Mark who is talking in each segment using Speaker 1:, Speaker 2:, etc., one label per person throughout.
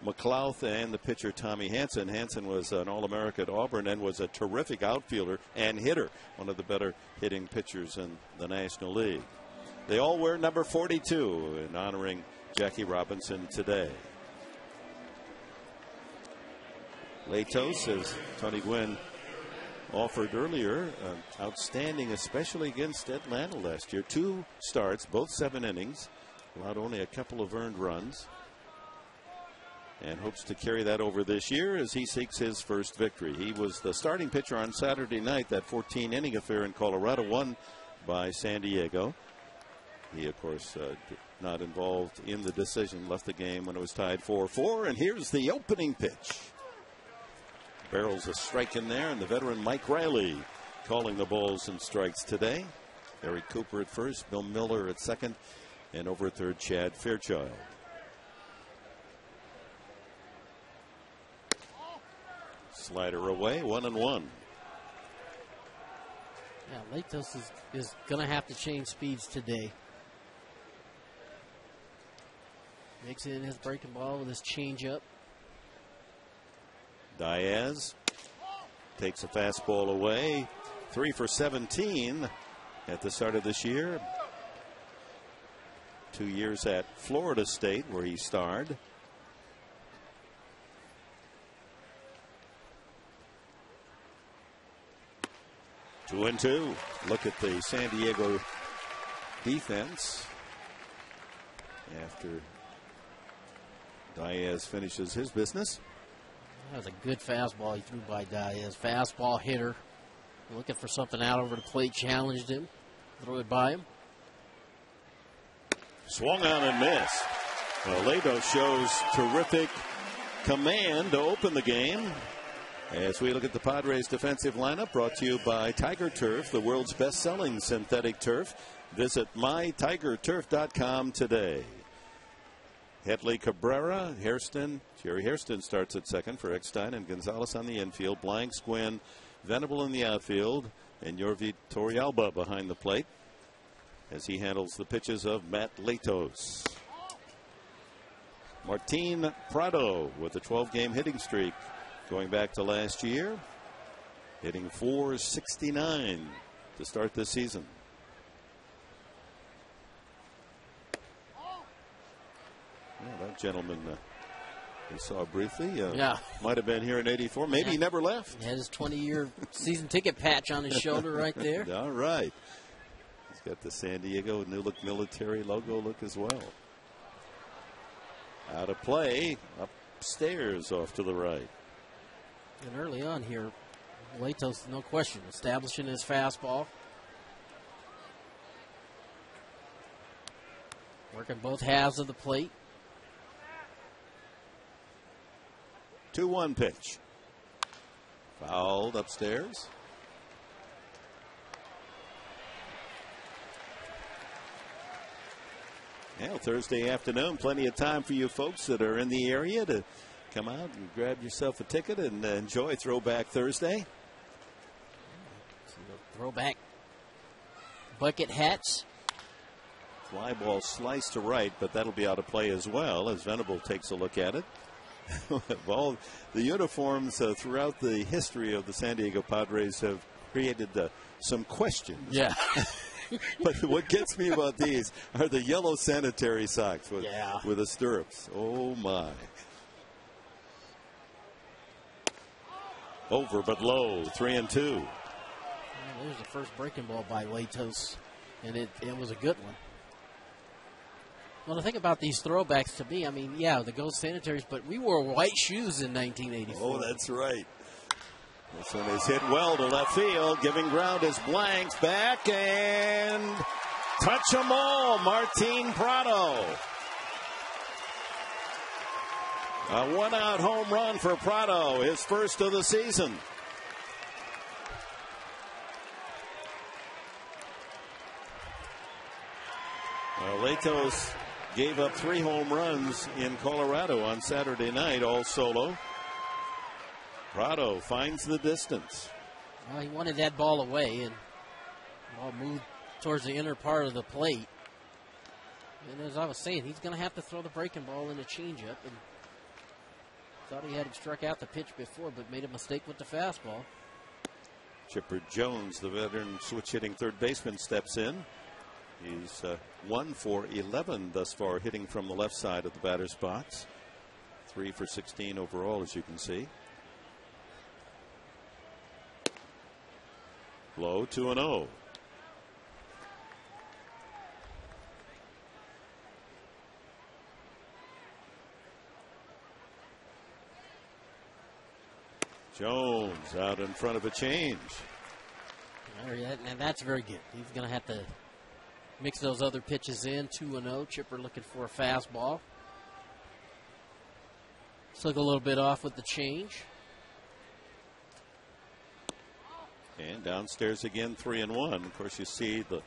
Speaker 1: McLouth and the pitcher Tommy Hanson. Hanson was an All-America at Auburn and was a terrific outfielder and hitter, one of the better hitting pitchers in the National League. They all wear number 42 in honoring Jackie Robinson today. Latos, as Tony Gwynn offered earlier, outstanding, especially against Atlanta last year. 2 starts, both 7 innings, allowed only a couple of earned runs, and hopes to carry that over this year as he seeks his first victory. He was the starting pitcher on Saturday night, that 14-inning affair in Colorado, won by San Diego. He, of course, not involved in the decision, left the game when it was tied 4-4, and here's the opening pitch. Barrels a strike in there, and the veteran Mike Riley calling the balls and strikes today. Barry Cooper at first, Bill Miller at second, and over at third, Chad Fairchild. Slider away, 1-1.
Speaker 2: Yeah, Latos is going to have to change speeds today. Mix in his breaking ball with his changeup.
Speaker 1: Diaz takes a fastball away. 3 for 17 at the start of this year. 2 years at Florida State, where he starred. Two and two. Look at the San Diego defense after Diaz finishes his business.
Speaker 2: That was a good fastball he threw by Diaz. Fastball hitter. Looking for something out over the plate. Challenged him. Threw it by him.
Speaker 1: Swung on and missed. Well, Latos shows terrific command to open the game. As we look at the Padres defensive lineup, brought to you by Tiger Turf, the world's best-selling synthetic turf. Visit mytigerturf.com today. Headley, Cabrera, Hairston. Jerry Hairston starts at second for Eckstein, and Gonzalez on the infield. Blanks, Gwynn, Venable in the outfield, and Yorvi Torrealba behind the plate as he handles the pitches of Matt Latos. Martin Prado with a 12-game hitting streak going back to last year, hitting .469 to start this season. Yeah, that gentleman we saw briefly might have been here in '84. Maybe he never left.
Speaker 2: He had his 20-year season ticket patch on his shoulder right there.
Speaker 1: All right. He's got the San Diego New Look Military logo look as well. Out of play, upstairs off to the right.
Speaker 2: And early on here, Latos, no question, establishing his fastball. Working both halves of the plate.
Speaker 1: 2-1 pitch. Fouled upstairs. Well, Thursday afternoon, plenty of time for you folks that are in the area to come out and grab yourself a ticket and enjoy Throwback Thursday.
Speaker 2: Throwback bucket hats.
Speaker 1: Fly ball sliced to right, but that'll be out of play as well as Venable takes a look at it. All the uniforms throughout the history of the San Diego Padres have created some questions.
Speaker 2: Yeah.
Speaker 1: But what gets me about these are the yellow sanitary socks with the stirrups. Oh, my. Over but low, 3-2.
Speaker 2: Well, there's the first breaking ball by Latos, and it was a good one. Well, the thing about these throwbacks to me, I mean, yeah, the gold sanitaries, but we wore white shoes in 1984.
Speaker 1: Oh, that's right. This one is hit well to left field. Giving ground is Blanks. Back and touch them all. Martin Prado. A one-out home run for Prado, his first of the season. Latos gave up 3 home runs in Colorado on Saturday night, all solo. Prado finds the distance.
Speaker 2: Well, he wanted that ball away, and the ball moved towards the inner part of the plate. And as I was saying, he's going to have to throw the breaking ball in a changeup. And Thought he had him struck out the pitch before, but made a mistake with the fastball.
Speaker 1: Chipper Jones, the veteran switch hitting third baseman, steps in. He's 1 for 11 thus far, hitting from the left side of the batter's box. 3 for 16 overall, as you can see. Low, 2-0. Jones out in front of a change.
Speaker 2: And that's very good. He's going to have to mix those other pitches in. 2-0. Chipper looking for a fastball. Took a little bit off with the change.
Speaker 1: And downstairs again, 3-1. Of course, you see the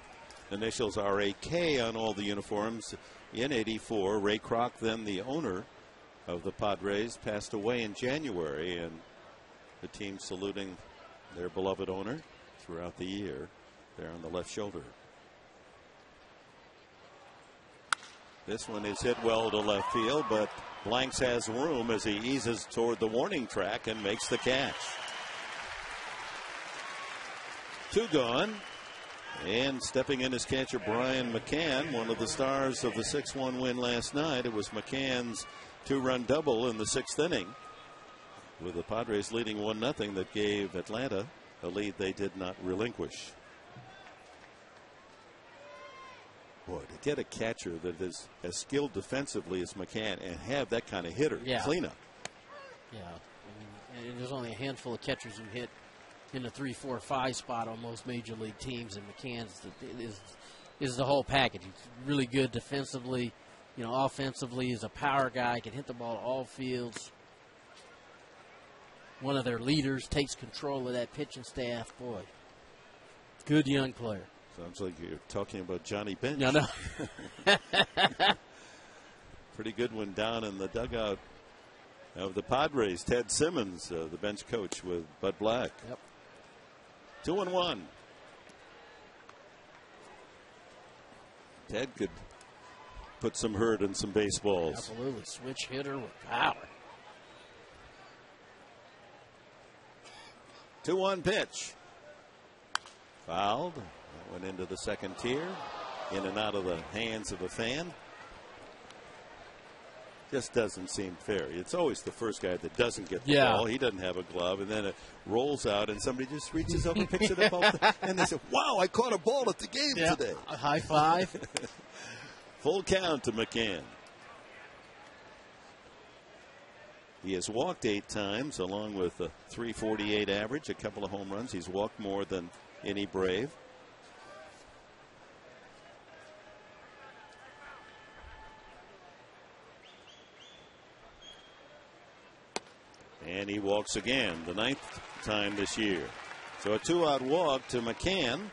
Speaker 1: initials RAK on all the uniforms. In '84, Ray Kroc, then the owner of the Padres, passed away in January, and the team saluting their beloved owner throughout the year there on the left shoulder. This one is hit well to left field, but Blanks has room as he eases toward the warning track and makes the catch. 2 gone. And stepping in as catcher Brian McCann, one of the stars of the 6-1 win last night. It was McCann's 2-run double in the 6th inning, with the Padres leading 1-0 that gave Atlanta a lead they did not relinquish. Boy, to get a catcher that is as skilled defensively as McCann and have that kind of hitter cleanup.
Speaker 2: Yeah, I mean, and there's only a handful of catchers who hit in the 3, 4, 5 spot on most major league teams, and McCann's is the whole package. He's really good defensively, offensively. He's a power guy, can hit the ball all fields. One of their leaders, takes control of that pitching staff. Boy, good young player.
Speaker 1: Sounds like you're talking about Johnny Bench.
Speaker 2: No.
Speaker 1: Pretty good one down in the dugout of the Padres. Ted Simmons, the bench coach with Bud Black.
Speaker 2: Yep.
Speaker 1: 2-1. Ted could put some hurt in some baseballs.
Speaker 2: Absolutely. Switch hitter with power.
Speaker 1: 2-1 pitch. Fouled. That went into the second tier. In and out of the hands of a fan. Just doesn't seem fair. It's always the first guy that doesn't get the ball. He doesn't have a glove, and then it rolls out, and somebody just reaches up and picks it up and they say, "Wow, I caught a ball at the game today."
Speaker 2: A high five.
Speaker 1: Full count to McCann. He has walked 8 times, along with a .348 average, a couple of home runs. He's walked more than any Brave. And he walks again, the 9th time this year. So a 2-out walk to McCann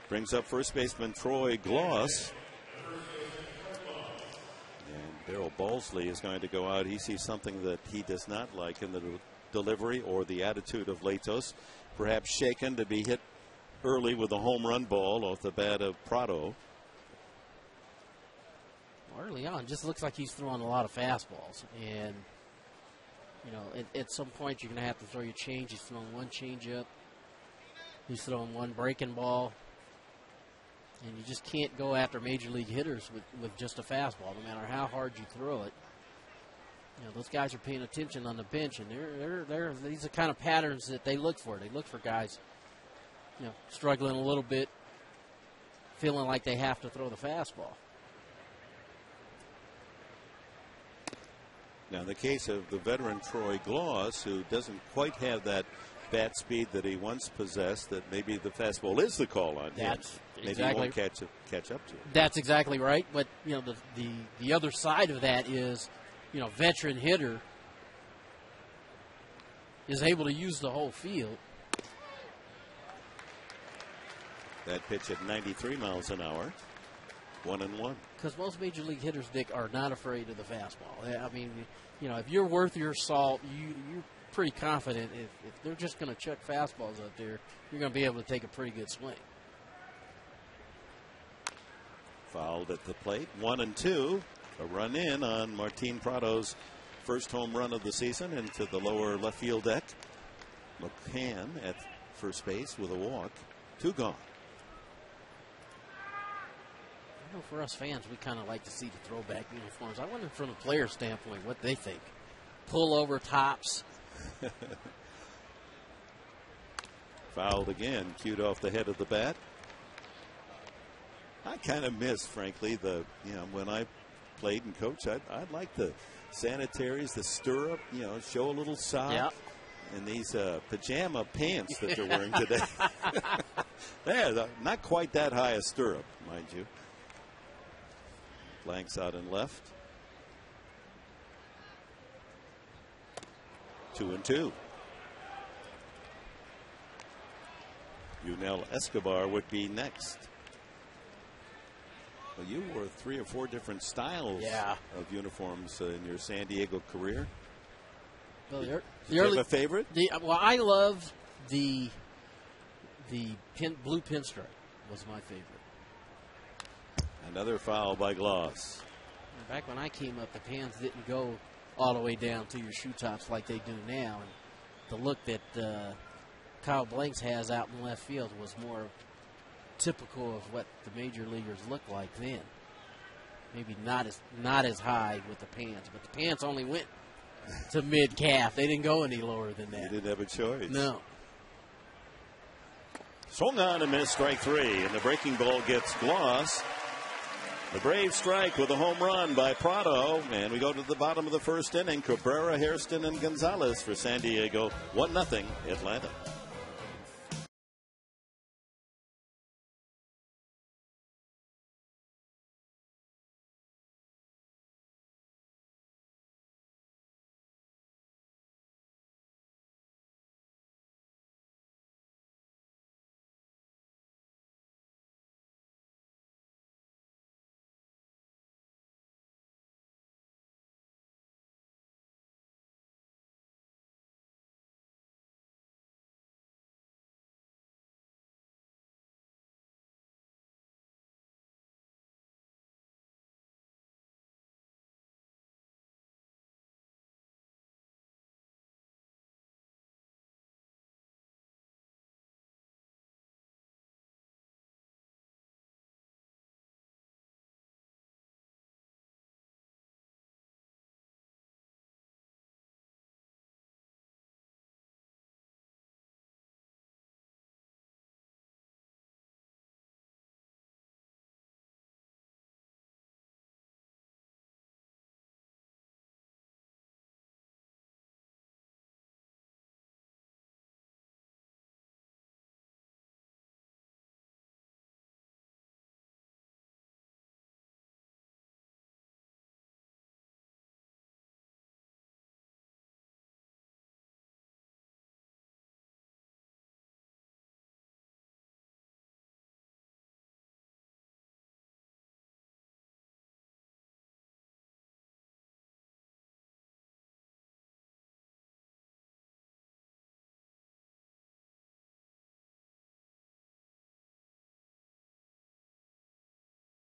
Speaker 1: brings up first baseman Troy Gloss. And Darrell Balsley is going to go out. He sees something that he does not like in the delivery or the attitude of Latos. Perhaps shaken to be hit early with a home run ball off the bat of Prado.
Speaker 2: Early on, just looks like he's throwing a lot of fastballs. And at some point you're going to have to throw your change. He's throwing one changeup. He's throwing one breaking ball. And you just can't go after major league hitters with just a fastball, no matter how hard you throw it. Those guys are paying attention on the bench, and these are the kind of patterns that they look for. They look for guys, struggling a little bit, feeling like they have to throw the fastball.
Speaker 1: Now, in the case of the veteran Troy Gloss, who doesn't quite have that bat speed that he once possessed, that maybe the fastball is the call on him. Maybe he won't catch up to it.
Speaker 2: That's exactly right. But, the other side of that is, veteran hitter is able to use the whole field.
Speaker 1: That pitch at 93 miles an hour. 1-1.
Speaker 2: Because most major league hitters, Dick, are not afraid of the fastball. I mean, if you're worth your salt, you're pretty confident if they're just going to chuck fastballs out there, you're going to be able to take a pretty good swing.
Speaker 1: Fouled at the plate. 1-2. A run in on Martin Prado's first home run of the season into the lower left field deck. McCann at first base with a walk. 2 gone.
Speaker 2: I know for us fans, we kind of like to see the throwback uniforms. I wonder from a player standpoint what they think. Pull over tops.
Speaker 1: Fouled again, cued off the head of the bat. I kind of miss, frankly, when I played and coached, I'd like the sanitaries, the stirrup, show a little sock.
Speaker 2: Yep.
Speaker 1: And these pajama pants that they're wearing today. They're not quite that high a stirrup, mind you. Blanks out and left. 2-2. Yunel Escobar would be next. Well, you wore 3 or 4 different styles of uniforms in your San Diego career.
Speaker 2: Well,
Speaker 1: Did you have a favorite?
Speaker 2: I love the blue pinstripe was my favorite.
Speaker 1: Another foul by Gloss.
Speaker 2: Back when I came up, the pants didn't go all the way down to your shoe tops like they do now. And the look that Kyle Blanks has out in left field was more typical of what the major leaguers looked like then. Maybe not as high with the pants, but the pants only went to mid calf. They didn't go any lower than that.
Speaker 1: You didn't have a choice.
Speaker 2: No.
Speaker 1: Swung on and missed, strike 3, and the breaking ball gets Gloss. The Braves strike with a home run by Prado, and we go to the bottom of the first inning. Cabrera, Hairston, and Gonzalez for San Diego. 1-0 Atlanta.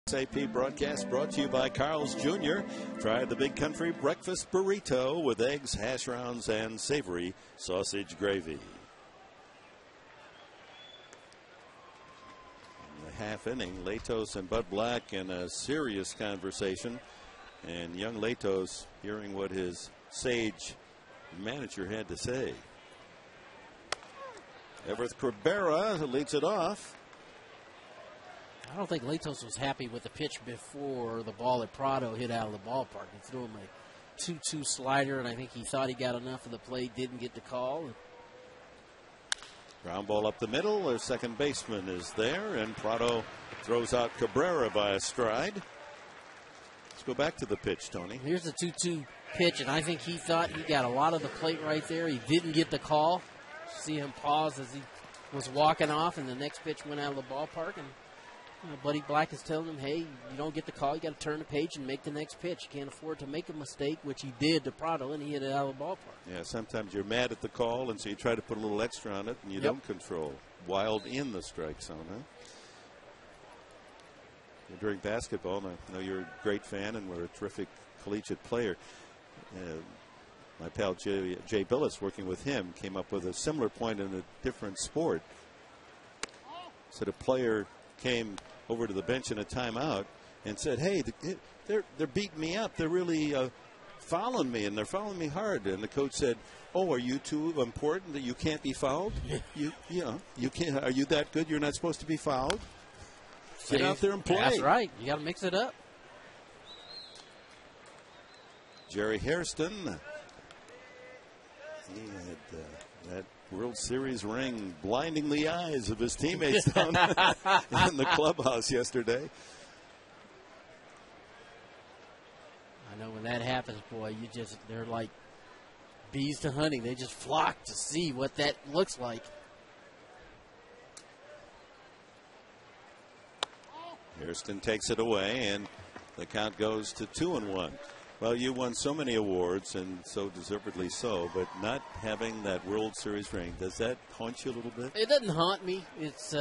Speaker 1: SAP broadcast brought to you by Carl's Jr. Try the Big Country Breakfast Burrito with eggs, hash browns, and savory sausage gravy. In the half inning, Latos and Bud Black in a serious conversation. And young Latos hearing what his sage manager had to say. Everett Cabrera leads it off.
Speaker 2: I don't think Latos was happy with the pitch before the ball that Prado hit out of the ballpark. He threw him a 2-2 slider, and I think he thought he got enough of the play, didn't get the call.
Speaker 1: Ground ball up the middle. Their second baseman is there, and Prado throws out Cabrera by a stride. Let's go back to the pitch, Tony.
Speaker 2: Here's the 2-2 pitch, and I think he thought he got a lot of the plate right there. He didn't get the call. See him pause as he was walking off, and the next pitch went out of the ballpark, and Buddy Black is telling him, hey, you don't get the call. You got to turn the page and make the next pitch. You can't afford to make a mistake, which he did to Prado, and he hit it out of the ballpark. Yeah,
Speaker 1: sometimes you're mad at the call, and so you try to put a little extra on it, and you don't control. Wild in the strike zone, huh? During basketball, and I know you're a great fan and we're a terrific collegiate player. My pal Jay Billis, working with him, came up with a similar point in a different sport. Said a player came over to the bench in a timeout and said, "Hey, they're beating me up. They're really fouling me, and they're fouling me hard." And the coach said, "Oh, are you too important that you can't be fouled? You can't. Are you that good? You're not supposed to be fouled? Get out there and play."
Speaker 2: That's right. You got to mix it up.
Speaker 1: Jerry Hairston. He had that World Series ring blinding the eyes of his teammates down in the clubhouse yesterday.
Speaker 2: I know when that happens, boy, they're like bees to honey. They just flock to see what that looks like.
Speaker 1: Hairston takes it away, and the count goes to 2-1. Well, you won so many awards, and so deservedly so, but not having that World Series ring, does that haunt you a little bit?
Speaker 2: It doesn't haunt me. It's,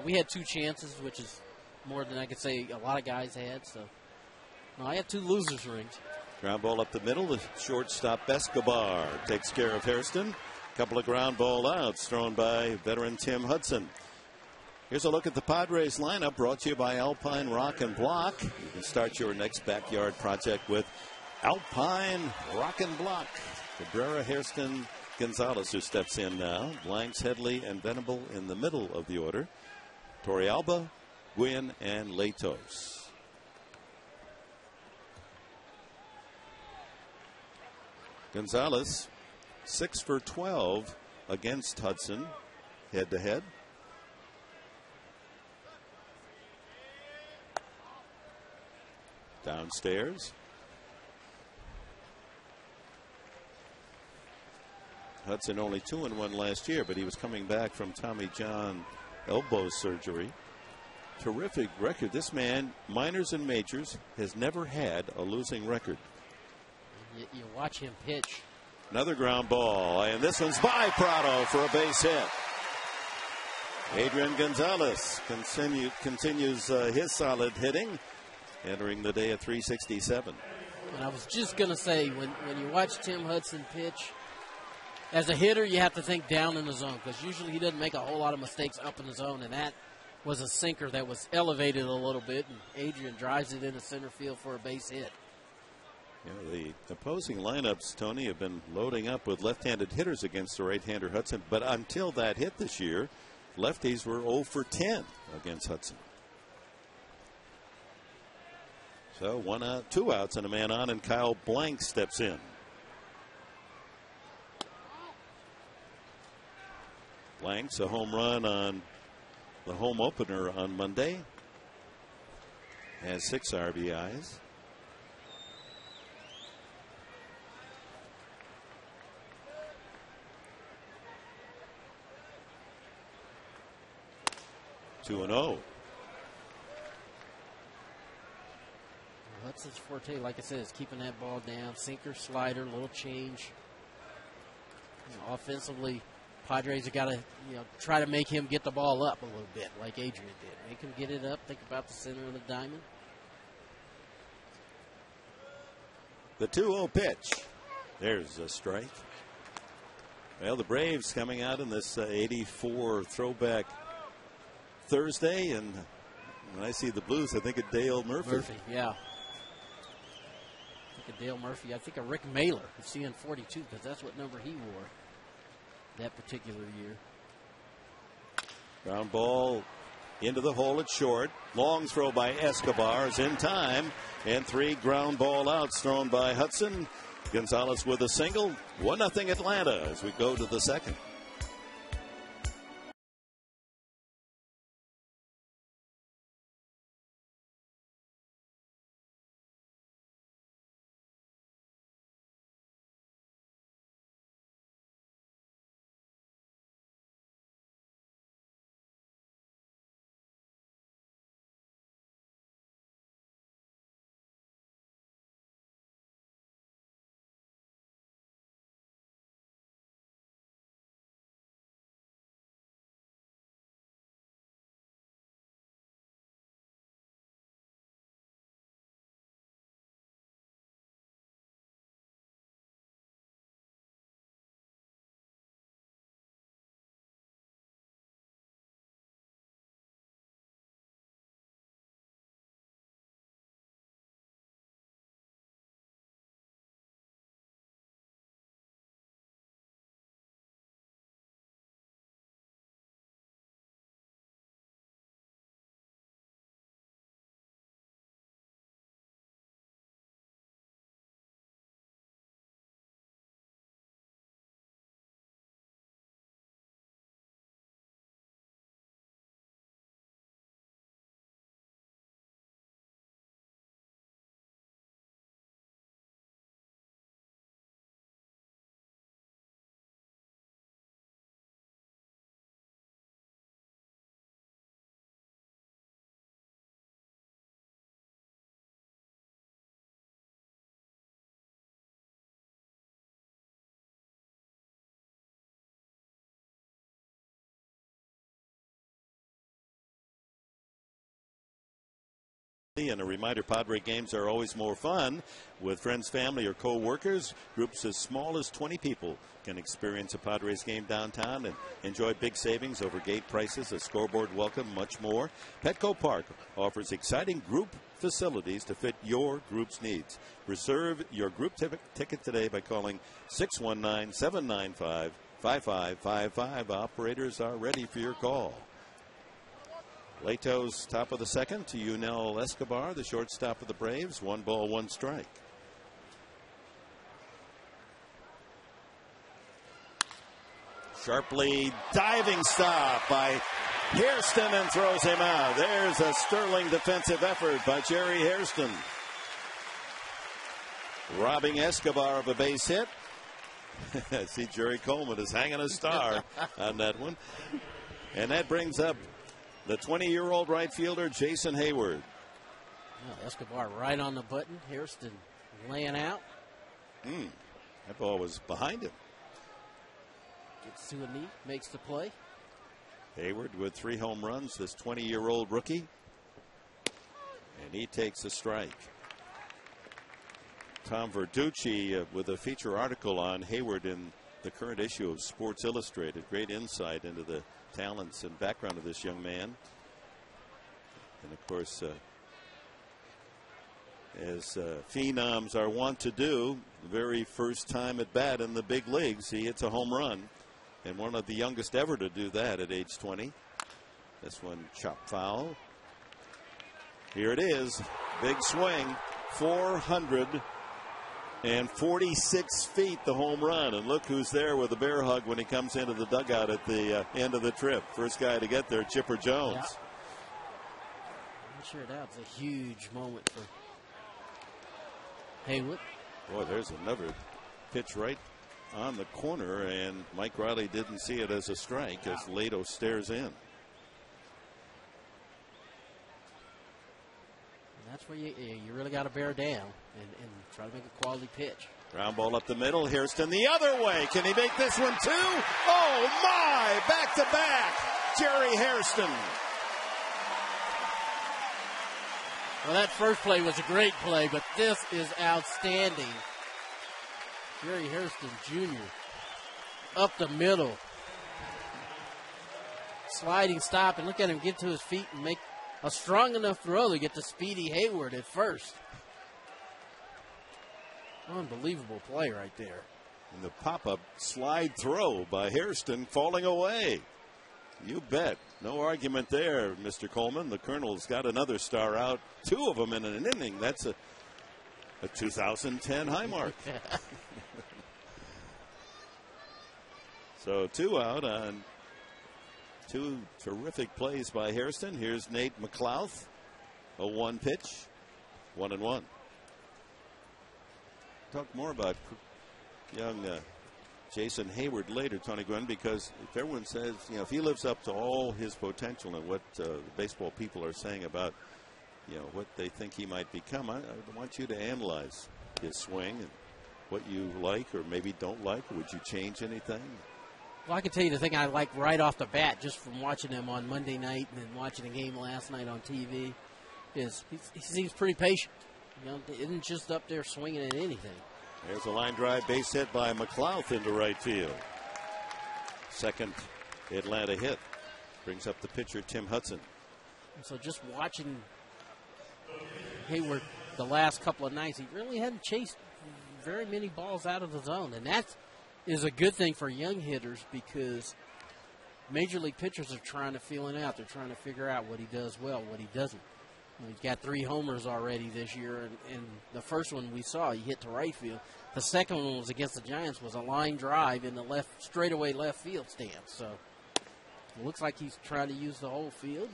Speaker 2: we had 2 chances, which is more than I could say a lot of guys had. So, no, I had 2 losers' rings.
Speaker 1: Ground ball up the middle. The shortstop Escobar takes care of Hairston. A couple of ground ball outs thrown by veteran Tim Hudson. Here's a look at the Padres lineup, brought to you by Alpine Rock and Block. You can start your next backyard project with Alpine Rock and Block. Cabrera, Hairston, Gonzalez, who steps in now. Blanks, Headley, and Venable in the middle of the order. Torrealba, Guillen, and Latos. Gonzalez, 6 for 12 against Hudson, head-to-head. Downstairs. Hudson only 2-1 last year, but he was coming back from Tommy John elbow surgery. Terrific record. This man, minors and majors, has never had a losing record.
Speaker 2: You watch him pitch.
Speaker 1: Another ground ball, and this one's by Prado for a base hit. Adrian Gonzalez continues his solid hitting, entering the day at 367.
Speaker 2: And I was just going to say, when you watch Tim Hudson pitch, as a hitter, you have to think down in the zone, because usually he doesn't make a whole lot of mistakes up in the zone, and that was a sinker that was elevated a little bit, and Adrian drives it into center field for a base hit.
Speaker 1: The opposing lineups, Tony, have been loading up with left-handed hitters against the right-hander Hudson, but until that hit this year, lefties were 0 for 10 against Hudson. So 1 out, 2 outs, and a man on, and Kyle Blank steps in. Blank's a home run on the home opener on Monday. Has 6 RBIs. Two and 0.
Speaker 2: Hudson's forte, like I said, is keeping that ball down. Sinker, slider, little change. Offensively, Padres have got to try to make him get the ball up a little bit, like Adrian did. Make him get it up. Think about the center of the diamond.
Speaker 1: The 2-0 pitch. There's a strike. Well, the Braves coming out in this 84 throwback Thursday, and when I see the Blues, I think of Dale Murphy.
Speaker 2: Yeah. I think of Dale Murphy. I think of Rick Mailer, CN 42, because that's what number he wore that particular year.
Speaker 1: Ground ball into the hole at short. Long throw by Escobar is in time, and 3 ground ball outs thrown by Hudson. Gonzalez with a single. 1-0 Atlanta as we go to the second. And a reminder, Padre games are always more fun with friends, family, or co-workers. Groups as small as 20 people can experience a Padres game downtown and enjoy big savings over gate prices, a scoreboard welcome, much more. Petco Park offers exciting group facilities to fit your group's needs. Reserve your group ticket today by calling 619-795-5555. Operators are ready for your call. Latos top of the second to Yunel Escobar, the shortstop of the Braves. 1 ball, 1 strike. Sharply diving stop by Hairston and throws him out. There's a sterling defensive effort by Jerry Hairston, robbing Escobar of a base hit. I see Jerry Coleman is hanging a star on that one. And that brings up the 20-year-old right fielder, Jason Hayward.
Speaker 2: Oh, Escobar right on the button. Hairston laying out.
Speaker 1: That ball was behind him.
Speaker 2: Gets to a knee, makes the play.
Speaker 1: Hayward with 3 home runs, this 20-year-old rookie. And he takes a strike. Tom Verducci with a feature article on Hayward in the current issue of Sports Illustrated. Great insight into the talents and background of this young man. And of course, as phenoms are wont to do, the very first time at bat in the big leagues, he hits a home run, and one of the youngest ever to do that at age 20. This one chopped foul. Here it is, big swing, 446 feet, the home run. And look who's there with a bear hug when he comes into the dugout at the end of the trip. First guy to get there, Chipper Jones.
Speaker 2: Yeah. I'm sure that was a huge moment for Haywood.
Speaker 1: Boy, there's another pitch right on the corner, and Mike Riley didn't see it as a strike as Lato stares in.
Speaker 2: That's where you really got to bear down and try to make a quality pitch.
Speaker 1: Ground ball up the middle. Hairston the other way. Can he make this one too? Oh my! Back to back. Jerry Hairston.
Speaker 2: Well, that first play was a great play, but this is outstanding. Jerry Hairston Jr. up the middle. Sliding stop, and look at him get to his feet and make a strong enough throw to get to Speedy Hayward at first. Unbelievable play right there.
Speaker 1: And the pop-up slide throw by Hairston falling away. You bet. No argument there, Mr. Coleman. The Colonel's got another star out. 2 of them in an inning. That's a 2010 high mark. So 2 out on 2 terrific plays by Hairston. Here's Nate McLouth. A 1 pitch. 1-1. Talk more about young Jason Hayward later, Tony Gwynn, because if everyone says, if he lives up to all his potential and what the baseball people are saying about, what they think he might become, I want you to analyze his swing and what you like or maybe don't like. Would you change anything?
Speaker 2: Well, I can tell you the thing I like right off the bat, just from watching him on Monday night and then watching the game last night on TV, is he seems pretty patient. Isn't just up there swinging at anything.
Speaker 1: There's a line drive base hit by McLouth into right field. Second Atlanta hit. Brings up the pitcher, Tim Hudson.
Speaker 2: And so just watching Hayward the last couple of nights, he really hadn't chased very many balls out of the zone. And that is a good thing for young hitters because major league pitchers are trying to feel it out. They're trying to figure out what he does well, what he doesn't. He's got 3 homers already this year, and the first one we saw, he hit to right field. The second one was against the Giants, was a line drive in the straightaway left field stand. So it looks like he's trying to use the whole field,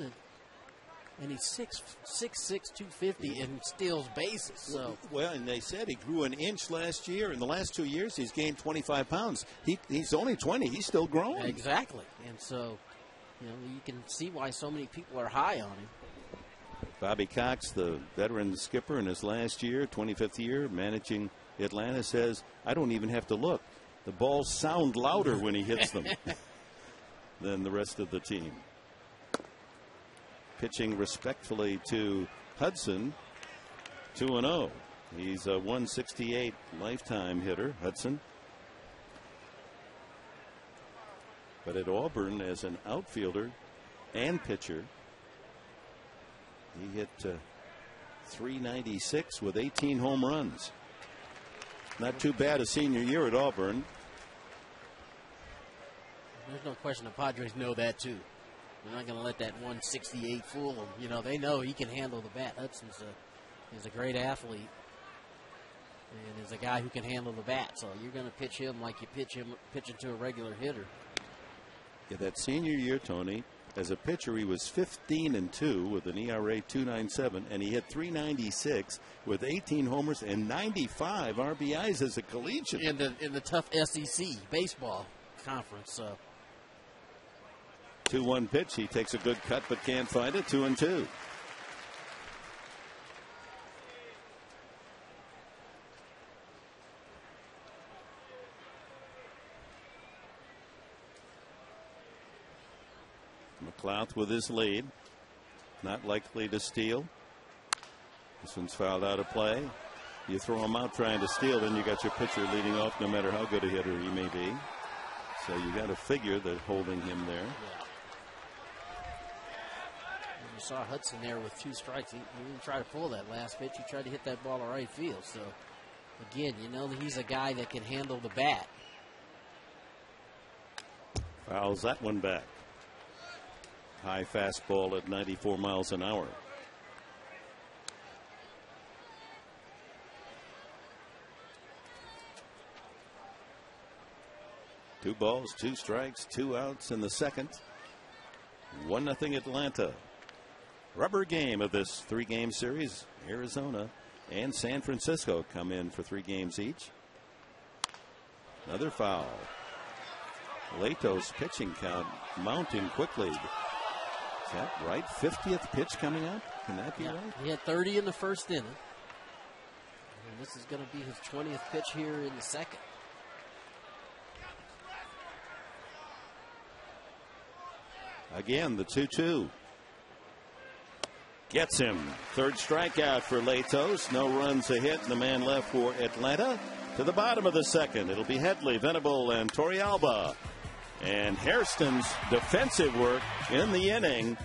Speaker 2: and he's 6'6", 250, and steals bases. So
Speaker 1: well, and they said he grew an inch last year. In the last 2 years, he's gained 25 pounds. He's only 20. He's still growing.
Speaker 2: Exactly, and so you can see why so many people are high on him.
Speaker 1: Bobby Cox, the veteran skipper in his last year, 25th year, managing Atlanta, says, I don't even have to look. The balls sound louder when he hits them than the rest of the team. Pitching respectfully to Hudson 2-0. He's a 168 lifetime hitter, Hudson. But at Auburn, as an outfielder and pitcher, he hit .396 with 18 home runs. Not too bad a senior year at Auburn.
Speaker 2: There's no question the Padres know that too. They're not going to let that 168 fool them. You know, they know he can handle the bat. Hudson's is a great athlete and is a guy who can handle the bat. So you're going to pitch him like you pitching to a regular hitter.
Speaker 1: Yeah, that senior year, Tony, as a pitcher, he was 15-2 with an ERA 2.97, and he hit .396 with 18 homers and 95 RBIs as a collegiate
Speaker 2: in the tough SEC baseball conference.
Speaker 1: 2-1 pitch. He takes a good cut but can't find it. 2-2. McLouth with his lead. Not likely to steal. This one's fouled out of play. You throw him out trying to steal, then you got your pitcher leading off no matter how good a hitter he may be. So you got to figure that holding him there.
Speaker 2: Yeah. You saw Hudson there with 2 strikes. He didn't try to pull that last pitch. He tried to hit that ball to right field. So, again, you know that he's a guy that can handle the bat.
Speaker 1: Fouls that one back. High fastball at 94 miles an hour. Two balls, 2 strikes, 2 outs in the second. 1-0 Atlanta. Rubber game of this 3-game series. Arizona and San Francisco come in for 3 games each. Another foul. Lato's pitching count mounting quickly. Is that right? 50th pitch coming up? Can that be right?
Speaker 2: He had 30 in the first inning. And this is going to be his 20th pitch here in the second.
Speaker 1: Again, the 2-2. Gets him. 3rd strikeout for Latos. No runs a hit, and the man left for Atlanta. To the bottom of the second, it'll be Headley, Venable, and Torrealba. And Hairston's defensive work in the inning.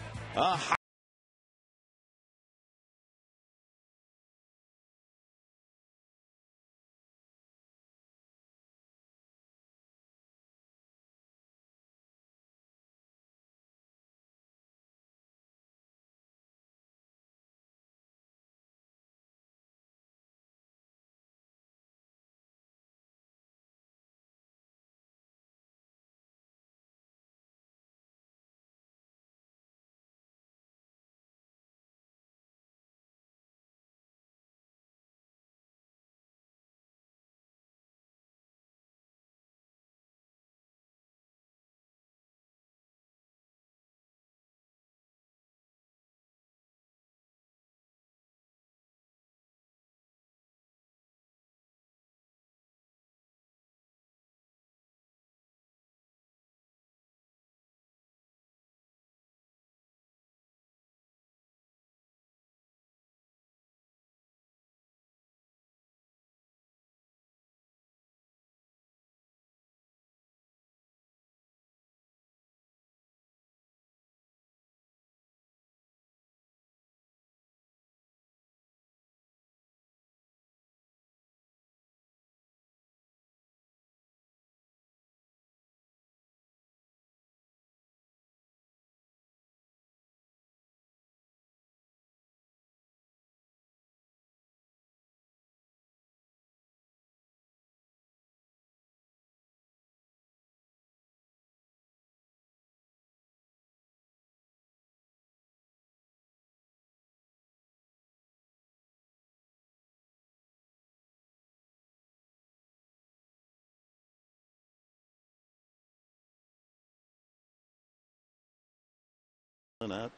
Speaker 1: Out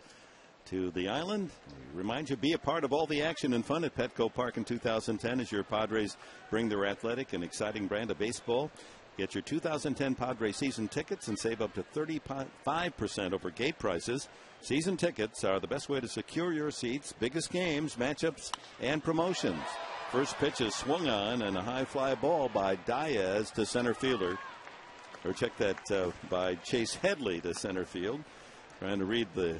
Speaker 1: to the island. Remind you, be a part of all the action and fun at Petco Park in 2010 as your Padres bring their athletic and exciting brand of baseball Get your 2010 Padres season tickets and save up to 35% over gate prices. Season tickets are the best way to secure your seats, biggest games, matchups, and promotions. First pitch is swung on and a high fly ball by Diaz to center fielder. Or check that by Chase Headley to center field. Trying to read the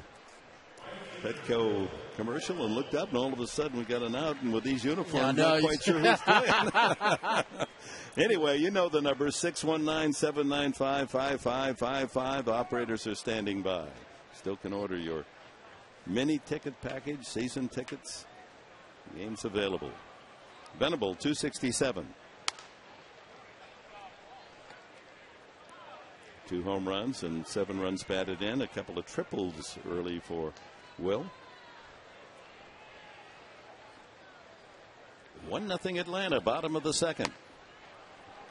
Speaker 1: Petco commercial and looked up, and all of a sudden we got an out, and with these uniforms, not quite sure who's playing. Anyway, you know the number, 619-795-5555. Operators are standing by. Still can order your mini ticket package, season tickets. Games available. Venable, 267. 2 home runs and 7 runs batted in. A couple of triples early for Will. 1-0 Atlanta, bottom of the second.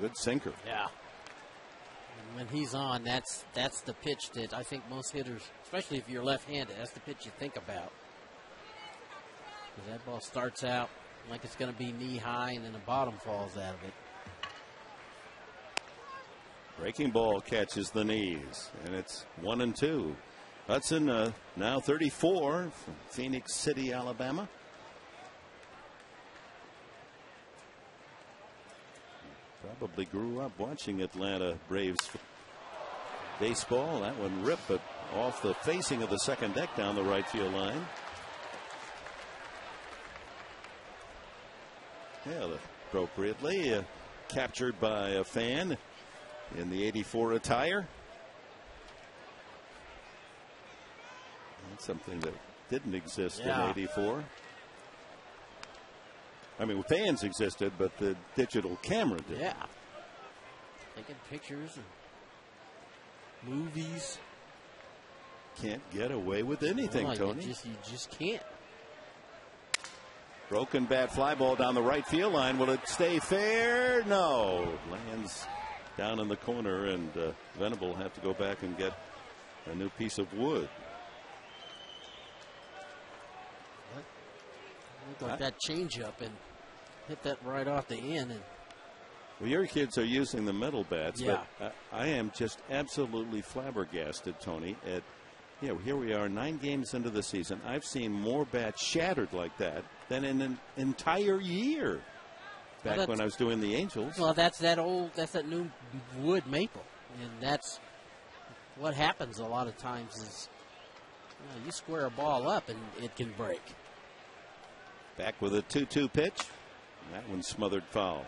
Speaker 1: Good sinker.
Speaker 2: Yeah. And when he's on, that's the pitch that I think most hitters, especially if you're left-handed, that's the pitch you think about. Because that ball starts out like it's going to be knee-high, and then the bottom falls out of it.
Speaker 1: Breaking ball catches the knees, and it's 1-2. Hudson now 34 from Phoenix City, Alabama. Probably grew up watching Atlanta Braves baseball. That one ripped, but off the facing of the second deck down the right field line. Yeah, appropriately captured by a fan in the '84 attire. That's something that didn't exist in '84. I mean, fans existed, but the digital camera did.
Speaker 2: Yeah. Taking pictures and movies.
Speaker 1: Can't get away with anything,
Speaker 2: no,
Speaker 1: Tony.
Speaker 2: You just can't.
Speaker 1: Broken bat fly ball down the right field line. Will it stay fair? No. Lands down in the corner, and Venable will have to go back and get a new piece of wood.
Speaker 2: Looked like that changeup and hit that right off the end. And
Speaker 1: well, your kids are using the metal bats,
Speaker 2: yeah.
Speaker 1: but I am just absolutely flabbergasted, Tony. At here we are 9 games into the season. I've seen more bats shattered like that than in an entire year. Back when I was doing the Angels.
Speaker 2: Well, that's that new wood maple, and that's what happens a lot of times is you square a ball up and it can break.
Speaker 1: Back with a 2-2 pitch. That one's smothered foul.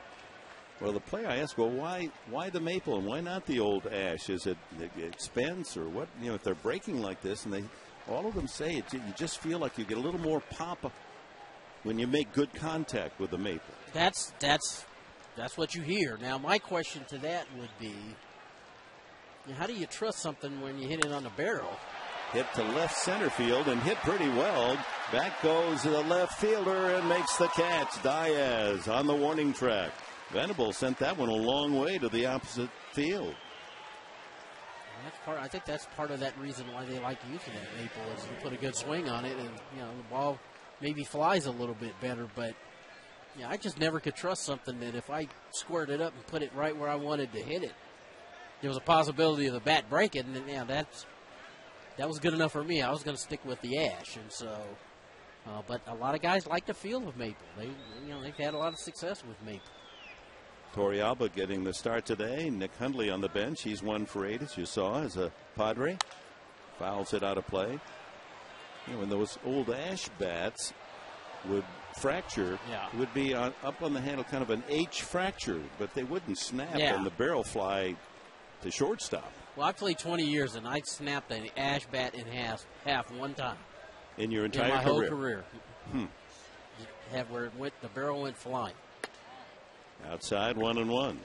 Speaker 1: Well, the player I asked, well, why the maple and why not the old ash? Is it the expense or what? If they're breaking like this, and all of them say it, you just feel like you get a little more pop when you make good contact with the maple.
Speaker 2: That's what you hear. Now, my question to that would be, how do you trust something when you hit it on the barrel?
Speaker 1: Hit to left center field and hit pretty well. Back goes the left fielder and makes the catch. Diaz on the warning track. Venable sent that one a long way to the opposite field.
Speaker 2: I think that's part of that reason why they like using that maple is you put a good swing on it, and the ball maybe flies a little bit better. But I just never could trust something that if I squared it up and put it right where I wanted to hit it, there was a possibility of the bat breaking, and that was good enough for me. I was going to stick with the ash, and so. But a lot of guys like the feel of maple. They've had a lot of success with maple.
Speaker 1: Torrealba getting the start today. Nick Hundley on the bench. He's 1 for 8, as you saw, as a Padre. Fouls it out of play. When those old ash bats would fracture, it would be up on the handle, kind of an H fracture, but they wouldn't snap and the barrel fly to shortstop.
Speaker 2: Well, I played 20 years, and I snapped an ash bat in half one time.
Speaker 1: In your entire career?
Speaker 2: In my whole career. Have where it went, the barrel went flying.
Speaker 1: Outside, 1-1.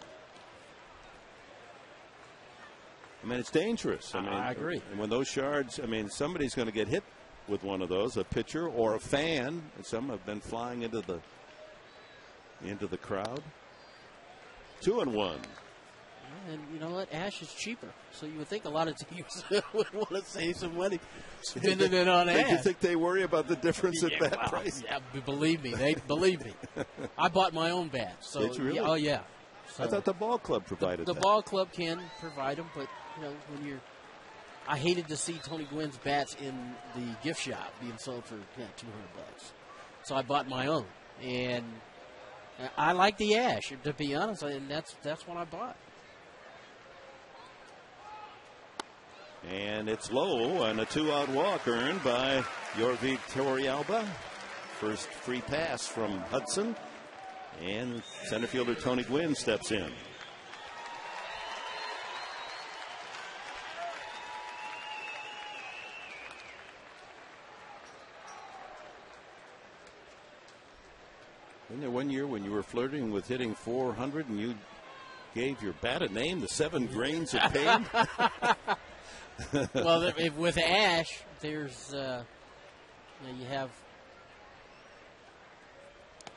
Speaker 1: I mean, it's dangerous.
Speaker 2: I agree.
Speaker 1: And when those shards, somebody's going to get hit with one of those, a pitcher or a fan. And some have been flying into the crowd. 2-1.
Speaker 2: And you know what? Ash is cheaper. So you would think a lot of teams would want to save some money spending it on ash.
Speaker 1: You think they worry about the difference at that price?
Speaker 2: Yeah, believe me. They believe me. I bought my own bat. So,
Speaker 1: Did you really?
Speaker 2: Oh, yeah. So
Speaker 1: I thought the ball club provided
Speaker 2: the
Speaker 1: that.
Speaker 2: ball club can provide them, but when you're, I hated to see Tony Gwynn's bats in the gift shop being sold for $200. So I bought my own, and I like the ash, to be honest, and that's what I bought.
Speaker 1: And it's low, and a 2-out walk earned by Yorvik Torrealba. First free pass from Hudson, and center fielder Tony Gwynn steps in. Wasn't there one year when you were flirting with hitting 400 and you gave your bat a name, the 7 Grains of Pain?
Speaker 2: Well, with ash, there's you have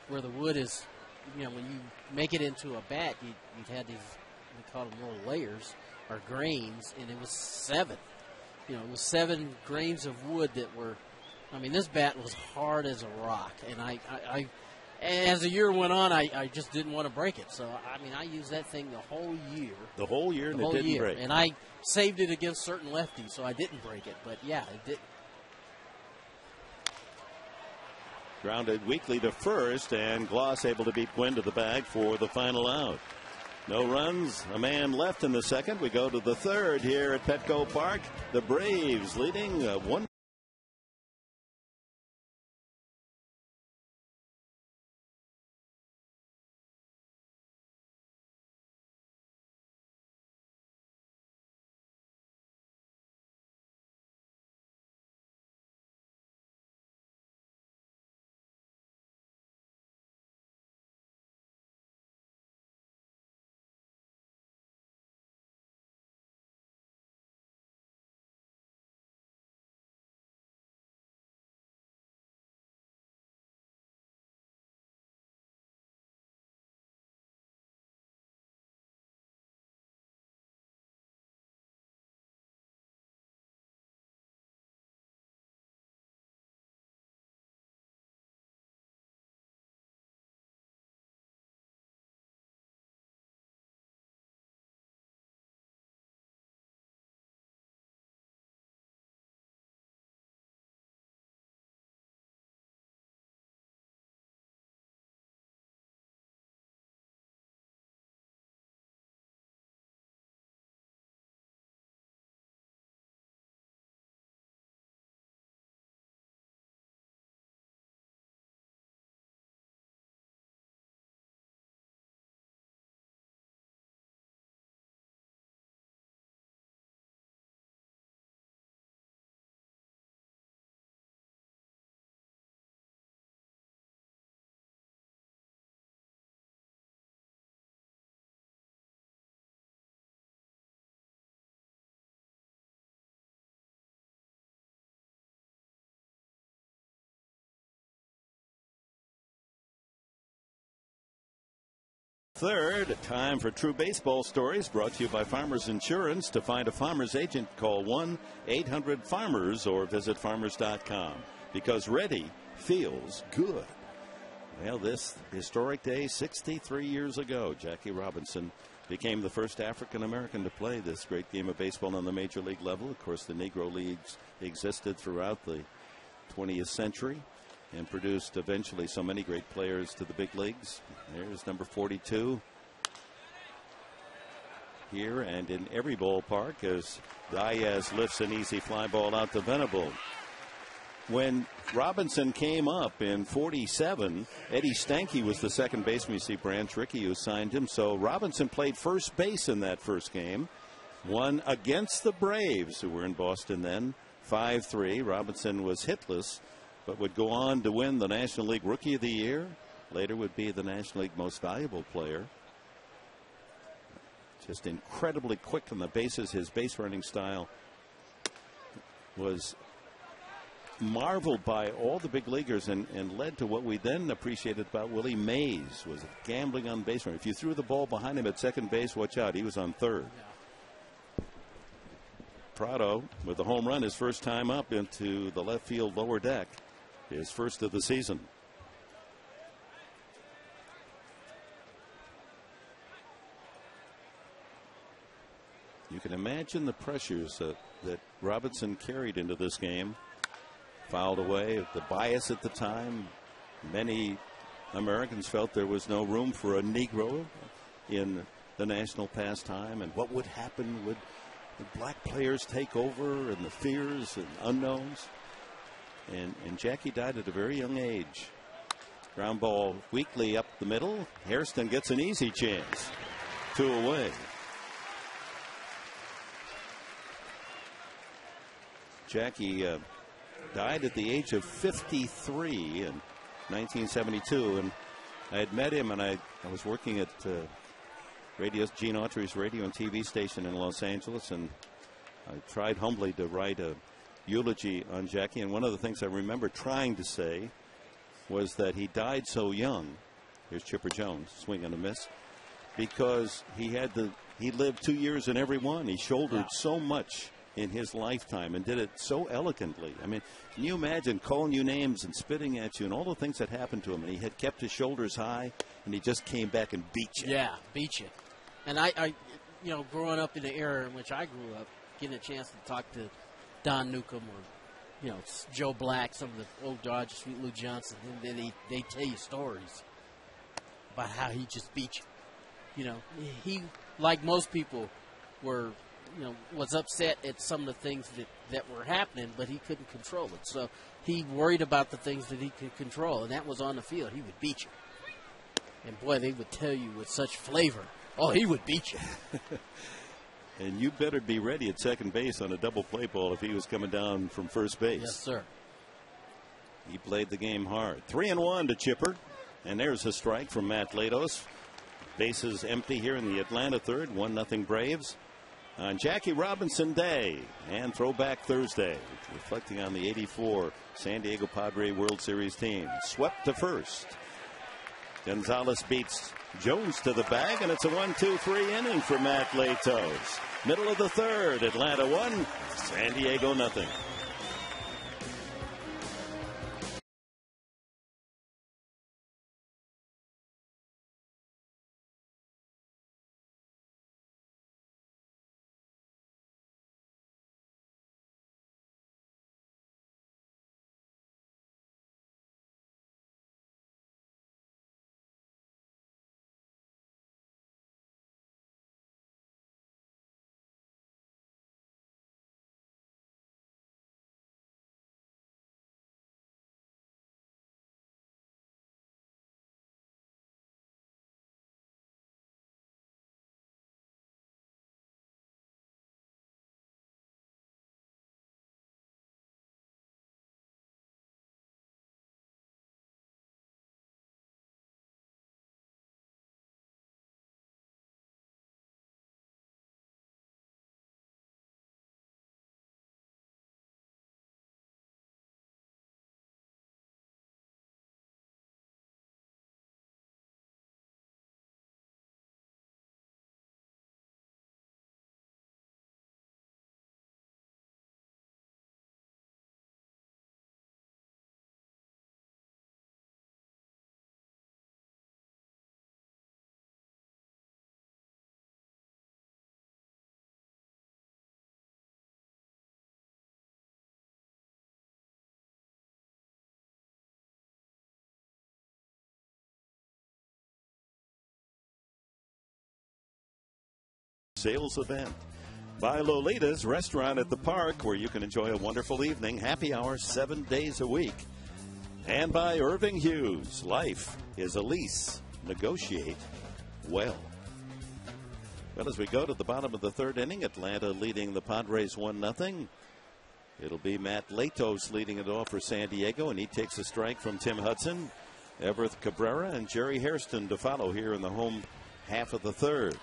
Speaker 2: where the wood is. When you make it into a bat, you'd had these, we call them little layers or grains, and it was 7. It was 7 grains of wood that were. I mean, this bat was hard as a rock, and I as the year went on, I just didn't want to break it. So, I mean, I used that thing the whole year.
Speaker 1: The whole year, and it didn't break.
Speaker 2: And I saved it against certain lefties, so I didn't break it. But, yeah, it didn't.
Speaker 1: Grounded weakly to first, and Gloss able to beat Gwynn to the bag for the final out. No runs, a man left in the second. We go to the third here at Petco Park. The Braves leading 1. Third, time for True Baseball Stories, brought to you by Farmers Insurance. To find a Farmers agent, call 1-800-FARMERS or visit farmers.com, because ready feels good. Well, this historic day 63 years ago, Jackie Robinson became the first African American to play this great game of baseball on the major league level. Of course, the Negro Leagues existed throughout the 20th century and produced eventually so many great players to the big leagues. There's number 42 here and in every ballpark as Diaz lifts an easy fly ball out to Venable. When Robinson came up in 47, Eddie Stanky was the second baseman. You see Branch Rickey, who signed him. So Robinson played first base in that first game. Won against the Braves, who were in Boston then, 5-3. Robinson was hitless, but would go on to win the National League Rookie of the Year. Later would be the National League Most Valuable Player. Just incredibly quick on the bases. His base running style was marveled by all the big leaguers and led to what we then appreciated about Willie Mays, was gambling on base running. If you threw the ball behind him at second base, watch out, he was on third. Prado with a home run, his first time up into the left field lower deck, his first of the season. You can imagine the pressures that Robinson carried into this game. Fouled away. The bias at the time, many Americans felt there was no room for a Negro in the national pastime, and what would happen? Would the black players take over, and the fears and unknowns? And Jackie died at a very young age. Ground ball weakly up the middle. Hairston gets an easy chance. 2 away. Jackie died at the age of 53 in 1972, and I had met him, and I was working at Gene Autry's radio and TV station in Los Angeles, and I tried humbly to write a eulogy on Jackie, and one of the things I remember trying to say was that he died so young. Here's Chipper Jones, swing and a miss, because he lived 2 years in every one. He shouldered so much in his lifetime and did it so elegantly. I mean, can you imagine calling you names and spitting at you and all the things that happened to him? And he had kept his shoulders high, and he just came back and beat you.
Speaker 2: Yeah, beat you. And I growing up in the era in which I grew up, getting a chance to talk to Don Newcomb or, Joe Black, some of the old Dodgers, Sweet Lou Johnson, and then they tell you stories about how he just beat you. He, like most people, was upset at some of the things that were happening, but he couldn't control it. So he worried about the things that he could control, and that was on the field. He would beat you. And, boy, they would tell you with such flavor, oh, he would beat you.
Speaker 1: And you better be ready at second base on a double play ball if he was coming down from first base.
Speaker 2: Yes, sir.
Speaker 1: He played the game hard. 3-1 to Chipper. And there's a strike from Matt Latos. Bases empty here in the Atlanta third. 1-0 Braves on Jackie Robinson Day and Throwback Thursday, reflecting on the '84 San Diego Padre World Series team. Swept to first. Gonzalez beats Jones to the bag, and it's a 1-2-3 inning for Matt Latos. Middle of the third, Atlanta 1, San Diego 0. Sales event by Lolita's Restaurant at the Park, where you can enjoy a wonderful evening. Happy hour 7 days a week. And by Irving Hughes. Life is a lease. Negotiate well. Well, as we go to the bottom of the third inning, Atlanta leading the Padres 1-0. It'll be Matt Latos leading it off for San Diego, and he takes a strike from Tim Hudson. Everett Cabrera and Jerry Hairston to follow here in the home half of the third.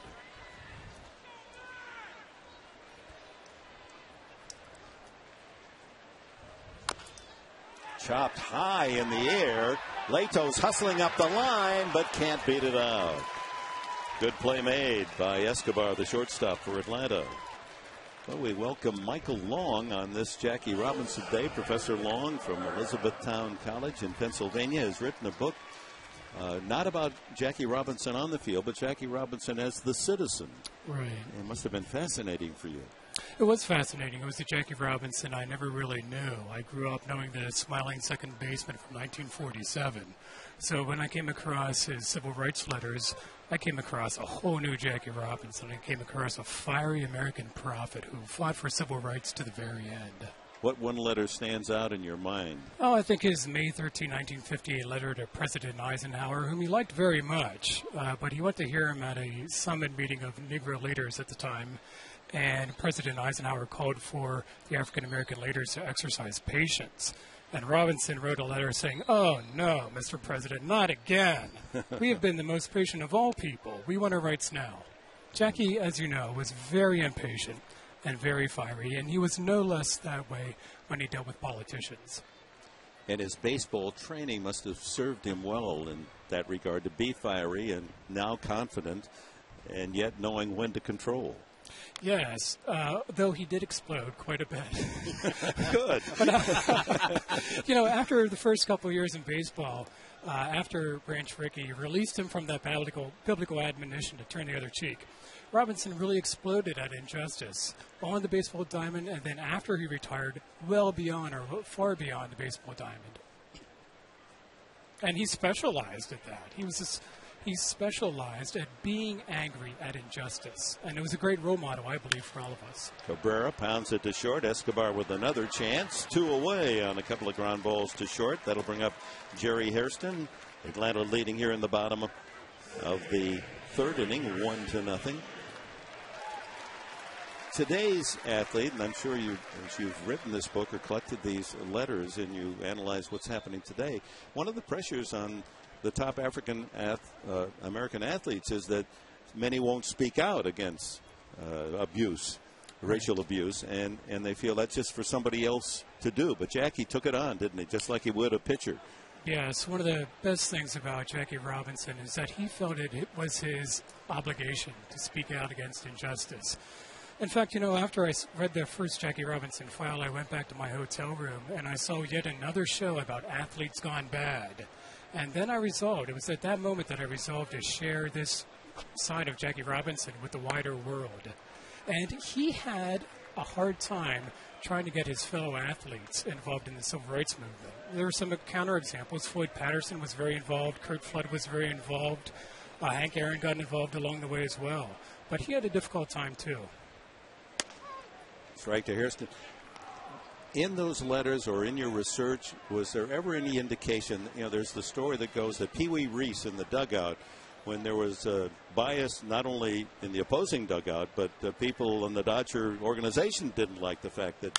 Speaker 1: Chopped high in the air. Latos hustling up the line, but can't beat it out. Good play made by Escobar, the shortstop for Atlanta. Well, we welcome Michael Long on this Jackie Robinson Day. Professor Long from Elizabethtown College in Pennsylvania has written a book Not about Jackie Robinson on the field, but Jackie Robinson as the citizen.
Speaker 3: Right.
Speaker 1: It must have been fascinating for you.
Speaker 3: It was fascinating. It was the Jackie Robinson I never really knew. I grew up knowing the smiling second baseman from 1947. So when I came across his civil rights letters, I came across a whole new Jackie Robinson. I came across a fiery American prophet who fought for civil rights to the very end.
Speaker 1: What one letter stands out in your mind?
Speaker 3: Oh, I think his May 13, 1958 letter to President Eisenhower, whom he liked very much, but he went to hear him at a summit meeting of Negro leaders at the time, and President Eisenhower called for the African-American leaders to exercise patience. And Robinson wrote a letter saying, "Oh, no, Mr. President, not again. We have been the most patient of all people. We want our rights now." Jackie, as you know, was very impatient and very fiery, and he was no less that way when he dealt with politicians.
Speaker 1: And his baseball training must have served him well in that regard, to be fiery and now confident, and yet knowing when to control.
Speaker 3: Yes, though he did explode quite a bit.
Speaker 1: Good.
Speaker 3: But, after the first couple of years in baseball, after Branch Rickey released him from that biblical admonition to turn the other cheek, Robinson really exploded at injustice on the baseball diamond, and then after he retired, well beyond or far beyond the baseball diamond. And he specialized at that. He specialized at being angry at injustice, and it was a great role model, I believe, for all of us.
Speaker 1: Cabrera pounds it to short. Escobar with another chance. 2 away on a couple of ground balls to short. That'll bring up Jerry Hairston. Atlanta leading here in the bottom of the third inning, 1-0. Today's athlete, and I'm sure as you've written this book or collected these letters and you analyze what's happening today, one of the pressures on the top American athletes is that many won't speak out against abuse, racial abuse, and they feel that's just for somebody else to do. But Jackie took it on, didn't he? Just like he would a pitcher.
Speaker 3: Yes, one of the best things about Jackie Robinson is that he felt it was his obligation to speak out against injustice. In fact, after I read the first Jackie Robinson file, I went back to my hotel room and I saw yet another show about athletes gone bad. And then it was at that moment that I resolved to share this side of Jackie Robinson with the wider world. And he had a hard time trying to get his fellow athletes involved in the civil rights movement. There were some counterexamples. Floyd Patterson was very involved. Kurt Flood was very involved. Hank Aaron got involved along the way as well. But he had a difficult time, too.
Speaker 1: Strike to Hairston. In those letters or in your research, was there ever any indication, there's the story that goes that Pee Wee Reese in the dugout, when there was bias not only in the opposing dugout, but people in the Dodger organization didn't like the fact that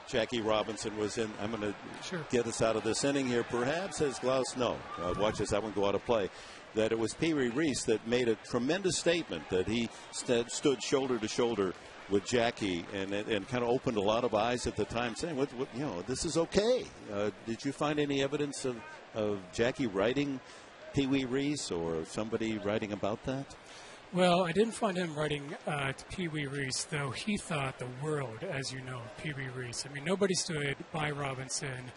Speaker 1: Jackie Robinson was in. I'm going to get us out of this inning here, perhaps, says Glaus. No, watch as that one go out of play. That it was Pee Wee Reese that made a tremendous statement that he stood shoulder to shoulder with Jackie, and kind of opened a lot of eyes at the time, saying, "What this is okay." Did you find any evidence of Jackie writing Pee Wee Reese or somebody writing about that?
Speaker 3: Well, I didn't find him writing to Pee Wee Reese, though he thought the world, as you know, of Pee Wee Reese. I mean, nobody stood by Robinson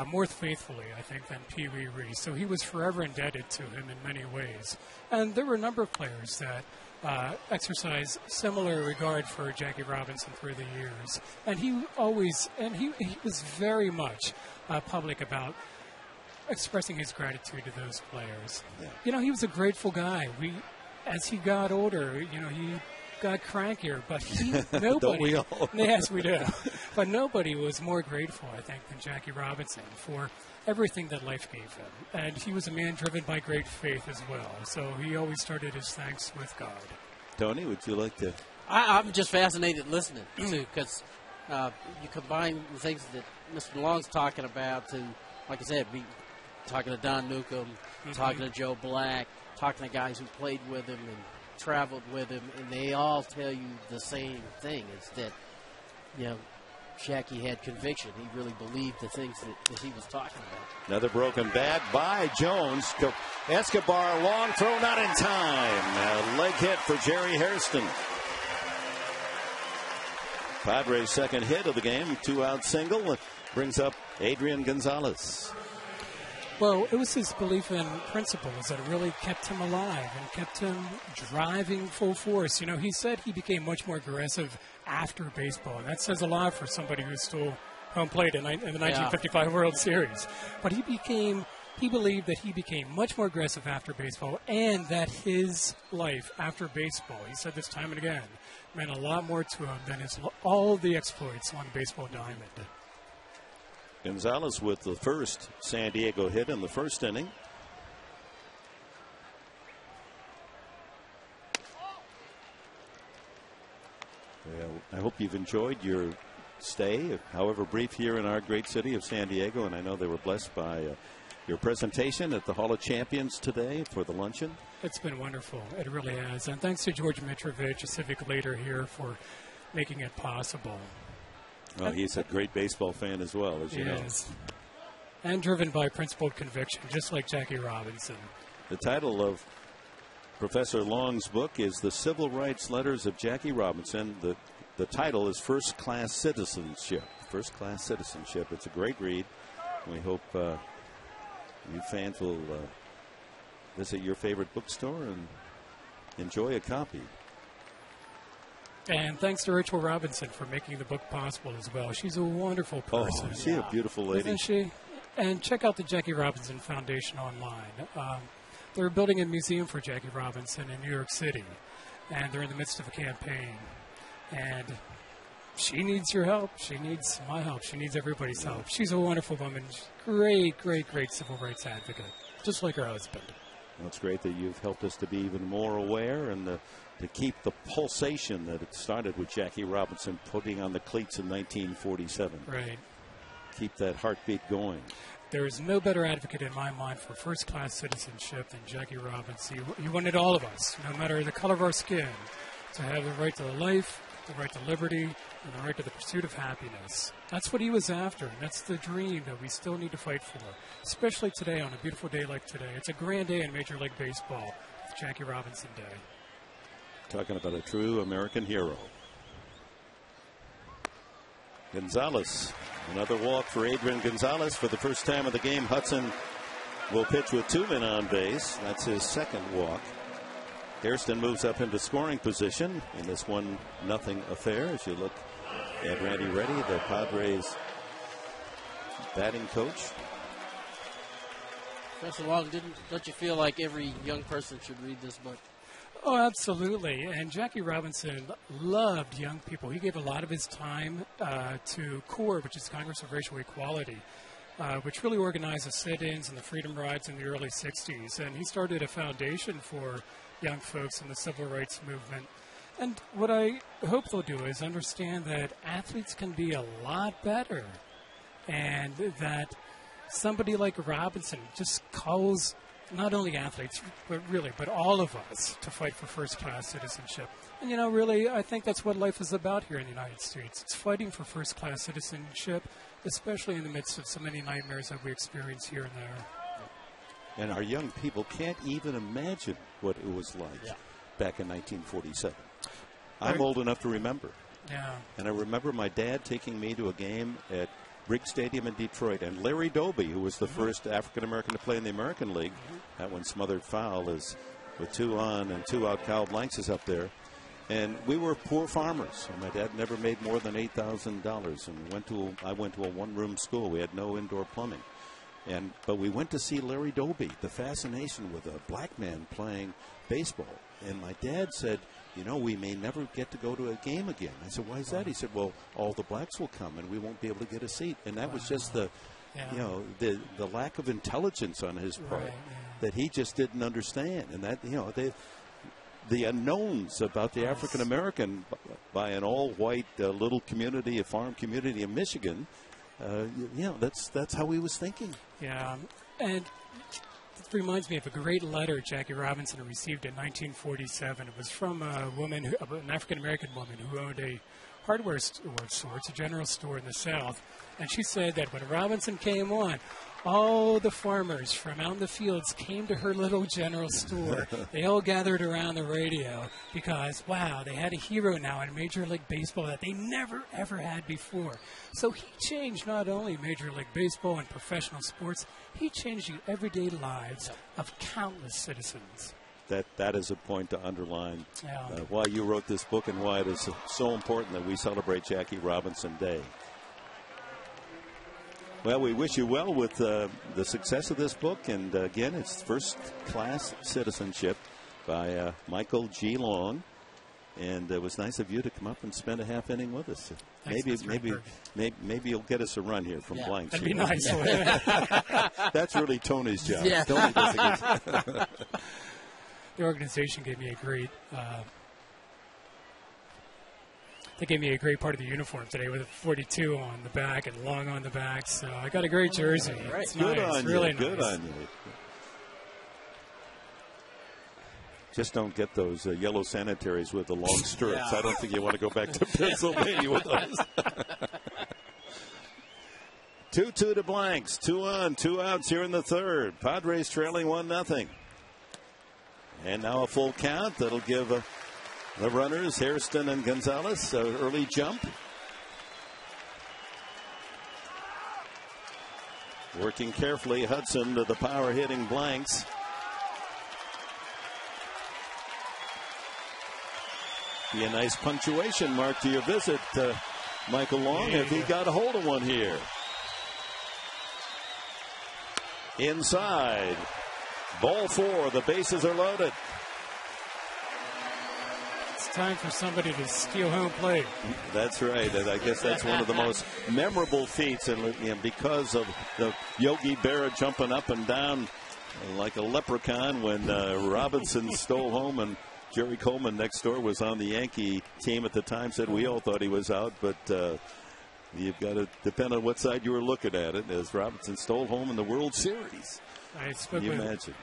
Speaker 3: more faithfully, I think, than Pee Wee Reese. So he was forever indebted to him in many ways. And there were a number of players that exercise similar regard for Jackie Robinson through the years. And he was very much public about expressing his gratitude to those players. Yeah. He was a grateful guy. As he got older, he got crankier, but nobody.
Speaker 1: Don't we all?
Speaker 3: Yes, we do. But nobody was more grateful, I think, than Jackie Robinson for everything that life gave him. And he was a man driven by great faith as well. So he always started his thanks with God.
Speaker 1: Tony, would you like to?
Speaker 2: I'm just fascinated listening to, because you combine the things that Mr. Long's talking about to, like I said, be talking to Don Newcomb, talking to Joe Black, talking to guys who played with him and traveled with him, and they all tell you the same thing. It's that, Jackie had conviction. He really believed the things that he was talking about.
Speaker 1: Another broken bat by Jones. Escobar, long throw, not in time. A leg hit for Jerry Hairston. Padres' second hit of the game, 2-out single, brings up Adrian Gonzalez.
Speaker 3: Well, it was his belief in principles that really kept him alive and kept him driving full force. You know, he said he became much more aggressive after baseball, and that says a lot for somebody who stole home plate in the 1955 World Series. But he believed that he became much more aggressive after baseball, and that his life after baseball, he said this time and again, meant a lot more to him than all the exploits on the baseball diamond.
Speaker 1: Gonzalez with the first San Diego hit in the first inning. Well, I hope you've enjoyed your stay, however brief, here in our great city of San Diego, and I know they were blessed by your presentation at the Hall of Champions today for the luncheon.
Speaker 3: It's been wonderful. It really has. And thanks to George Mitrovich, a civic leader here, for making it possible.
Speaker 1: Well, he's a great baseball fan as well, as you know.
Speaker 3: Yes. And driven by principled conviction, just like Jackie Robinson.
Speaker 1: The title of Professor Long's book is The Civil Rights Letters of Jackie Robinson. The title is First Class Citizenship. First Class Citizenship. It's a great read. We hope you fans will visit your favorite bookstore and enjoy a copy.
Speaker 3: And thanks to Rachel Robinson for making the book possible as well. She's a wonderful person.
Speaker 1: Oh, is she a beautiful lady?
Speaker 3: Isn't she? And check out the Jackie Robinson Foundation online. They're building a museum for Jackie Robinson in New York City, and they're in the midst of a campaign. And she needs your help. She needs my help. She needs everybody's help. She's a wonderful woman. Great, great, great civil rights advocate, just like her husband.
Speaker 1: Well, it's great that you've helped us to be even more aware and to keep the pulsation that it started with Jackie Robinson putting on the cleats in 1947.
Speaker 3: Right.
Speaker 1: Keep that heartbeat going.
Speaker 3: There is no better advocate in my mind for first-class citizenship than Jackie Robinson. He wanted all of us, no matter the color of our skin, to have the right to life, the right to liberty, and the right to the pursuit of happiness. That's what he was after, and that's the dream that we still need to fight for, especially today on a beautiful day like today. It's a grand day in Major League Baseball. It's Jackie Robinson Day.
Speaker 1: Talking about a true American hero. Gonzalez, another walk for Adrian Gonzalez. For the first time of the game, Hudson will pitch with 2 men on base. That's his second walk. Hairston moves up into scoring position in this 1-0 affair. As you look at Randy Reddy, the Padres batting coach.
Speaker 2: Professor Long, don't you feel like every young person should read this book?
Speaker 3: Oh, absolutely. And Jackie Robinson loved young people. He gave a lot of his time to CORE, which is Congress of Racial Equality, which really organized the sit-ins and the freedom rides in the early 60s. And he started a foundation for young folks in the civil rights movement. And what I hope they'll do is understand that athletes can be a lot better, and that somebody like Robinson just calls not only athletes, but all of us to fight for first-class citizenship. And, you know, really, I think that's what life is about here in the United States. It's fighting for first-class citizenship, especially in the midst of so many nightmares that we experience here and there.
Speaker 1: And our young people can't even imagine what it was like back in 1947. I'm old enough to remember.
Speaker 3: Yeah.
Speaker 1: And I remember my dad taking me to a game at Briggs Stadium in Detroit, and Larry Doby, who was the first African-American to play in the American League. That one smothered foul is with 2 on and 2 out. Kyle Blanks is up there. And we were poor farmers. And my dad never made more than $8,000. And I went to a one-room school. We had no indoor plumbing. But we went to see Larry Doby, the fascination with a black man playing baseball. And my dad said, you know, we may never get to go to a game again. I said, why is that? He said, well, all the blacks will come and we won't be able to get a seat. And that was just the lack of intelligence on his part that he just didn't understand. And that, you know, the unknowns about the African American by an all-white little community, a farm community in Michigan, that's how he was thinking.
Speaker 3: Yeah, and it reminds me of a great letter Jackie Robinson received in 1947. It was from an African-American woman who owned a hardware store. It's a general store in the South. And she said that when Robinson came on, all the farmers from out in the fields came to her little general store. They all gathered around the radio because, wow, they had a hero now in Major League Baseball that they never, ever had before. So he changed not only Major League Baseball and professional sports, he changed the everyday lives of countless citizens.
Speaker 1: That is a point to underline
Speaker 3: Yeah.
Speaker 1: why you wrote this book and why it is so important that we celebrate Jackie Robinson Day. Well, we wish you well with the success of this book. And again, it's First Class Citizenship by Michael G. Long. And it was nice of you to come up and spend a half inning with us.
Speaker 3: Thanks,
Speaker 1: Maybe you'll get us a run here from blank.
Speaker 3: That'd be nice.
Speaker 1: That's really Tony's job.
Speaker 2: Yeah.
Speaker 1: Tony does a good
Speaker 3: The organization gave me a great they gave me a great part of the uniform today with a 42 on the back and long on the back. So I got a great jersey. It's
Speaker 1: Good
Speaker 3: nice.
Speaker 1: on
Speaker 3: Really
Speaker 1: you. Good
Speaker 3: nice.
Speaker 1: on you. Just don't get those yellow sanitaries with the long stirrups.
Speaker 2: Yeah.
Speaker 1: I don't think you want to go back to Pennsylvania with those. 2-2 to blanks. 2 on, 2 outs here in the third. Padres trailing 1-0. And now a full count. That'll give the runners, Hairston and Gonzalez, an early jump. Working carefully, Hudson to the power hitting blanks. Be a nice punctuation mark to your visit, Michael Long, if he got a hold of one here. Inside. Ball 4. The bases are loaded.
Speaker 3: It's time for somebody to steal home plate.
Speaker 1: That's right. And I guess that's one of the most memorable feats. And because of the Yogi Berra jumping up and down like a leprechaun when Robinson stole home, and Jerry Coleman next door was on the Yankee team at the time, said we all thought he was out, but you've got to depend on what side you were looking at it, as Robinson stole home in the World Series. Can you imagine?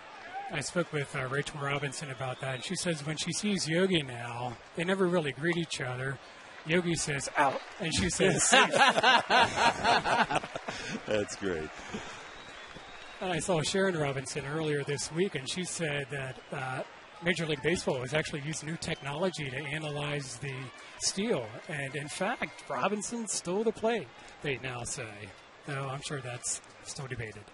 Speaker 3: I spoke with Rachel Robinson about that, and she says when she sees Yogi now, they never really greet each other. Yogi says, out, and she says, safe.
Speaker 1: That's great.
Speaker 3: And I saw Sharon Robinson earlier this week, and she said that Major League Baseball has actually used new technology to analyze the steal. And, in fact, Robinson stole the play, they now say. Though I'm sure that's still debated.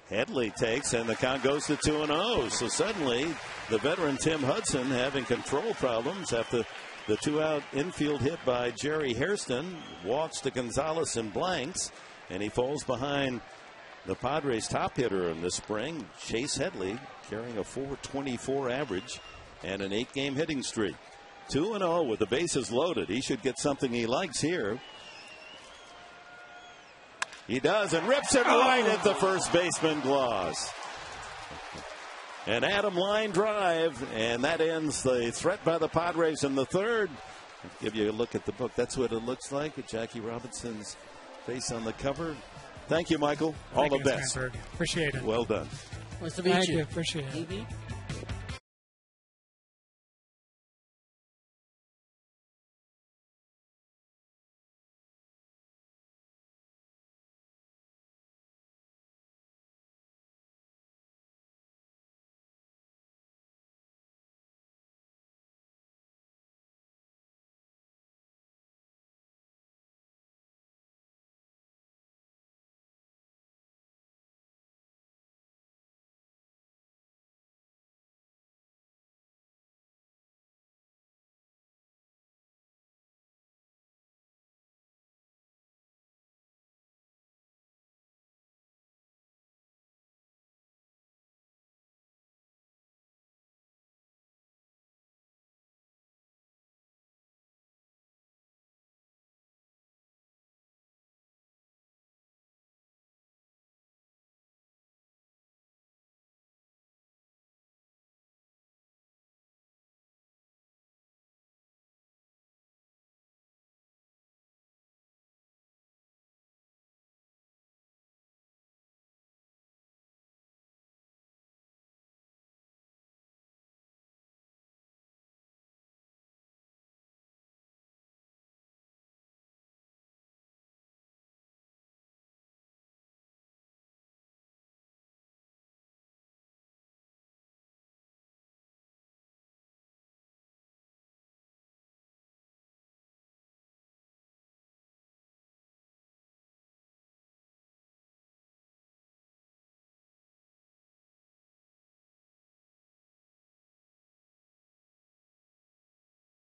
Speaker 1: Headley takes, and the count goes to 2-0. So suddenly, the veteran Tim Hudson having control problems after the 2-out infield hit by Jerry Hairston. Walks to Gonzalez and blanks, and he falls behind the Padres' top hitter in the spring, Chase Headley, carrying a .424 average and an 8-game hitting streak. 2-0 with the bases loaded. He should get something he likes here. He does, and rips it right at the first baseman Gloss. An Adam line drive, and that ends the threat by the Padres in the third. I'll give you a look at the book. That's what it looks like. Jackie Robinson's face on the cover. Thank you, Michael. All the best.
Speaker 3: Appreciate it.
Speaker 1: Well done.
Speaker 2: Nice to meet you.
Speaker 3: Appreciate it.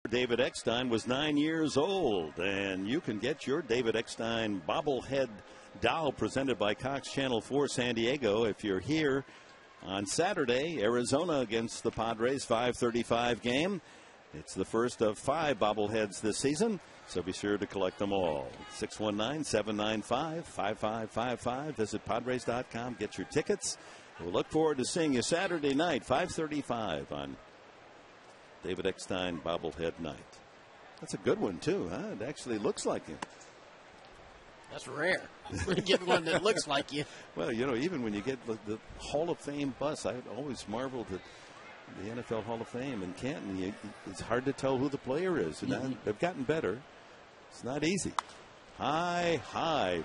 Speaker 1: David Eckstein was 9 years old, and you can get your David Eckstein bobblehead doll presented by Cox Channel 4 San Diego if you're here on Saturday. Arizona against the Padres, 5:35 game. It's the first of 5 bobbleheads this season, so be sure to collect them all. 619-795-5555. Visit Padres.com. Get your tickets. We'll look forward to seeing you Saturday night, 5:35 on David Eckstein bobblehead night. That's a good one, too, huh? It actually looks like him.
Speaker 2: That's rare. Get one that looks like you.
Speaker 1: Well, you know, even when you get the Hall of Fame bus, I always marveled at the NFL Hall of Fame in Canton. It's hard to tell who the player is. And they've gotten better. It's not easy. High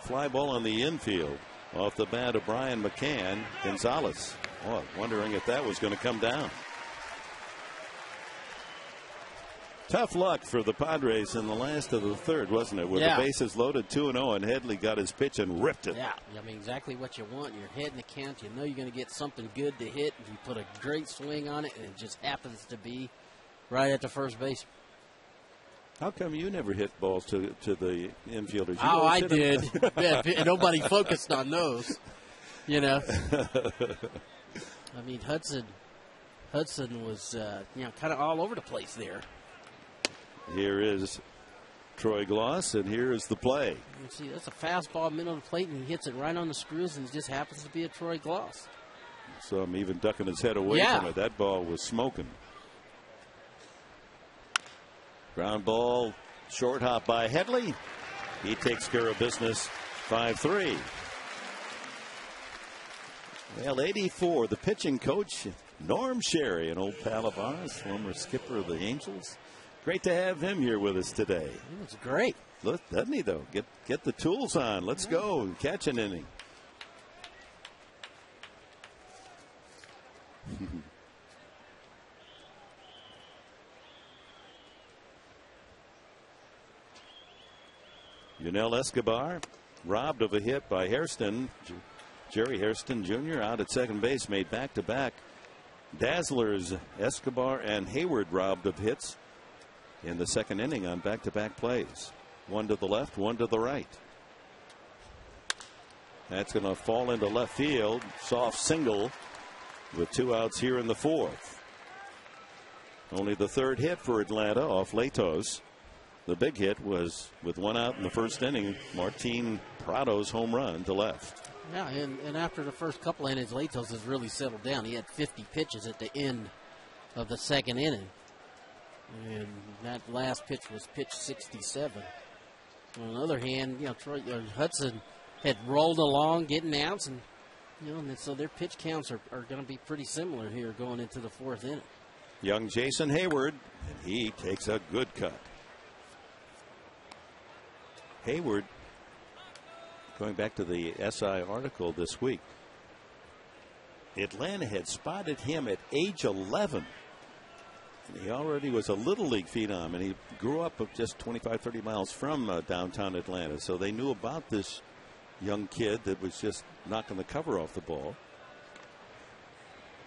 Speaker 1: fly ball on the infield off the bat of Brian McCann. Gonzalez, wondering if that was going to come down. Tough luck for the Padres in the last of the third, wasn't it? With the bases loaded 2-0, and Headley got his pitch and ripped it. Yeah,
Speaker 2: I mean, exactly what you want. You're hitting the count. You know you're going to get something good to hit. You put a great swing on it, and it just happens to be right at the first base.
Speaker 1: How come you never hit balls to the infielders?
Speaker 2: I did. Nobody focused on those, you know. I mean, Hudson was, kind of all over the place there.
Speaker 1: Here is Troy Gloss, and here is the play.
Speaker 2: You see, that's a fastball middle of the plate, and he hits it right on the screws, and it just happens to be a Troy Gloss.
Speaker 1: So I'm even ducking his head away from it. That ball was smoking. Ground ball, short hop by Headley. He takes care of business, 5-3. Well, 84, the pitching coach, Norm Sherry, an old pal of ours, former skipper of the Angels. Great to have him here with us today.
Speaker 2: It's great.
Speaker 1: Look, doesn't he, though? Get the tools on. Let's go. Catch an inning. Yunel Escobar robbed of a hit by Hairston. Jerry Hairston Jr. out at second base, made back-to-back. Dazzlers, Escobar and Hayward robbed of hits in the second inning on back-to-back plays. One to the left, one to the right. That's going to fall into left field. Soft single with 2 outs here in the fourth. Only the third hit for Atlanta off Latos. The big hit was with 1 out in the first inning. Martin Prado's home run to left.
Speaker 2: Yeah, and after the first couple innings, Latos has really settled down. He had 50 pitches at the end of the second inning. And that last pitch was pitch 67. On the other hand, Hudson had rolled along, getting outs, and so their pitch counts are going to be pretty similar here going into the fourth inning.
Speaker 1: Young Jason Hayward, and he takes a good cut. Hayward, going back to the SI article this week, Atlanta had spotted him at age 11. He already was a Little League phenom, and he grew up just 25, 30 miles from downtown Atlanta. So they knew about this young kid that was just knocking the cover off the ball.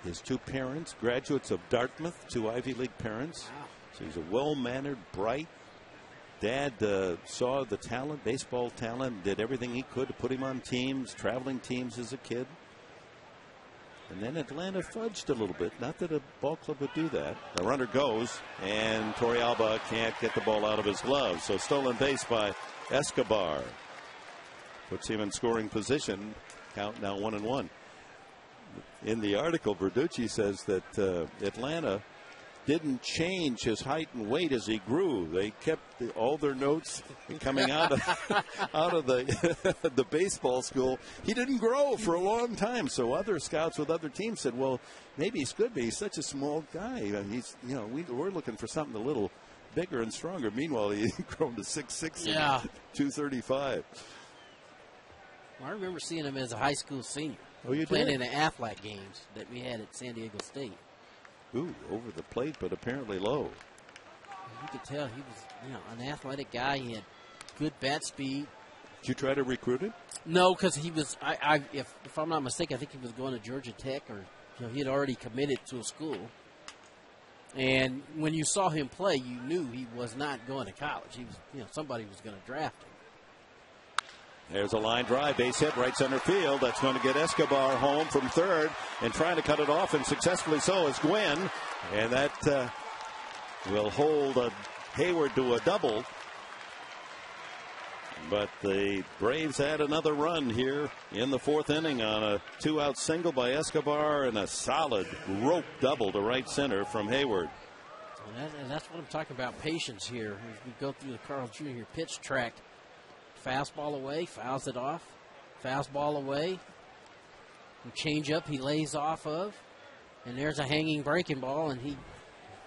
Speaker 1: His 2 parents, graduates of Dartmouth, 2 Ivy League parents.
Speaker 2: Wow.
Speaker 1: So he's a well-mannered, bright. Dad saw the talent, baseball talent, did everything he could to put him on teams, traveling teams as a kid. And then Atlanta fudged a little bit. Not that a ball club would do that. The runner goes, and Torrealba can't get the ball out of his glove. So stolen base by Escobar. Puts him in scoring position. Count now 1-1. In the article, Verducci says that Atlanta didn't change his height and weight as he grew. They kept all their notes coming out of the baseball school. He didn't grow for a long time. So other scouts with other teams said, well, maybe he's good, but he's such a small guy. We're looking for something a little bigger and stronger. Meanwhile, he's grown to 6'6", 235.
Speaker 2: Well, I remember seeing him as a high school senior.
Speaker 1: Oh, you
Speaker 2: playing
Speaker 1: did?
Speaker 2: in the ATLAT games that we had at San Diego State.
Speaker 1: Ooh, over the plate, but apparently low.
Speaker 2: You could tell he was, an athletic guy. He had good bat speed.
Speaker 1: Did you try to recruit him?
Speaker 2: No, because he was. If I'm not mistaken, I think he was going to Georgia Tech, or he had already committed to a school. And when you saw him play, you knew he was not going to college. He was, somebody was going to draft him.
Speaker 1: There's a line drive, base hit, right center field. That's going to get Escobar home from third and trying to cut it off, and successfully so is Gwynn. And that will hold Hayward to a double. But the Braves had another run here in the fourth inning on a 2-out single by Escobar and a solid rope double to right center from Hayward.
Speaker 2: And that's what I'm talking about, patience here. As we go through the Carl Jr. pitch track. Fastball away, fouls it off. Fastball away. Change up he lays off of. And there's a hanging breaking ball, and he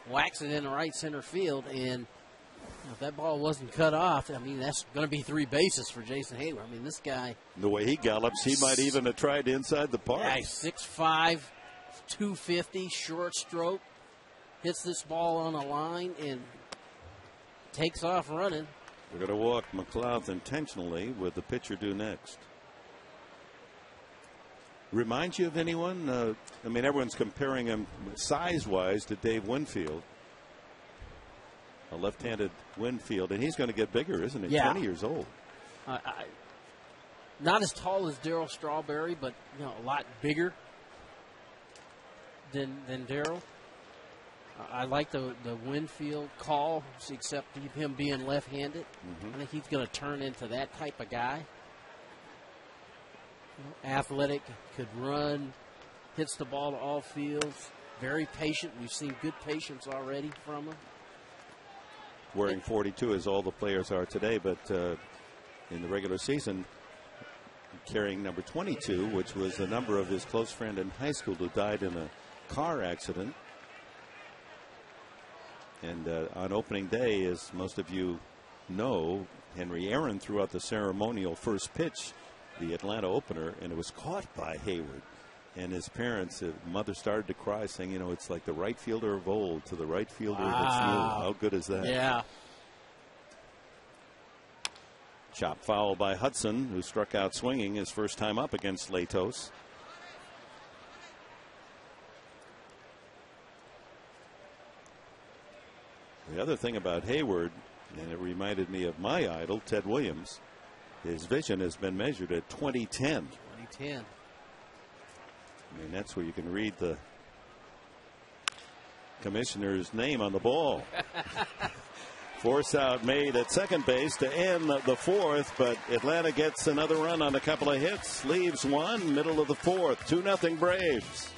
Speaker 2: whacks it in the right center field. And if that ball wasn't cut off, I mean, that's going to be 3 bases for Jason Hayward. I mean, this guy.
Speaker 1: The way he gallops, he might even have tried inside the park.
Speaker 2: Yeah, 6'5", 250, short stroke. Hits this ball on a line and takes off running.
Speaker 1: We're going to walk McLeod intentionally with the pitcher due next. Reminds you of anyone? I mean, everyone's comparing him size-wise to Dave Winfield. A left-handed Winfield, and he's going to get bigger, isn't he?
Speaker 2: Yeah.
Speaker 1: 20 years old.
Speaker 2: Not as tall as Darryl Strawberry, but a lot bigger than Darryl. I like the Winfield call, except him being left-handed.
Speaker 1: Mm-hmm.
Speaker 2: I think he's going to turn into that type of guy. Athletic, could run, hits the ball to all fields, very patient. We've seen good patience already from him.
Speaker 1: Wearing 42 as all the players are today, but in the regular season, carrying number 22, which was the number of his close friend in high school who died in a car accident. And on opening day, as most of you know, Henry Aaron threw out the ceremonial first pitch, the Atlanta opener, and it was caught by Hayward. And his parents, mother started to cry, saying, it's like the right fielder of old to the right fielder that's new. How good is that?
Speaker 2: Yeah.
Speaker 1: Chop foul by Hudson, who struck out swinging his first time up against Latos. The other thing about Hayward, and it reminded me of my idol, Ted Williams, his vision has been measured at 2010.
Speaker 2: 2010.
Speaker 1: I mean, that's where you can read the commissioner's name on the ball. Force out made at second base to end the fourth, but Atlanta gets another run on a couple of hits, leaves one, middle of the fourth, 2-0 Braves.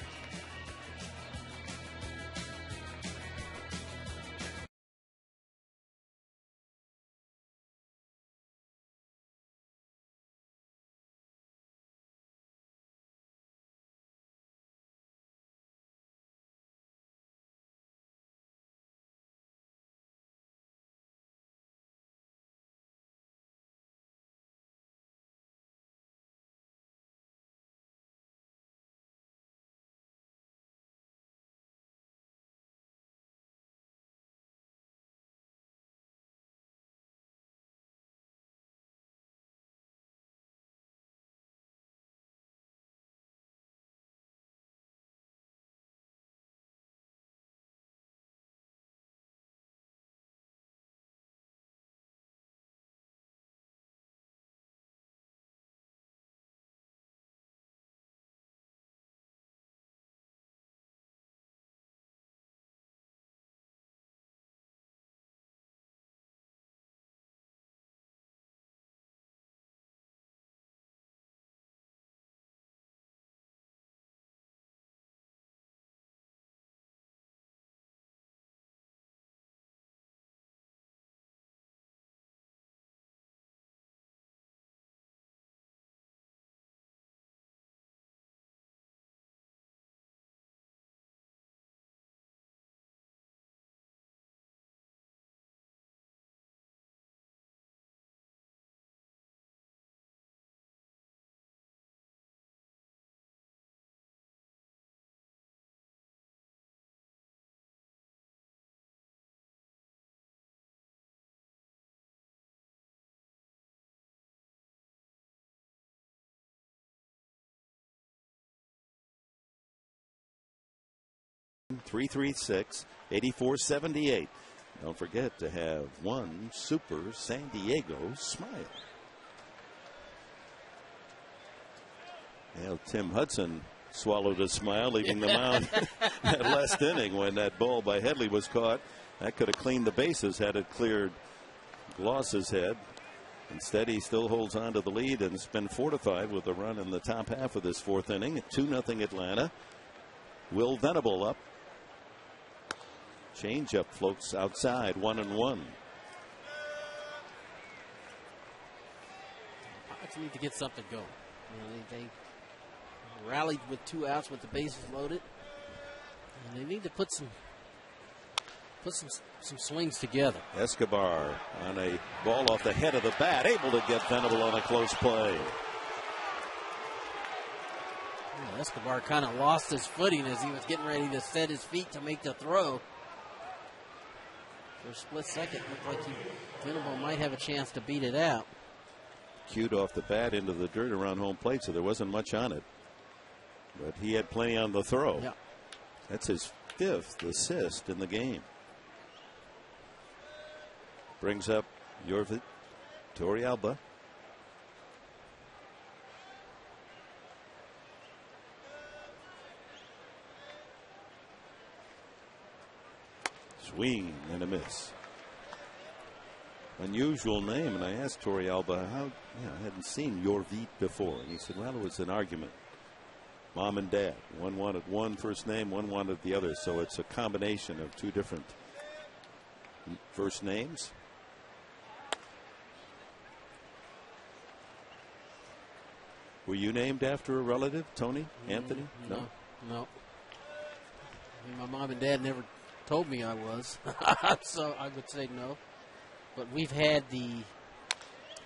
Speaker 1: 336-8478. Don't forget to have one super San Diego smile. Well, Tim Hudson swallowed a smile, leaving the mound that last inning when that ball by Headley was caught. That could have cleaned the bases had it cleared Gloss's head. Instead, he still holds on to the lead and has been fortified with a run in the top half of this fourth inning. 2-0 Atlanta. Will Venable up. Changeup floats outside, 1-1.
Speaker 2: Pirates need to get something going. They rallied with 2 outs with the bases loaded, and they need to put some swings together.
Speaker 1: Escobar on a ball off the head of the bat, able to get Venable on a close play.
Speaker 2: Well, Escobar kind of lost his footing as he was getting ready to set his feet to make the throw. For a split second, looked like Venable might have a chance to beat it out.
Speaker 1: Cued off the bat into the dirt around home plate, so there wasn't much on it. But he had plenty on the throw.
Speaker 2: Yeah.
Speaker 1: That's his 5th assist in the game. Brings up Yorvit Torrealba. Swing and a miss. Unusual name, and I asked Torrealba how, I hadn't seen Yorvit before. And he said, well, it was an argument. Mom and dad. One wanted one first name, one wanted the other. So it's a combination of 2 different first names. Were you named after a relative, Tony? Anthony?
Speaker 2: No. I mean, my mom and dad never told me I was, so I would say no. But we've had the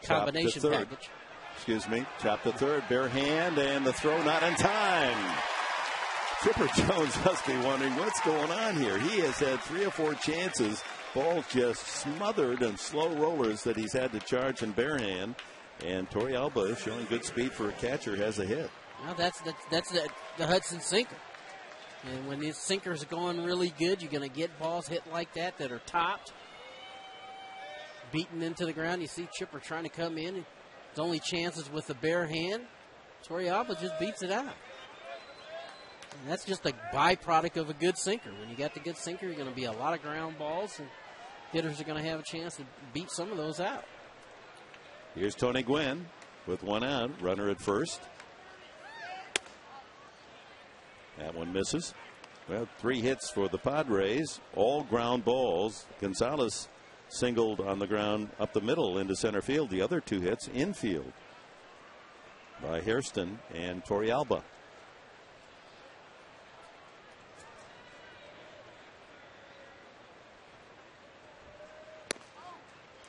Speaker 2: combination package.
Speaker 1: Excuse me. Chop to third, bare hand, and the throw not in time. Chipper Jones must be wondering what's going on here. He has had 3 or 4 chances. Ball just smothered and slow rollers that he's had to charge in bare hand. And Torrealba, showing good speed for a catcher, has a hit.
Speaker 2: Well, that's the Hudson sinker. And when these sinkers are going really good, you're going to get balls hit like that are topped, beaten into the ground. You see Chipper trying to come in. His only chances with the bare hand. Torrealba just beats it out. And that's just a byproduct of a good sinker. When you got the good sinker, you're going to be a lot of ground balls, and hitters are going to have a chance to beat some of those out.
Speaker 1: Here's Tony Gwynn with 1 out, runner at first. That one misses. Well, 3 hits for the Padres, all ground balls. Gonzalez singled on the ground up the middle into center field. The other 2 hits infield by Hairston and Torrealba.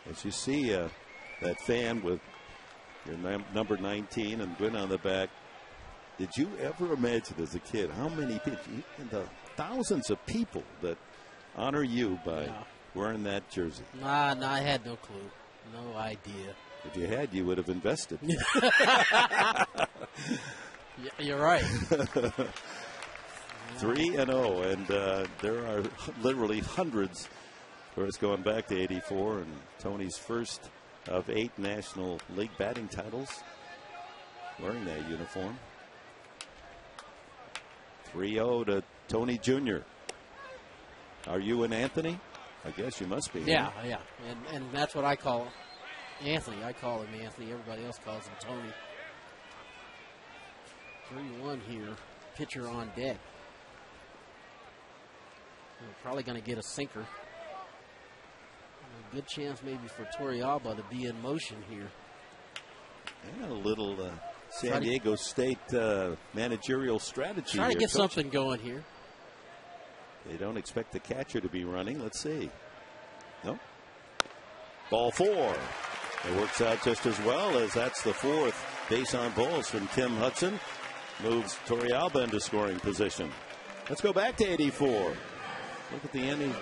Speaker 1: As you see that fan with your number 19 and Gwynn on the back, did you ever imagine as a kid how many people, the thousands of people that honor you by wearing that jersey?
Speaker 2: Nah, I had no clue. No idea.
Speaker 1: If you had, you would have invested.
Speaker 2: You're right.
Speaker 1: 3-0, and there are literally hundreds. Of course, going back to 84 and Tony's first of 8 National League batting titles wearing that uniform. 3-0 to Tony Jr. Are you an Anthony? I guess you must be.
Speaker 2: Yeah. And that's what I call Anthony. I call him Anthony. Everybody else calls him Tony. 3-1 here. Pitcher on deck. We're probably going to get a sinker. A good chance maybe for Torrealba to be in motion here.
Speaker 1: And a little San Diego State managerial strategy.
Speaker 2: Trying to get something going here.
Speaker 1: They don't expect the catcher to be running. Let's see. Nope. Ball 4. It works out just as well, as that's the 4th base on balls from Tim Hudson. Moves Torrealba into scoring position. Let's go back to 84. Look at the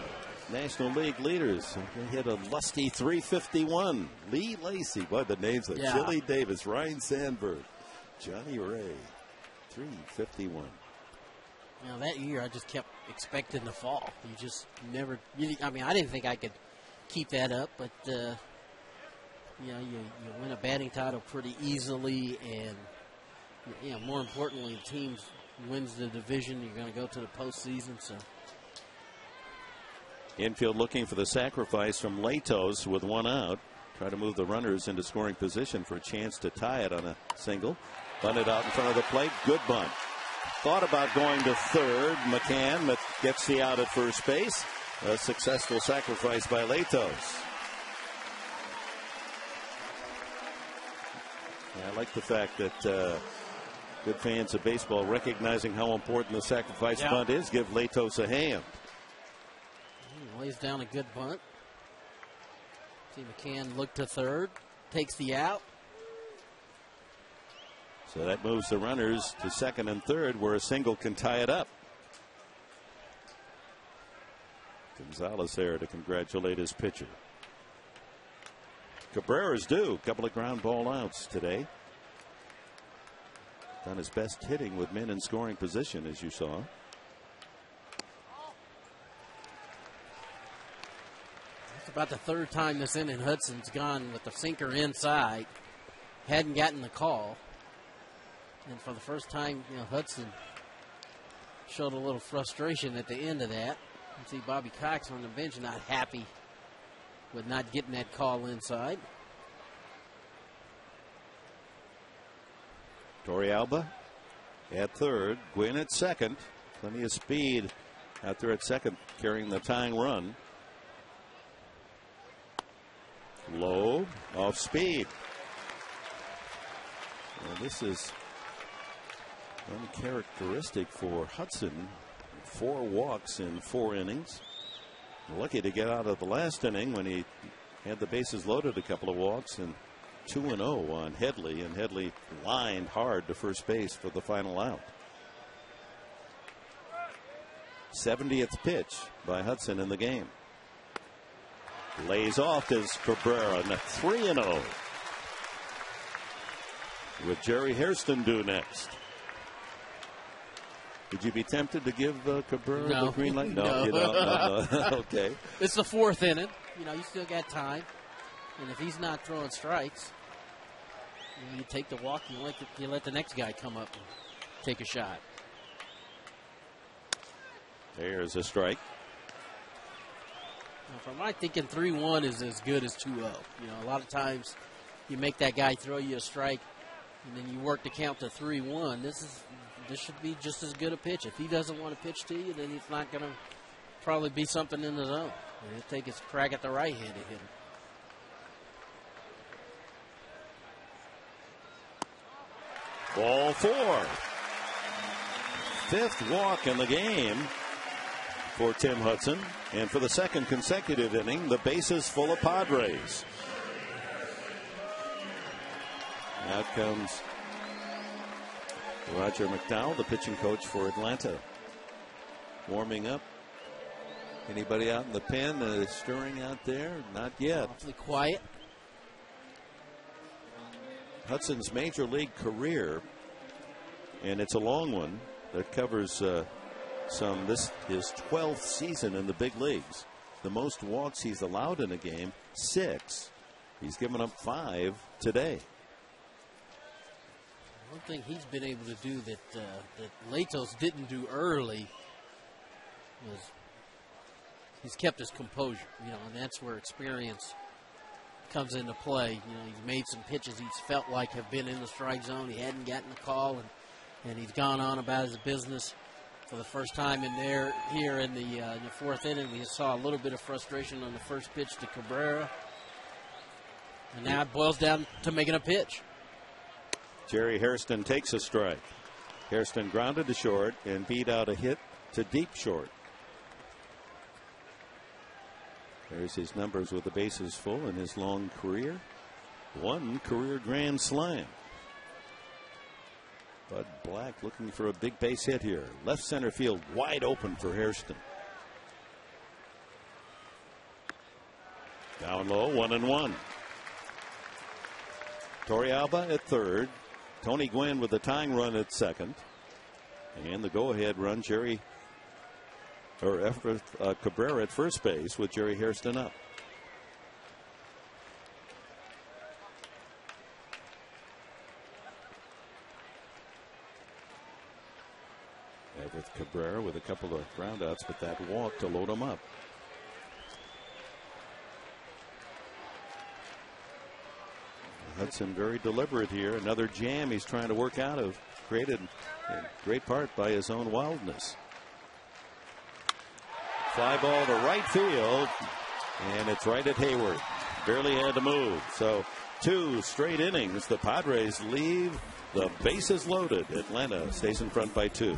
Speaker 1: National League leaders. They hit a lusty 351. Lee Lacy, boy, the names of Chili Davis, Ryan Sandberg, Johnny Ray. 351.
Speaker 2: Now that year I just kept expecting to fall. You just never. I mean, I didn't think I could keep that up, but you win a batting title pretty easily, and more importantly, the team wins the division. You're going to go to the postseason. So
Speaker 1: infield looking for the sacrifice from Latos with one out. Try to move the runners into scoring position for a chance to tie it on a single. Bunted out in front of the plate. Good bunt. Thought about going to third. McCann gets the out at first base. A successful sacrifice by Latos. Yeah, I like the fact that good fans of baseball recognizing how important the sacrifice bunt is. Give Latos a hand.
Speaker 2: He lays down a good bunt. See McCann look to third, takes the out.
Speaker 1: So that moves the runners to second and third, where a single can tie it up. Gonzalez there to congratulate his pitcher. Cabrera's due. A couple of ground ball outs today. Done his best hitting with men in scoring position, as you saw.
Speaker 2: It's about the third time this inning Hudson's gone with the sinker inside. Hadn't gotten the call. And for the first time, Hudson showed a little frustration at the end of that. You see Bobby Cox on the bench not happy with not getting that call inside.
Speaker 1: Torrealba at third. Gwynn at second. Plenty of speed out there at second, carrying the tying run. Low, off speed. Well, this is uncharacteristic for Hudson. 4 walks in 4 innings. Lucky to get out of the last inning when he had the bases loaded, a couple of walks, and 2-0 on Headley, and Headley lined hard to first base for the final out. 70th pitch by Hudson in the game. Lays off as Cabrera, and a 3-0 with Jerry Hairston due next. Would you be tempted to give Cabrera the green light? No. No. Okay.
Speaker 2: It's the 4th inning. You still got time. And if he's not throwing strikes, you take the walk. You let the next guy come up and take a shot.
Speaker 1: There's a strike.
Speaker 2: Now, from my thinking, 3-1 is as good as 2-0. A lot of times you make that guy throw you a strike, and then you work the count to 3-1. This should be just as good a pitch. If he doesn't want to pitch to you, then it's not going to probably be something in the zone. He'll take his crack at the right-handed hitter.
Speaker 1: Ball 4. 5th walk in the game for Tim Hudson. And for the second consecutive inning, the bases full of Padres. Out comes Roger McDowell, the pitching coach for Atlanta. Warming up. Anybody out in the pen stirring out there? Not yet.
Speaker 2: Awfully quiet.
Speaker 1: Hudson's major league career, and it's a long one that covers this his 12th season in the big leagues. The most walks he's allowed in a game, 6. He's given up 5 today.
Speaker 2: One thing he's been able to do that Latos didn't do early was he's kept his composure, and that's where experience comes into play. He's made some pitches he's felt like have been in the strike zone. He hadn't gotten the call, and he's gone on about his business. For the first time here in the 4th inning, we saw a little bit of frustration on the first pitch to Cabrera, and now it boils down to making a pitch.
Speaker 1: Jerry Hairston takes a strike. Hairston grounded to short and beat out a hit to deep short. There's his numbers with the bases full in his long career. 1 career grand slam. Bud Black looking for a big base hit here. Left center field wide open for Hairston. Down low, 1-1. Torrealba at third. Tony Gwynn with the tying run at second. And the go-ahead run, Jerry Cabrera at first base with Jerry Hairston up. With Cabrera with a couple of groundouts, but that walk to load him up. Hudson very deliberate here. Another jam he's trying to work out of, created in great part by his own wildness. Fly ball to right field, and it's right at Hayward. Barely had to move. So 2 straight innings. The Padres leave the bases loaded. Atlanta stays in front by 2.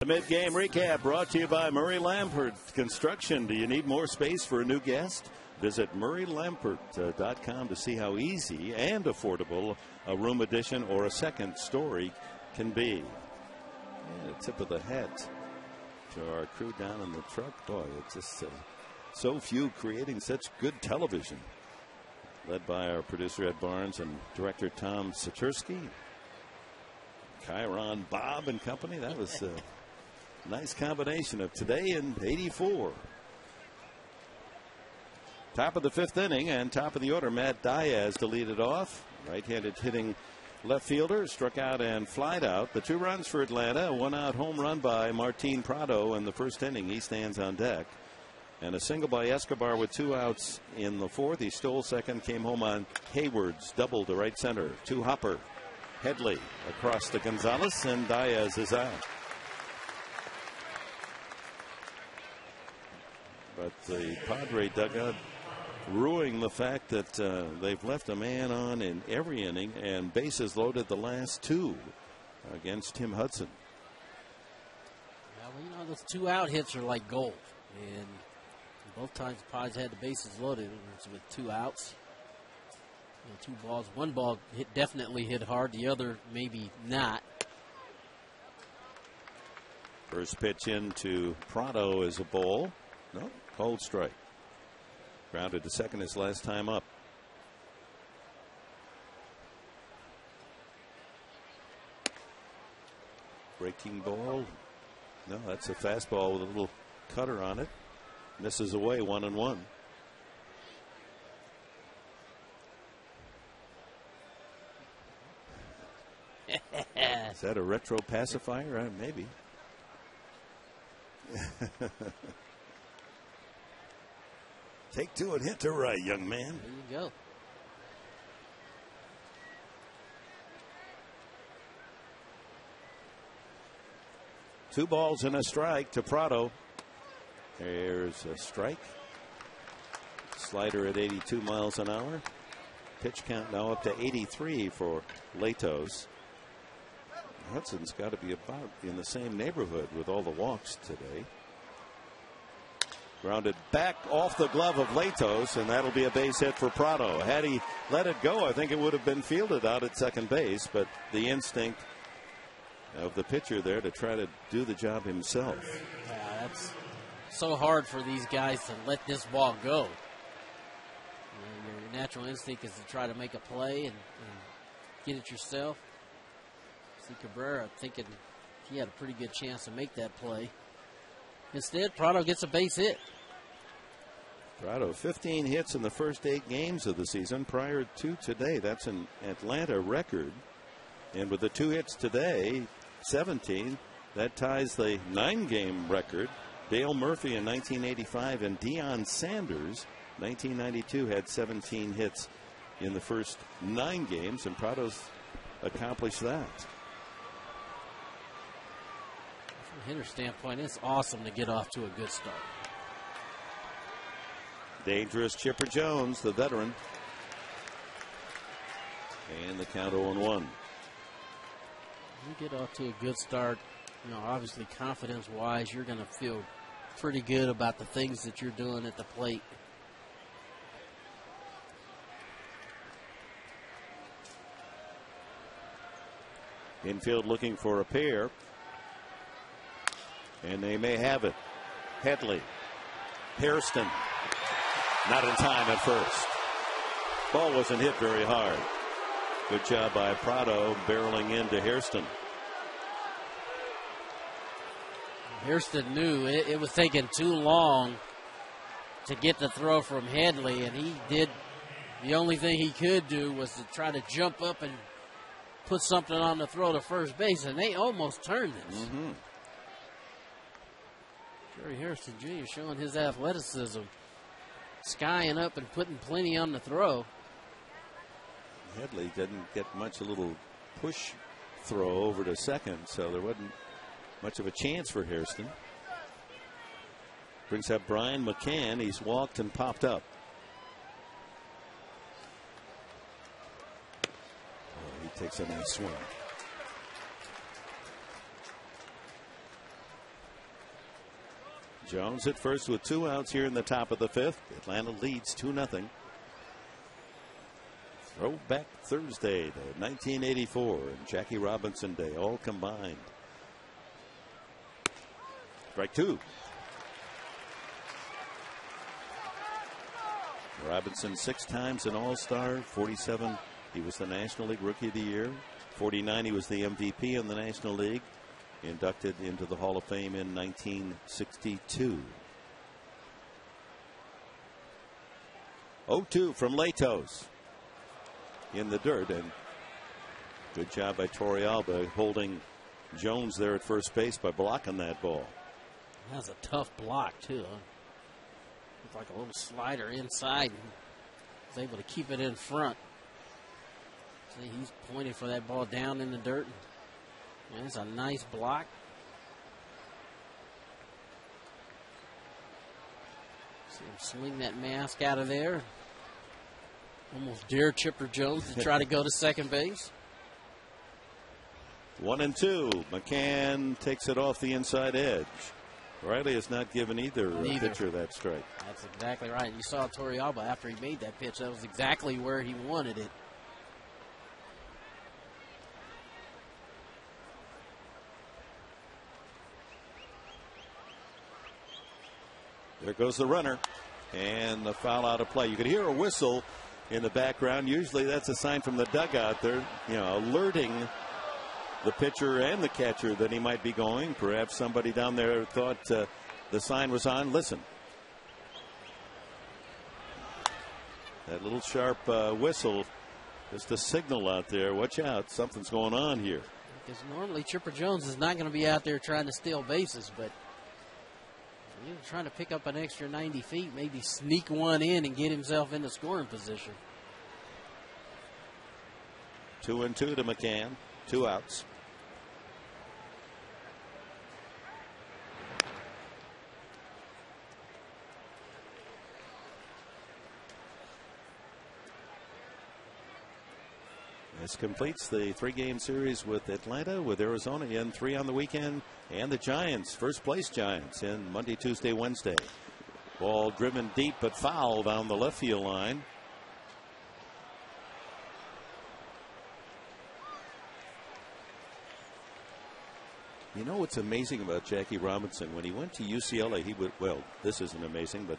Speaker 1: The mid-game recap brought to you by Murray Lampert Construction. Do you need more space for a new guest? Visit murraylampert.com to see how easy and affordable a room addition or a second story can be. And a tip of the hat to our crew down in the truck. Boy, it's just so few creating such good television. Led by our producer Ed Barnes and director Tom Satursky. Chiron, Bob and company. That was nice combination of today and '84. Top of the 5th inning and top of the order. Matt Diaz to lead it off. Right-handed hitting left fielder, struck out and flied out. The 2 runs for Atlanta. A 1-out home run by Martin Prado in the 1st inning. He stands on deck. And a single by Escobar with 2 outs in the 4th. He stole second, came home on Hayward's double to right center. 2 hopper. Headley across to Gonzalez, and Diaz is out. But the Padre dugout ruining the fact that they've left a man on in every inning and bases loaded the last 2 against Tim Hudson.
Speaker 2: Yeah, well, you know, those 2-out hits are like gold. And both times the Padres had the bases loaded, it was with 2 outs. You know, 2 balls. One ball definitely hit hard, the other maybe not.
Speaker 1: First pitch into Prado is a ball. No, cold strike. Grounded to second his last time up. Breaking ball. No, that's a fastball with a little cutter on it. Misses away, 1-1. Is that a retro pacifier? Maybe. Take 2 and hit to right, young man.
Speaker 2: There you go.
Speaker 1: Two balls and a strike to Prado. There's a strike. Slider at 82 miles an hour. Pitch count now up to 83 for Latos. Hudson's got to be about in the same neighborhood with all the walks today. Grounded back off the glove of Latos, and that'll be a base hit for Prado. Had he let it go, I think it would have been fielded out at second base, but the instinct of the pitcher there to try to do the job himself.
Speaker 2: Yeah, that's so hard for these guys to let this ball go. Your natural instinct is to try to make a play and get it yourself. See Cabrera thinking he had a pretty good chance to make that play. Instead, Prado gets a base hit.
Speaker 1: Prado, 15 hits in the first 8 games of the season prior to today. That's an Atlanta record. And with the 2 hits today, 17, that ties the 9-game record. Dale Murphy in 1985 and Deion Sanders, 1992, had 17 hits in the first 9 games, and Prado's accomplished that.
Speaker 2: From a hitter standpoint, it's awesome to get off to a good start.
Speaker 1: Dangerous Chipper Jones, the veteran. And the count 0-1.
Speaker 2: You get off to a good start, obviously confidence-wise, you're going to feel pretty good about the things that you're doing at the plate.
Speaker 1: Infield looking for a pair. And they may have it. Headley. Hairston. Not in time at first. Ball wasn't hit very hard. Good job by Prado barreling into Hairston.
Speaker 2: Hairston knew it was taking too long to get the throw from Headley, and he did. The only thing he could do was to try to jump up and put something on the throw to first base, and they almost turned this.
Speaker 1: Mm-hmm.
Speaker 2: Jerry Hairston Jr. showing his athleticism, skying up and putting plenty on the throw.
Speaker 1: Headley didn't get much, a little push throw over to second, so there wasn't much of a chance for Hairston. Brings up Brian McCann. He's walked and popped up. Oh, he takes a nice swing. Jones at first with 2 outs here in the top of the 5th. Atlanta leads 2-0. Throwback Thursday to 1984 and Jackie Robinson Day all combined. Strike 2. Robinson 6 times an All-Star. 47, he was the National League Rookie of the Year. 49, he was the MVP in the National League. Inducted into the Hall of Fame in 1962. 0-2 from Latos in the dirt, and good job by Torrealba holding Jones there at first base by blocking that ball.
Speaker 2: That's a tough block too. Looked like a little slider inside, and was able to keep it in front. See, he's pointing for that ball down in the dirt. And it's a nice block. See him swing that mask out of there. Almost dare Chipper Jones to try to go to second base.
Speaker 1: 1-2. McCann takes it off the inside edge. Riley has not given either pitcher that strike.
Speaker 2: That's exactly right. You saw Torrealba after he made that pitch. That was exactly where he wanted it.
Speaker 1: There goes the runner, and the foul out of play. You could hear a whistle in the background. Usually that's a sign from the dugout. They're, alerting the pitcher and the catcher that he might be going. Perhaps somebody down there thought the sign was on. Listen. That little sharp whistle, just a signal out there. Watch out, something's going on here.
Speaker 2: Because normally Chipper Jones is not going to be out there trying to steal bases, but he was trying to pick up an extra 90 feet, maybe sneak one in and get himself into scoring position.
Speaker 1: 2-2 to McCann. 2 outs. This completes the 3-game series with Atlanta, with Arizona in 3 on the weekend, and the Giants, first place Giants, in Monday, Tuesday, Wednesday. Ball driven deep but foul down the left field line. You know what's amazing about Jackie Robinson? When he went to UCLA, he would, well, this isn't amazing, but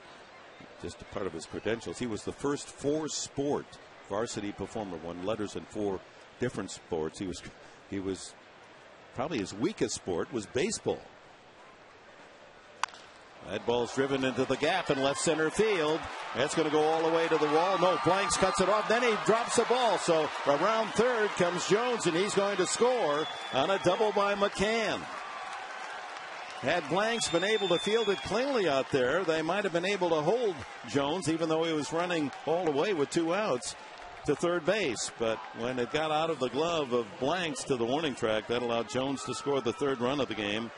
Speaker 1: just a part of his credentials. He was the first 4-sport varsity performer, won letters in 4 different sports. He was probably his weakest sport was baseball. That ball's driven into the gap in left center field. That's going to go all the way to the wall. No, Blanks cuts it off. Then he drops the ball. So around third comes Jones, and he's going to score on a double by McCann. Had Blanks been able to field it cleanly out there, they might have been able to hold Jones, even though he was running all the way with 2 outs to third base. But when it got out of the glove of Blanks to the warning track, that allowed Jones to score the 3rd run of the game.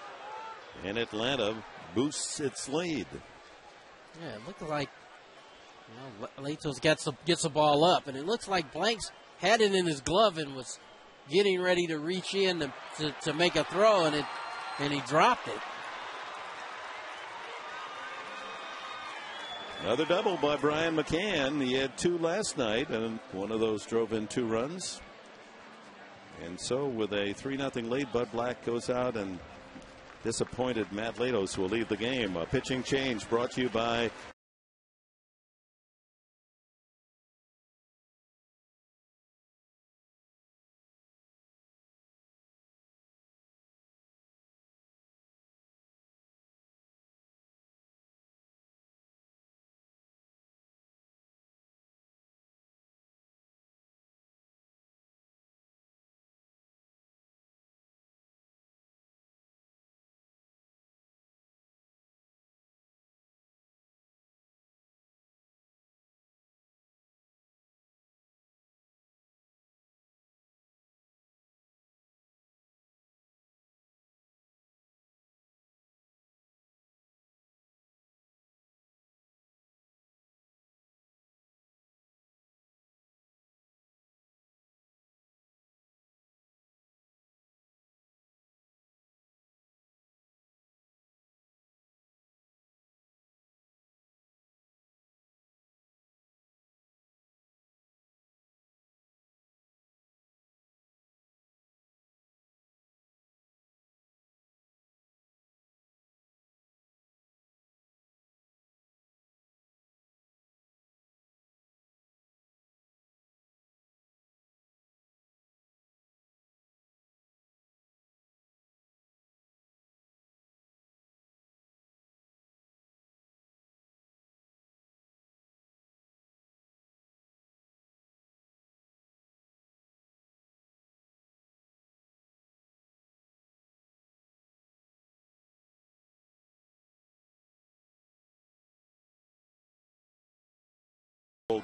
Speaker 1: And Atlanta boosts its lead.
Speaker 2: Yeah, it looked like Latos gets the ball up, and it looks like Blanks had it in his glove and was getting ready to reach in to make a throw, and he dropped it.
Speaker 1: Another double by Brian McCann. He had 2 last night, and one of those drove in 2 runs. And so with a 3-0 lead, Bud Black goes out and disappointed Matt Latos will leave the game. A pitching change brought to you by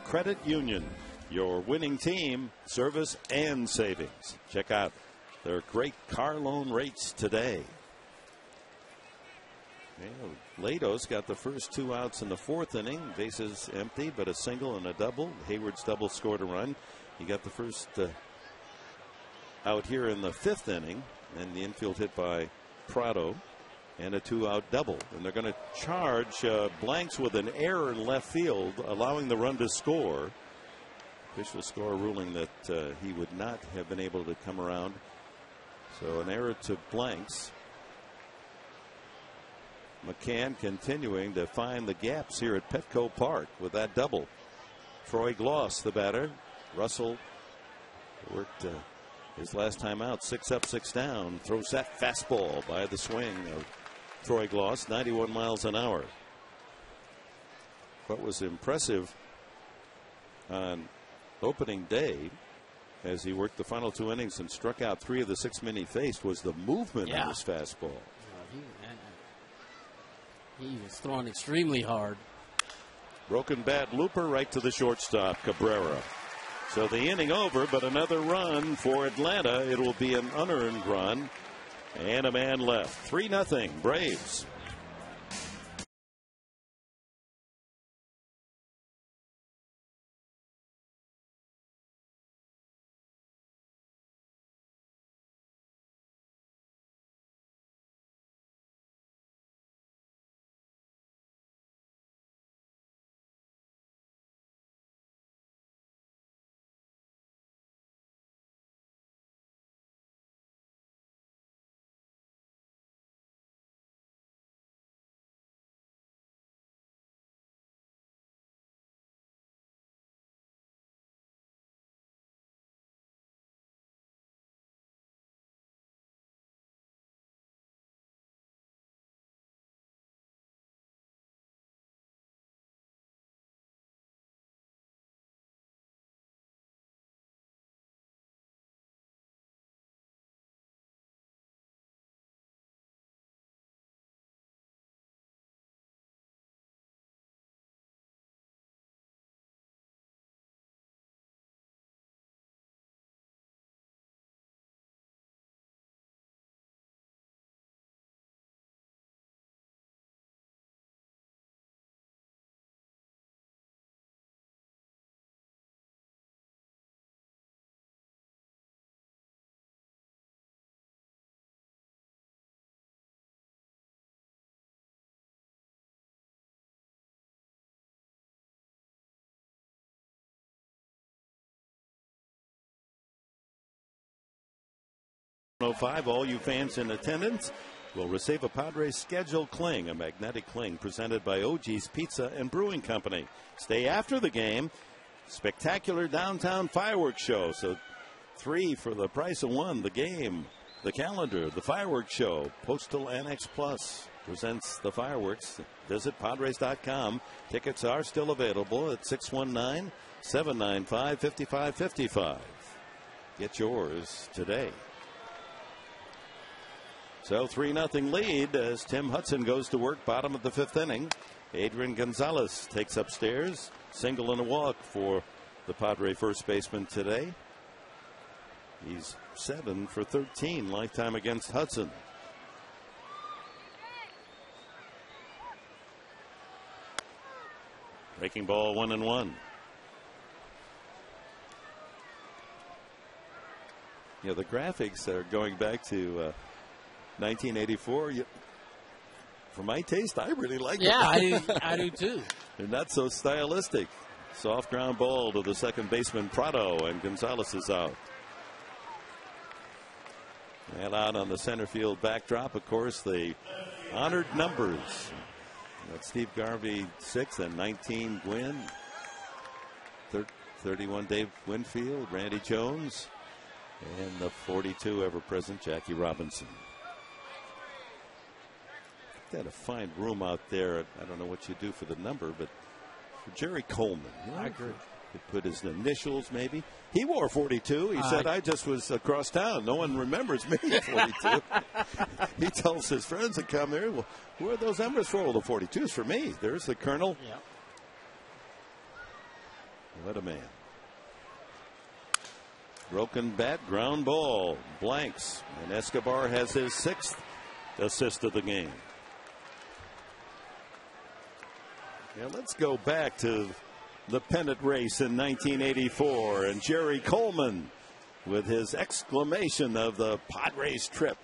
Speaker 1: Credit Union, your winning team, service and savings. Check out their great car loan rates today. Latos got the first 2 outs in the 4th inning. Bases empty, but a single and a double. Hayward's double scored a run. He got the first out here in the 5th inning, and the infield hit by Prado, and a 2-out double. And they're going to charge Blanks with an error in left field, allowing the run to score. Official score ruling that he would not have been able to come around. So an error to Blanks. McCann continuing to find the gaps here at Petco Park with that double. Troy Gloss, the batter. Russell worked his last time out, 6 up, 6 down. Throws that fastball by the swing of Troy Gloss, 91 miles an hour. What was impressive on opening day, as he worked the final 2 innings and struck out 3 of the 6 men he faced, was the movement on his fastball.
Speaker 2: He was throwing extremely hard.
Speaker 1: Broken bat looper right to the shortstop, Cabrera. So the inning over, but another run for Atlanta. It will be an unearned run and a man left. 3-0 Braves. 105, all you fans in attendance will receive a Padres schedule cling, a magnetic cling presented by OG's Pizza and Brewing Company. Stay after the game. Spectacular downtown fireworks show. So 3 for the price of 1. The game, the calendar, the fireworks show. Postal Annex Plus presents the fireworks. Visit Padres.com. Tickets are still available at 619-795-5555. Get yours today. So 3-0 lead as Tim Hudson goes to work, bottom of the 5th inning. Adrian Gonzalez takes upstairs. Single and a walk for the Padre first baseman today. He's 7 for 13 lifetime against Hudson. Breaking ball, 1-1. You know, the graphics are going back to 1984. For my taste, I really like it.
Speaker 2: Yeah, I do too.
Speaker 1: They're not so stylistic. Soft ground ball to the second baseman Prado, and Gonzalez is out. And out on the center field backdrop, of course, the honored numbers. That's Steve Garvey, 6, and 19 Gwynn. 31 Dave Winfield, Randy Jones, and the 42 ever present Jackie Robinson. Got to find room out there. I don't know what you do for the number, but for Jerry Coleman, you know,
Speaker 2: I agree.
Speaker 1: Could put his initials maybe. He wore 42. He said, I just was across town. No one remembers me at 42. He tells his friends that come there, well, who are those numbers for? Well, the 42's for me. There's the Colonel.
Speaker 2: Yep.
Speaker 1: What a man. Broken bat, ground ball, blanks. And Escobar has his 6th assist of the game. Now let's go back to the pennant race in 1984 and Jerry Coleman with his exclamation of the Padres trip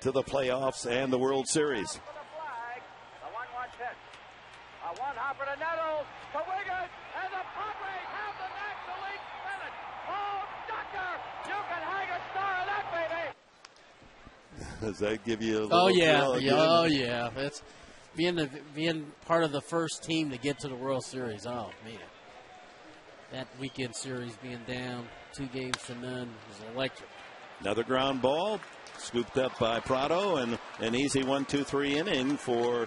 Speaker 1: to the playoffs and the World Series.
Speaker 4: The 1-1 pitch. A one-hopper to Nettles to Wiggins, and the Padres have the National League pennant. Oh, Doctor, you can hang a star on that, baby.
Speaker 1: Does that give you a little
Speaker 2: Oh yeah,
Speaker 1: thrill again?
Speaker 2: oh yeah. That's being part of the first team to get to the World Series. Oh man, that weekend series being down 2-0 was electric.
Speaker 1: Another ground ball scooped up by Prado, and an easy 1-2-3 inning for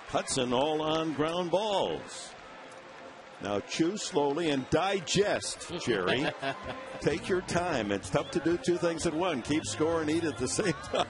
Speaker 1: Hudson, all on ground balls. Now chew slowly and digest, Jerry. Take your time. It's tough to do 2 things at once. Keep score and eat at the same time.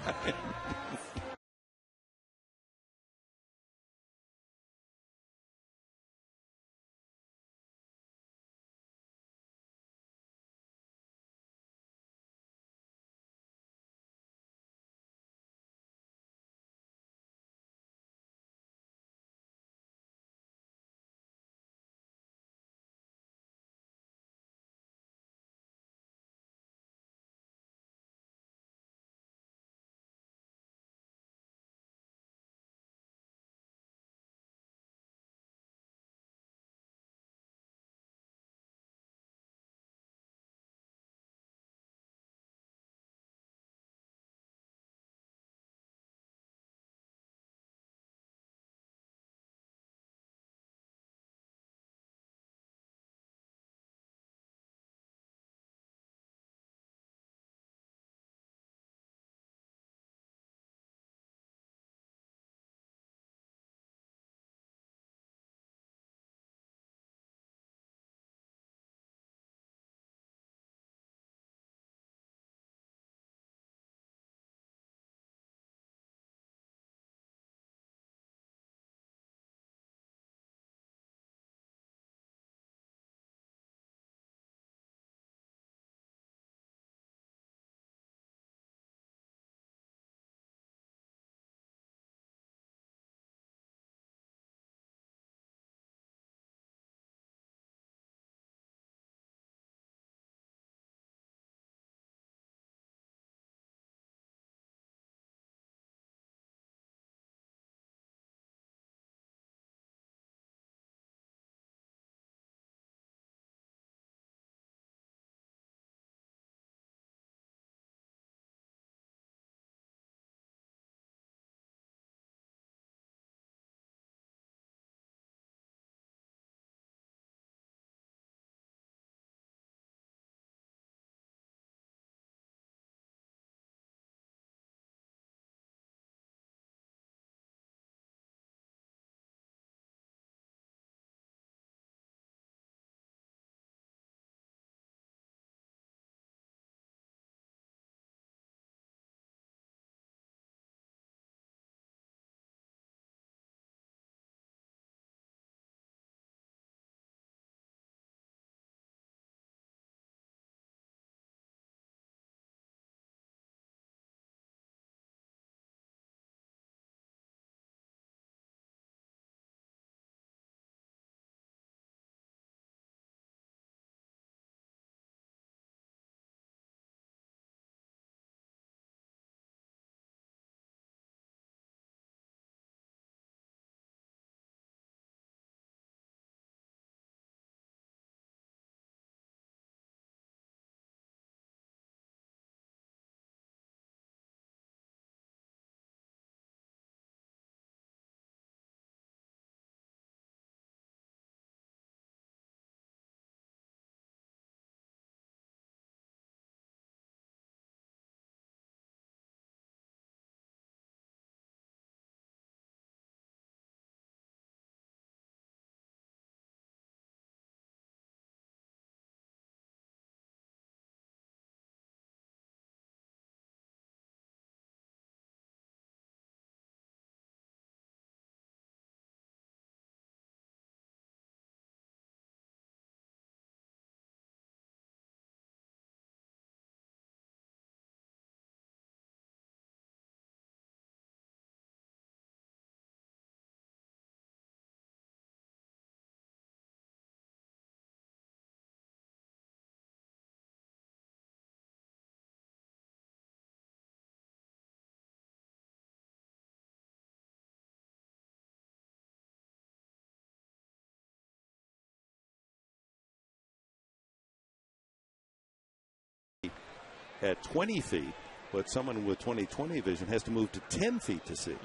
Speaker 1: at 20 feet, but someone with 20/20 vision has to move to 10 feet to see.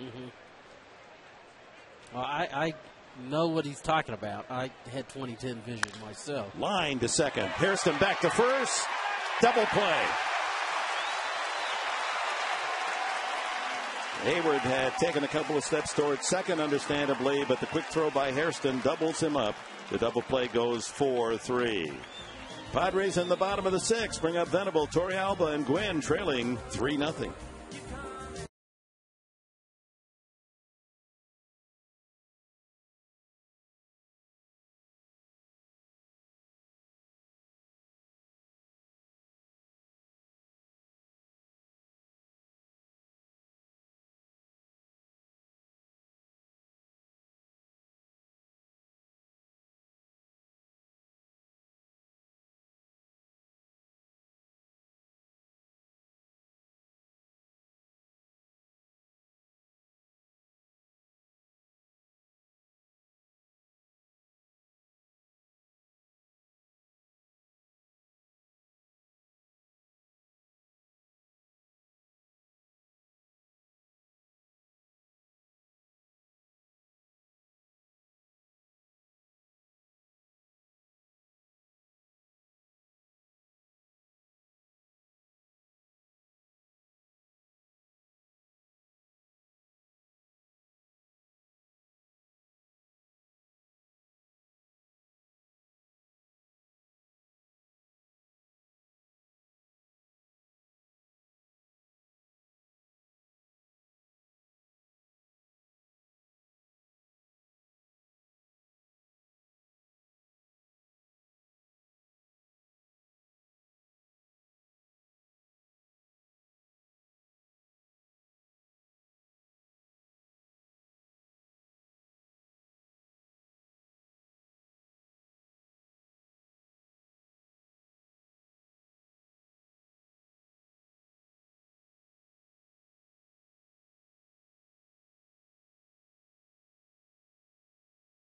Speaker 2: Well, I know what he's talking about. I had 20/10 vision myself.
Speaker 1: Line to second. Hairston back to first. Double play. Hayward had taken a couple of steps towards second, understandably, but the quick throw by Hairston doubles him up. The double play goes 4-3. Padres in the bottom of the sixth bring up Venable, Torrealba, and Gwynn trailing 3-0.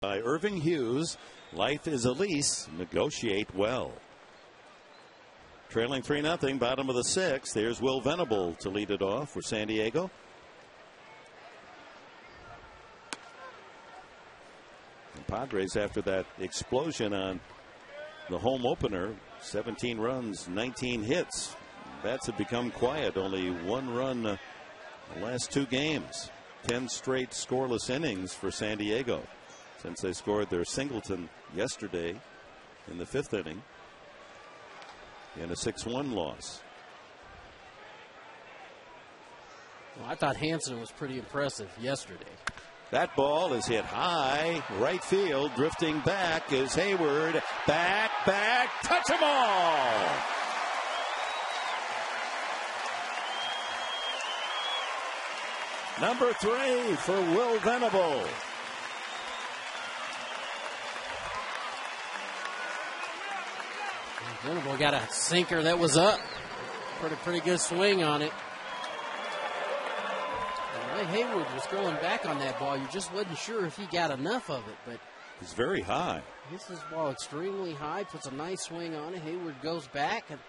Speaker 1: By Irving Hughes, life is a lease, negotiate well. Trailing 3-0, bottom of the sixth. There's Will Venable to lead it off for San Diego. The Padres, after that explosion on the home opener, 17 runs, 19 hits. Bats have become quiet. Only 1 run the last 2 games. 10 straight scoreless innings for San Diego since they scored their singleton yesterday in the 5th inning in a 6-1 loss.
Speaker 2: Well, I thought Hansen was pretty impressive yesterday.
Speaker 1: That ball is hit high, right field. Drifting back is Hayward. Back, touch 'em all. Number 3 for Will Venable.
Speaker 2: Venable got a sinker that was up. Pretty good swing on it. And Ray Hayward was going back on that ball. You just wasn't sure if he got enough of it, but
Speaker 1: it's very high.
Speaker 2: Hits this ball extremely high, puts a nice swing on it. Hayward goes back, and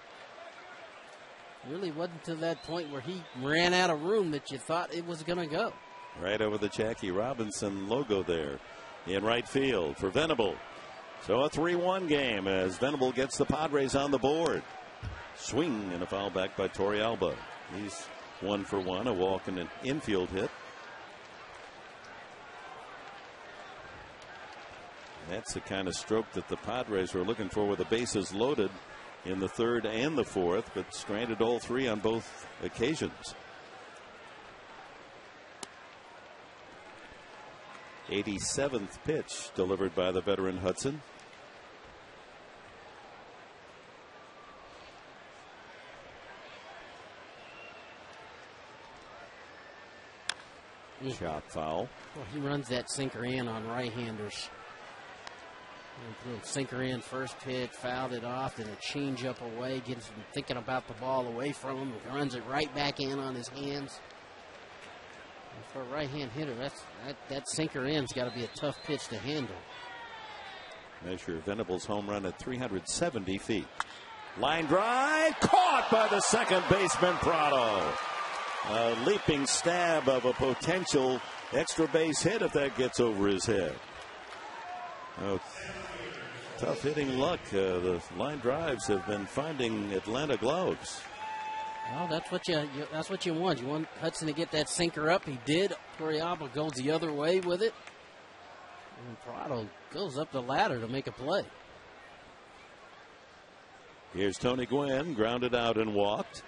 Speaker 2: really wasn't to that point where he ran out of room that you thought it was going to go.
Speaker 1: Right over the Jackie Robinson logo there in right field for Venable. So a 3-1 game as Venable gets the Padres on the board. Swing and a foul back by Torrealba. He's 1 for 1, a walk and an infield hit. That's the kind of stroke that the Padres were looking for with the bases loaded in the 3rd and the 4th, but stranded all 3 on both occasions. 87th pitch delivered by the veteran Hudson. Shot foul.
Speaker 2: Well, he runs that sinker in on right-handers. Sinker in first pitch, fouled it off, then a change up away, gets him thinking about the ball away from him, runs it right back in on his hands. And for a right-hand hitter, that sinker in's got to be a tough pitch to handle.
Speaker 1: Measure Venable's home run at 370 feet. Line drive, caught by the second baseman Prado. A leaping stab of a potential extra base hit if that gets over his head. Oh, tough hitting luck. The line drives have been finding Atlanta gloves.
Speaker 2: Well, that's what you want. You want Hudson to get that sinker up. He did. Torrealba goes the other way with it. And Prado goes up the ladder to make a play.
Speaker 1: Here's Tony Gwynn, grounded out and walked.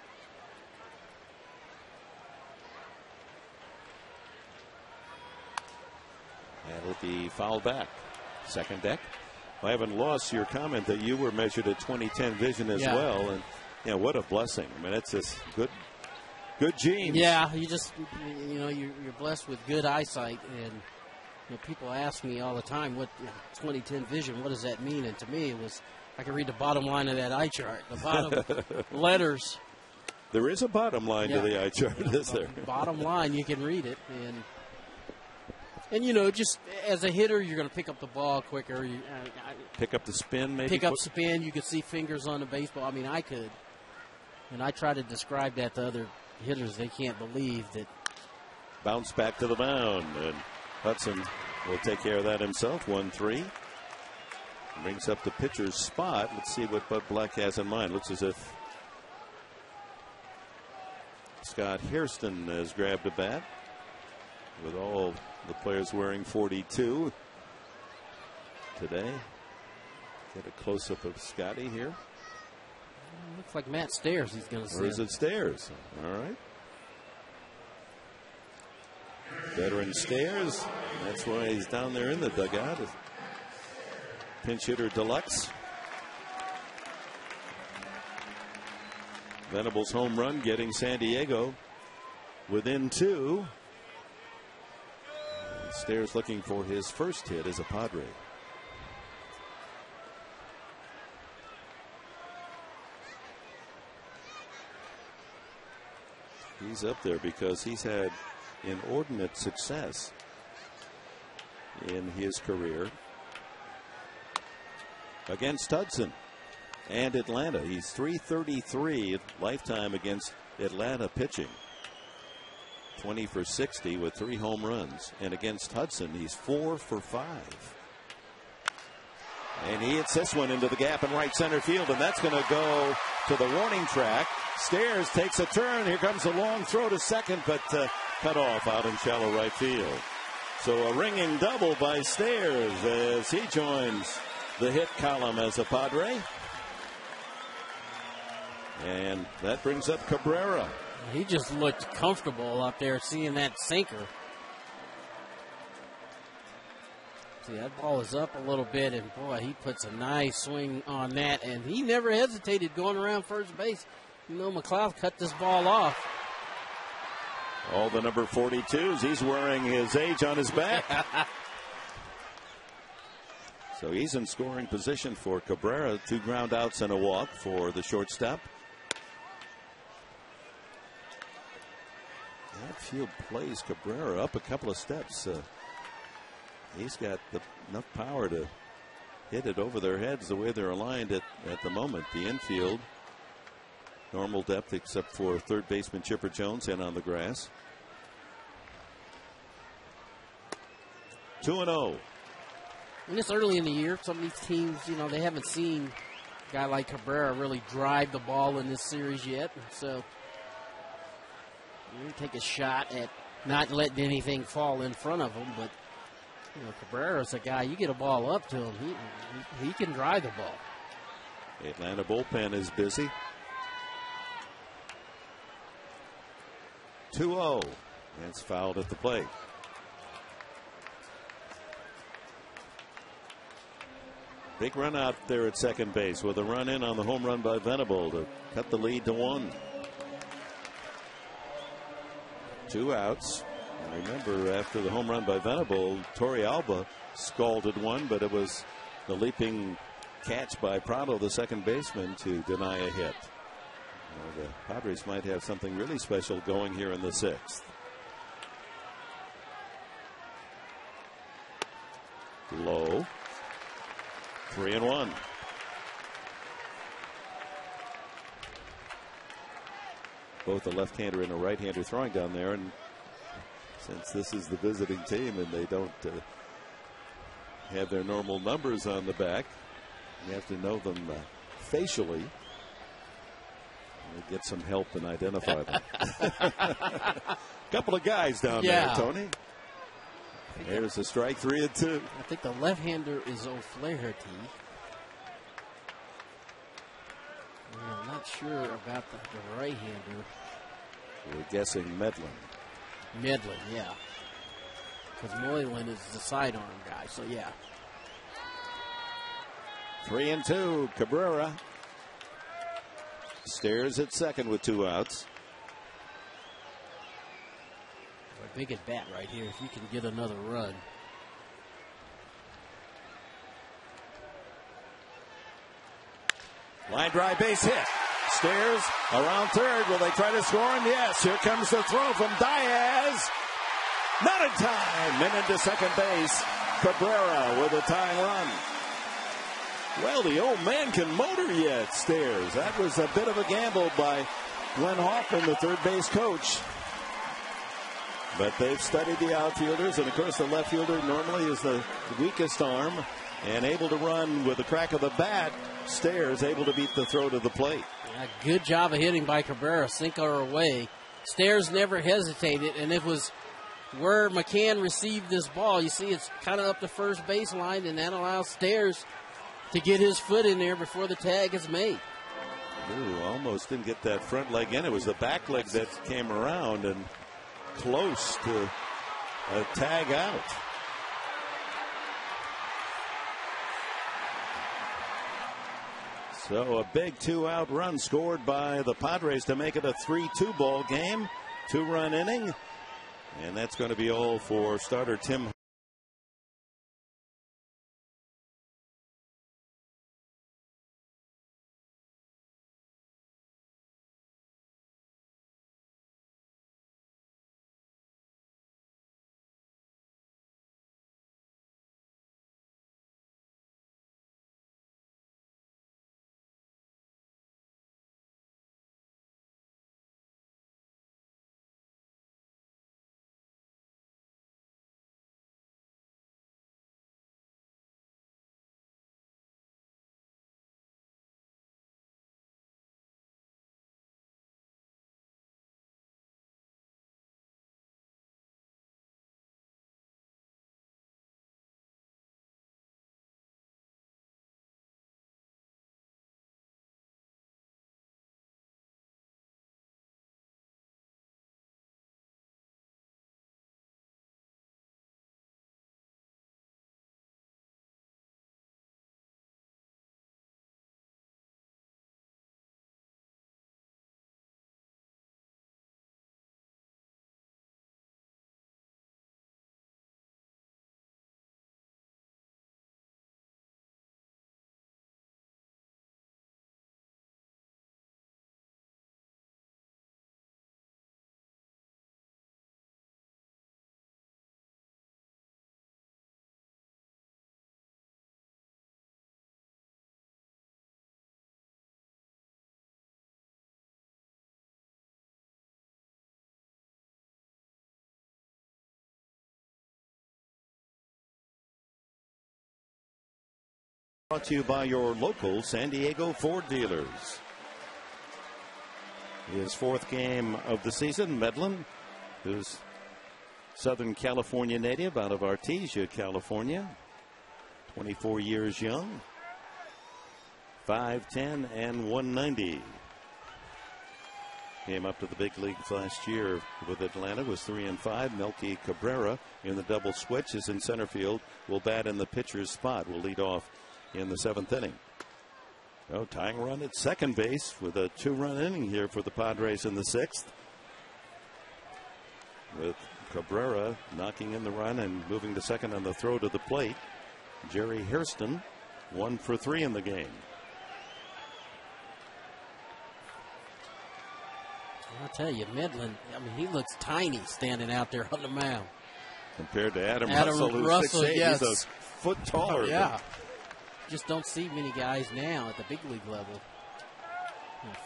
Speaker 1: That'll be fouled back. Second deck. I haven't lost your comment that you were measured at 2010 vision as well, and yeah, what a blessing. I mean, it's just good genes.
Speaker 2: Yeah, you're blessed with good eyesight, and people ask me all the time, what 2010 vision, what does that mean? And to me, it was I can read the bottom line of that eye chart, the bottom letters.
Speaker 1: There is a bottom line to the eye chart, is there?
Speaker 2: Bottom line, you can read it, and just as a hitter, you're going to pick up the ball quicker.
Speaker 1: Pick up the spin, maybe?
Speaker 2: Pick up spin. You could see fingers on the baseball. I mean, I could. And I try to describe that to other hitters. They can't believe that.
Speaker 1: Bounce back to the mound. And Hudson will take care of that himself. 1-3. Brings up the pitcher's spot. Let's see what Bud Black has in mind. Looks as if Scott Hairston has grabbed a bat, with all the players wearing 42 today. Get a close-up of Scotty here.
Speaker 2: Looks like Matt Stairs he's going to see.
Speaker 1: Or is it Stairs? All right. Veteran Stairs. That's why he's down there in the dugout. Pinch hitter deluxe. Venables home run getting San Diego within 2. Stairs looking for his first hit as a Padre. He's up there because he's had inordinate success in his career against Hudson and Atlanta. He's .333 lifetime against Atlanta pitching. 20 for 60 with 3 home runs. And against Hudson, he's 4 for 5. And he hits this one into the gap in right center field, and that's going to go to the warning track. Stairs takes a turn. Here comes a long throw to second, but cut off out in shallow right field. So a ringing double by Stairs as he joins the hit column as a Padre. And that brings up Cabrera.
Speaker 2: He just looked comfortable up there seeing that sinker. See, that ball is up a little bit, and boy, he puts a nice swing on that, and he never hesitated going around first base. McLeod cut this ball off.
Speaker 1: All the number 42s. He's wearing his age on his back. So he's in scoring position for Cabrera. 2 ground outs and a walk for the shortstop. That field plays Cabrera up a couple of steps. He's got enough power to hit it over their heads the way they're aligned at the moment. The infield, normal depth except for third baseman Chipper Jones in on the grass. 2-0.
Speaker 2: And it's early in the year. Some of these teams, they haven't seen a guy like Cabrera really drive the ball in this series yet. So you take a shot at not letting anything fall in front of him. But, Cabrera's a guy, you get a ball up to him, he can drive the ball.
Speaker 1: Atlanta bullpen is busy. 2-0. That's fouled at the plate. Big run out there at second base with a run in on the home run by Venable to cut the lead to 1. 2 outs. And remember, after the home run by Venable, Torrealba scalded one, but it was the leaping catch by Prado, the second baseman, to deny a hit. The Padres might have something really special going here in the 6th. Low. 3-1. both a left-hander and a right-hander throwing down there. And since this is the visiting team and they don't have their normal numbers on the back, you have to know them facially. Get some help and identify them. Couple of guys down there, Tony. There's a strike, 3-2.
Speaker 2: I think the left-hander is O'Flaherty. I'm not sure about the right-hander.
Speaker 1: We're guessing Medlin.
Speaker 2: Medlin, yeah. Because Moylan is the sidearm guy, so yeah.
Speaker 1: 3-2. Cabrera stares at second with 2 outs.
Speaker 2: A big at bat right here if you can get another run.
Speaker 1: Line drive base hit. Stares around third. Will they try to score him? Yes. Here comes the throw from Diaz. Not in time. And into second base. Cabrera with a tying run. Well, the old man can motor yet, Stares. That was a bit of a gamble by Glenn Hoffman, the third base coach. But they've studied the outfielders, and of course the left fielder normally is the weakest arm and able to run with the crack of the bat. Stares able to beat the throw to the plate.
Speaker 2: Yeah, good job of hitting by Cabrera, sinker away. Stares never hesitated, and it was where McCann received this ball. You see it's kind of up the first baseline, and that allows Stares to get his foot in there before the tag is made.
Speaker 1: Ooh, almost didn't get that front leg in. It was the back leg that came around and close to a tag out. So a big 2-out run scored by the Padres to make it a 3-2 ball game. 2-run inning. And that's going to be all for starter Tim. Brought to you by your local San Diego Ford dealers. His 4th game of the season, Medlin, who's Southern California native out of Artesia, California. 24 years young. 5'10" and 190. Came up to the big leagues last year with Atlanta, was 3-5. Melky Cabrera in the double switch is in center field. Will bat in the pitcher's spot. Will lead off in the 7th inning. Oh, tying run at second base with a 2-run inning here for the Padres in the 6th. With Cabrera knocking in the run and moving to second on the throw to the plate. Jerry Hairston 1 for 3 in the game.
Speaker 2: I'll tell you, Medlin, I mean, he looks tiny standing out there on the mound.
Speaker 1: Compared to Adam Russell, who's 6'8",
Speaker 2: yes.
Speaker 1: He's a foot taller.
Speaker 2: Yeah. Just don't see many guys now at the big league level.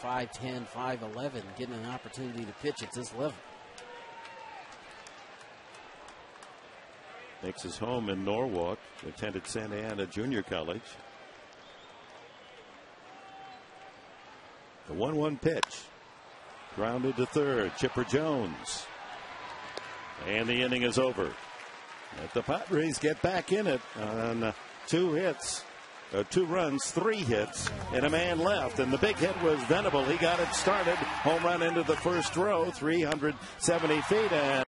Speaker 2: 5'10", 5'11", getting an opportunity to pitch at this level.
Speaker 1: Makes his home in Norwalk, attended Santa Ana Junior College. The 1-1 pitch. Grounded to third. Chipper Jones. And the inning is over. Let the Padres get back in it on 2 hits. 2 runs, 3 hits, and a man left. And the big hit was Venable. He got it started. Home run into the first row, 370 feet. And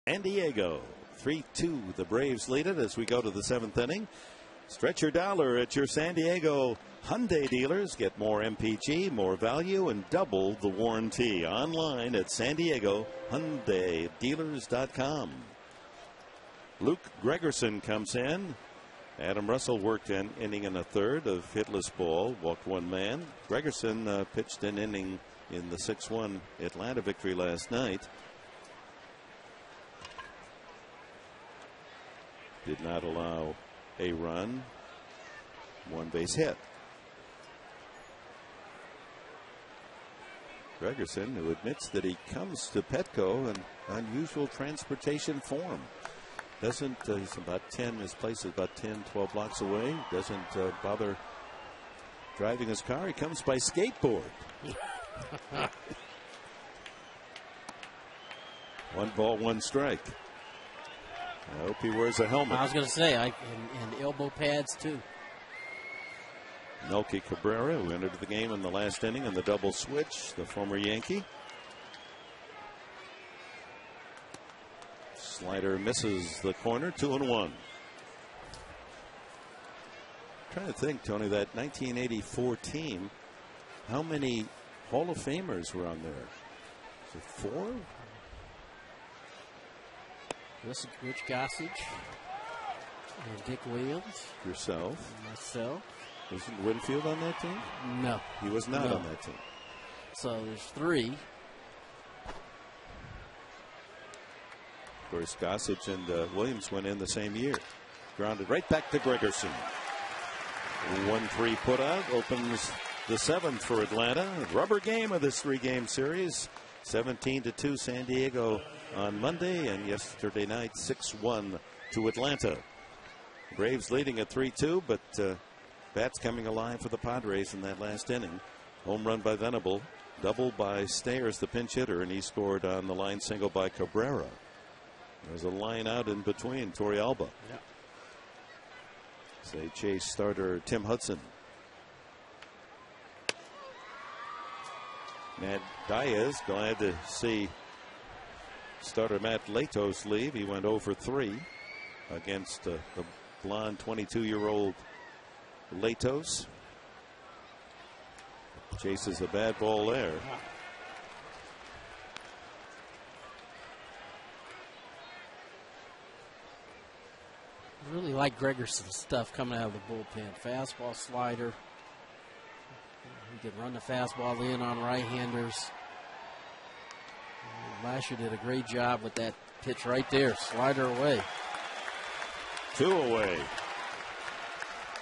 Speaker 1: San Diego, 3-2. The Braves lead it as we go to the 7th inning. Stretch your dollar at your San Diego Hyundai dealers. Get more MPG, more value, and double the warranty. Online at San Diego Hyundai Dealers.com. Luke Gregerson comes in. Adam Russell worked an inning and a third of hitless ball, walked 1 man. Gregerson pitched an inning in the 6-1 Atlanta victory last night. Did not allow a run. 1 base hit. Gregerson, who admits that he comes to Petco in unusual transportation form. Doesn't, he's about 10, his place is about 10, 12 blocks away. Doesn't bother driving his car. He comes by skateboard. 1 ball, 1 strike. I hope he wears a helmet.
Speaker 2: I was going to say, and elbow pads too.
Speaker 1: Melky Cabrera, who entered the game in the last inning in the double switch, the former Yankee. Slider misses the corner, 2-1. Trying to think, Tony, that 1984 team, how many Hall of Famers were on there? Is it 4?
Speaker 2: Rich Gossage and Dick Williams.
Speaker 1: Yourself.
Speaker 2: And myself.
Speaker 1: Wasn't Winfield on that team?
Speaker 2: No.
Speaker 1: He was not on that team.
Speaker 2: So there's 3.
Speaker 1: Of course, Gossage and Williams went in the same year. Grounded right back to Gregerson. 1-3 put out opens the 7th for Atlanta. Rubber game of this 3-game series. 17-2 San Diego on Monday, and yesterday night 6-1 to Atlanta. Braves leading at 3-2, but bats coming alive for the Padres in that last inning. Home run by Venable, double by Stayers, the pinch hitter, and he scored on the line single by Cabrera. There's a line out in between, Torrealba.
Speaker 2: Yep.
Speaker 1: Say chase starter Tim Hudson. Matt Diaz glad to see starter Matt Latos leave. He went 0 for 3 against the blonde 22-year-old Latos. Chases a bad ball there.
Speaker 2: Really like Gregerson's stuff coming out of the bullpen. Fastball, slider. He could run the fastball in on right-handers. Lasher did a great job with that pitch right there. Slider away.
Speaker 1: 2 away.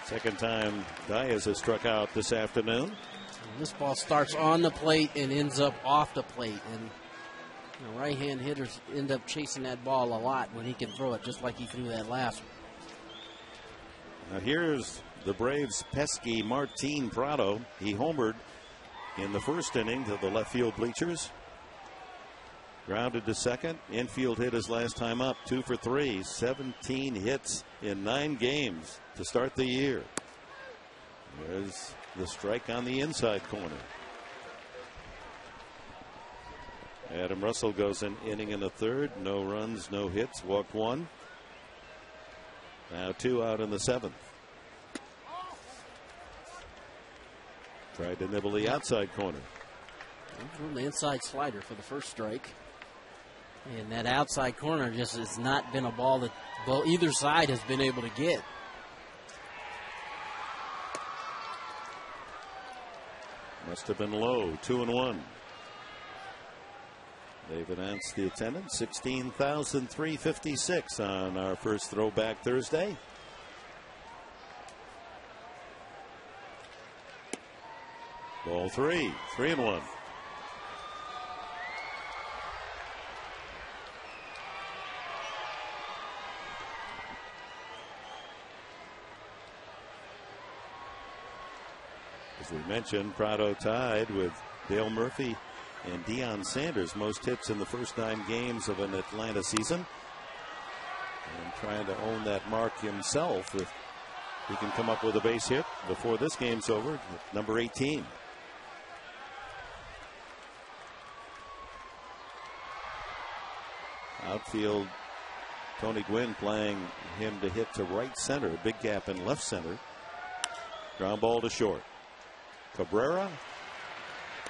Speaker 1: Second time Diaz has struck out this afternoon.
Speaker 2: And this ball starts on the plate and ends up off the plate. And right-hand hitters end up chasing that ball a lot when he can throw it, just like he threw that last one.
Speaker 1: Now here's the Braves' pesky Martin Prado. He homered in the first inning to the left field bleachers. Grounded to second. Infield hit his last time up. 2 for 3. 17 hits in 9 games to start the year. There's the strike on the inside corner. Adam Russell goes an inning and a third. No runs, no hits. Walked 1. Now 2 out in the 7th. Tried to nibble the outside corner.
Speaker 2: From the inside slider for the first strike. And that outside corner just has not been a ball that either side has been able to get.
Speaker 1: Must have been low. 2-1. They've announced the attendance, 16,356 on our first Throwback Thursday. Ball 3, 3-1. As we mentioned, Prado tied with Dale Murphy and Deion Sanders, most hits in the first 9 games of an Atlanta season. And trying to own that mark himself if he can come up with a base hit before this game's over. Number 18. Outfield, Tony Gwynn playing him to hit to right center. A big gap in left center. Ground ball to short. Cabrera.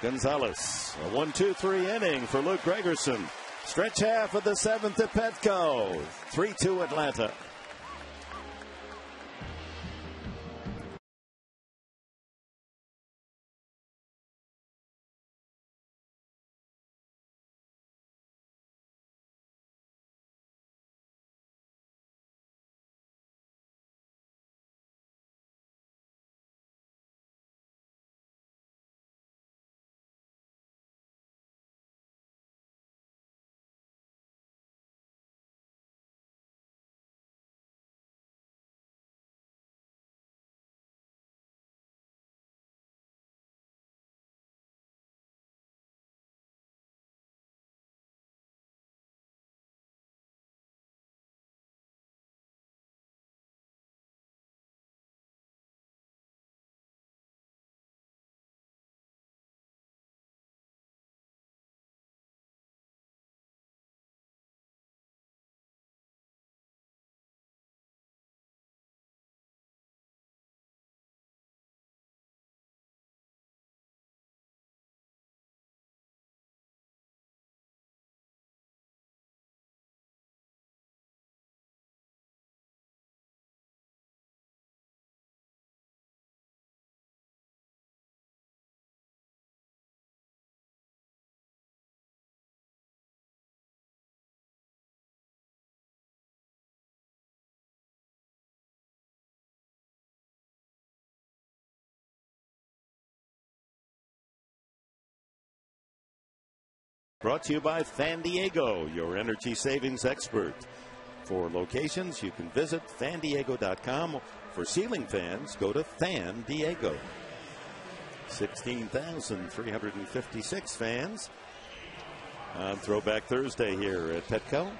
Speaker 1: Gonzalez. A 1-2-3 inning for Luke Gregerson. Stretch half of the 7th at Petco. 3-2 Atlanta. Brought to you by Fan Diego, your energy savings expert. For locations, you can visit fandiego.com. For ceiling fans, go to Fan Diego. 16,356 fans on Throwback Thursday here at Petco.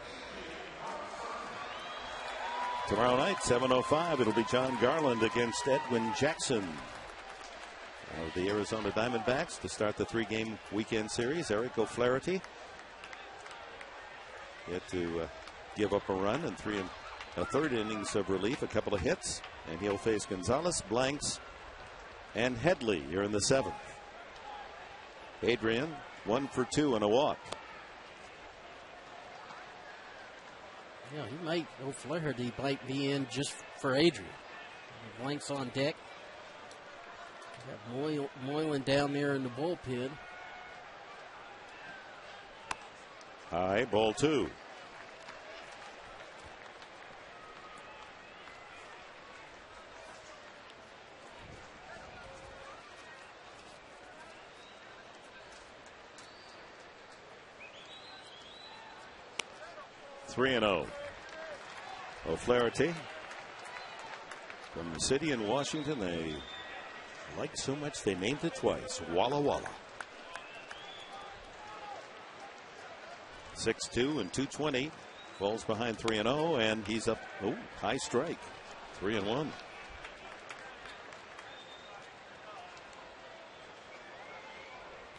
Speaker 1: Tomorrow night, 7:05, it'll be John Garland against Edwin Jackson of the Arizona Diamondbacks to start the 3-game weekend series. Eric O'Flaherty Yet to give up a run in 3 1/3 innings of relief, a couple of hits, and he'll face Gonzalez, Blanks, and Headley here in the 7th. Adrian 1 for 2 and a walk.
Speaker 2: Yeah, he might. O'Flaherty might be in just for Adrian. Blanks on deck. Got Moylan down there in the bullpen.
Speaker 1: High, ball 2. Three and 0. O'Flaherty from the city in Washington. They like so much they named it twice. Walla Walla. 6-2 and 220. Falls behind 3 and 0, and he's up. Oh, high strike. 3 and 1.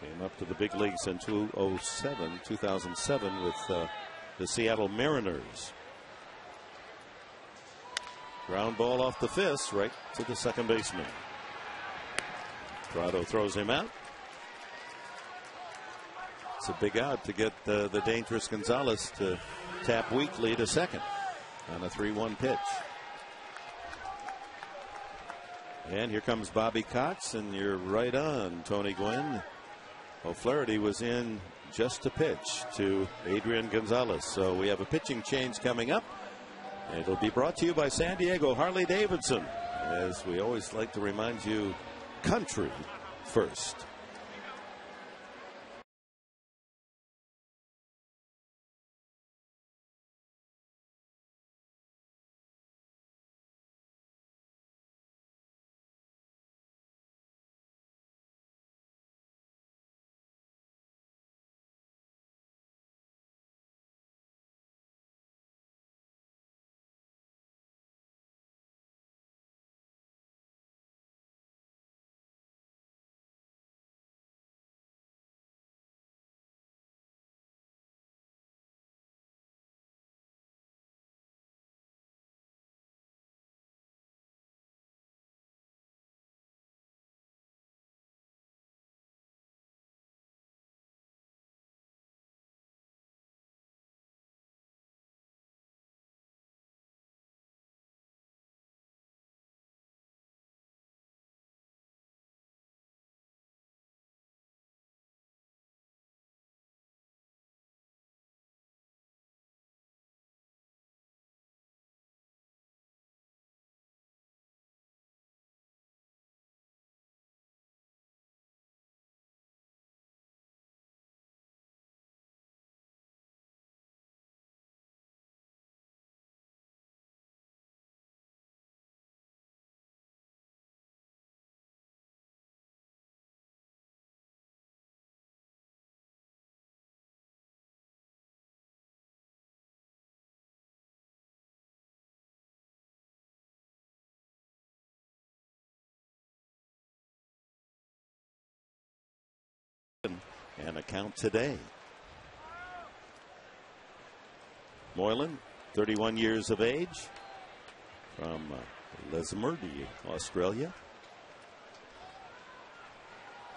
Speaker 1: Came up to the big leagues in 2007 with the Seattle Mariners. Ground ball off the fist right to the second baseman. Prado throws him out. It's a big out to get the dangerous Gonzalez to tap weakly to second on a 3-1 pitch. And here comes Bobby Cox, and you're right on, Tony Gwynn. O'Flaherty was in just to pitch to Adrian Gonzalez. So we have a pitching change coming up. It'll be brought to you by San Diego Harley Davidson. As we always like to remind you, country first. And a count today. Moylan, 31 years of age, from Lesmurdy, Australia.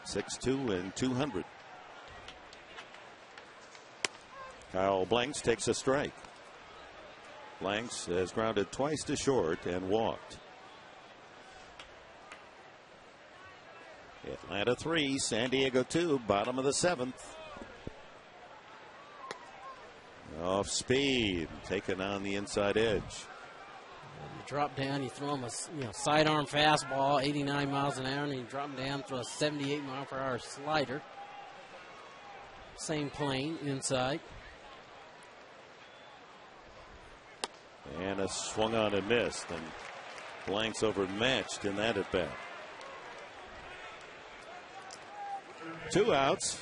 Speaker 1: 6'2" and 200. Kyle Blanks takes a strike. Blanks has grounded twice to short and walked. Atlanta 3, San Diego 2, bottom of the 7th. Off speed, taken on the inside edge.
Speaker 2: You drop down, you throw him a sidearm fastball, 89 miles an hour, and you drop him down, throw a 78 mile per hour slider. Same plane inside.
Speaker 1: And a swung on and missed, and Blanks overmatched in that at bat. 2 outs,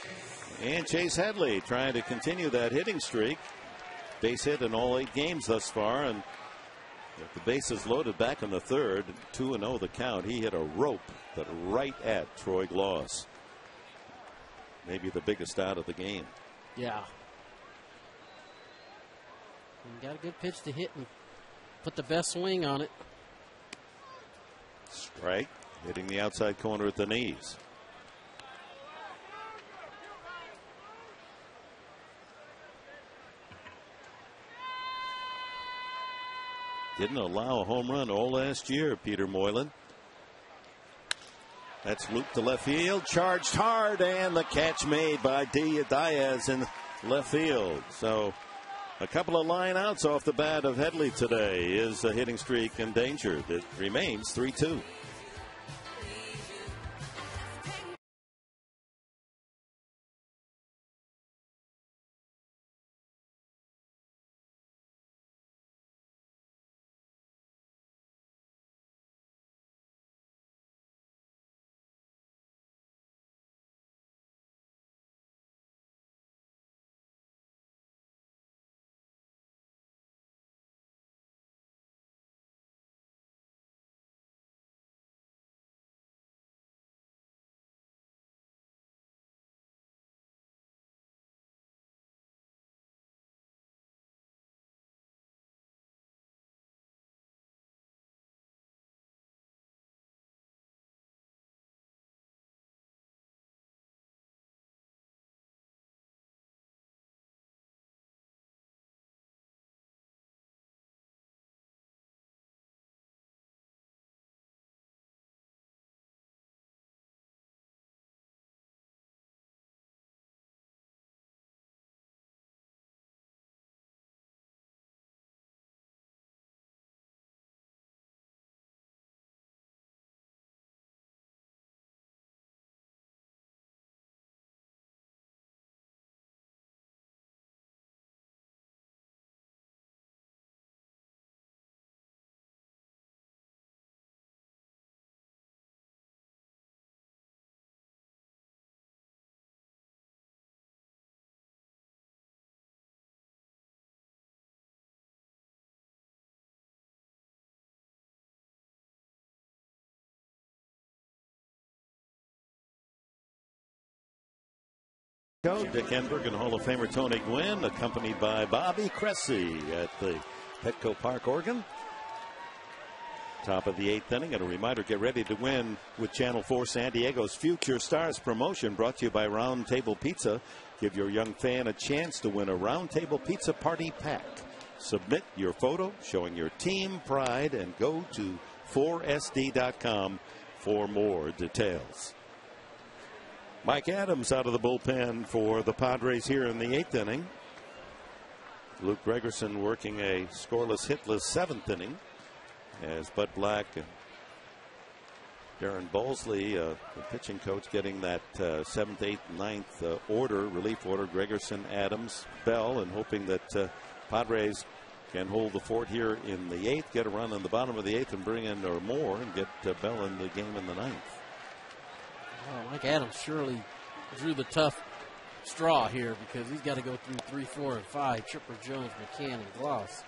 Speaker 1: and Chase Headley trying to continue that hitting streak. Base hit in all 8 games thus far, and with the bases loaded back in the 3rd, 2-0 the count. He hit a rope that right at Troy Gloss. Maybe the biggest out of the game.
Speaker 2: Yeah. Got a good pitch to hit and put the best swing on it.
Speaker 1: Strike, hitting the outside corner at the knees. Didn't allow a home run all last year, Peter Moylan. That's looped to left field, charged hard, and the catch made by Diaz in left field. So a couple of line outs off the bat of Headley today. Is a hitting streak endangered? It remains 3-2. Dick Enberg and Hall of Famer Tony Gwynn, accompanied by Bobby Cressy at the Petco Park, Oregon. Top of the 8th inning, and a reminder, get ready to win with Channel 4 San Diego's Future Stars promotion, brought to you by Round Table Pizza. Give your young fan a chance to win a Round Table Pizza Party Pack. Submit your photo showing your team pride and go to 4sd.com for more details. Mike Adams out of the bullpen for the Padres here in the 8th inning. Luke Gregerson working a scoreless, hitless 7th inning as Bud Black and Darren Bowlesley, the pitching coach, getting that 7th, 8th, 9th relief order. Gregerson, Adams, Bell, and hoping that Padres can hold the fort here in the 8th, get a run in the bottom of the 8th and bring in or more and get Bell in the game in the 9th.
Speaker 2: Oh, Mike Adams surely drew the tough straw here because he's got to go through 3, 4, and 5. Chipper, Jones, McCann, and Gloss.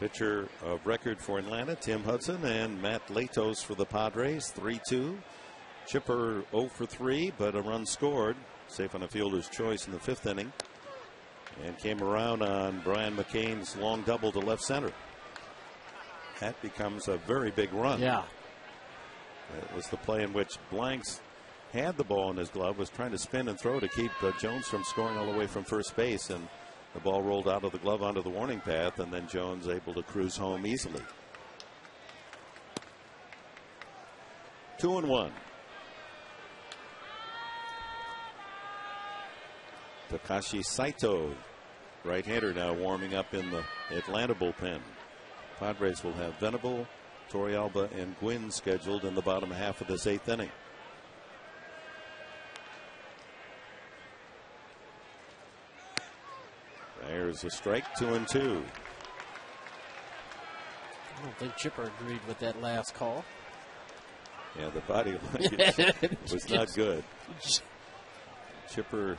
Speaker 1: Pitcher of record for Atlanta, Tim Hudson, and Matt Latos for the Padres, 3-2. Chipper 0 for 3, but a run scored, safe on a fielder's choice in the 5th inning. And came around on Brian McCain's long double to left center. That becomes a very big run.
Speaker 2: Yeah.
Speaker 1: It was the play in which Blanks had the ball in his glove, was trying to spin and throw to keep Jones from scoring all the way from first base. And the ball rolled out of the glove onto the warning path, and then Jones able to cruise home easily. 2-1. Takashi Saito, right-hander, now warming up in the Atlanta bullpen. Padres will have Venable, Torrealba, and Gwynn scheduled in the bottom half of this 8th inning. There's a strike, 2-2.
Speaker 2: I don't think Chipper agreed with that last call.
Speaker 1: Yeah, the body language was not good. Chipper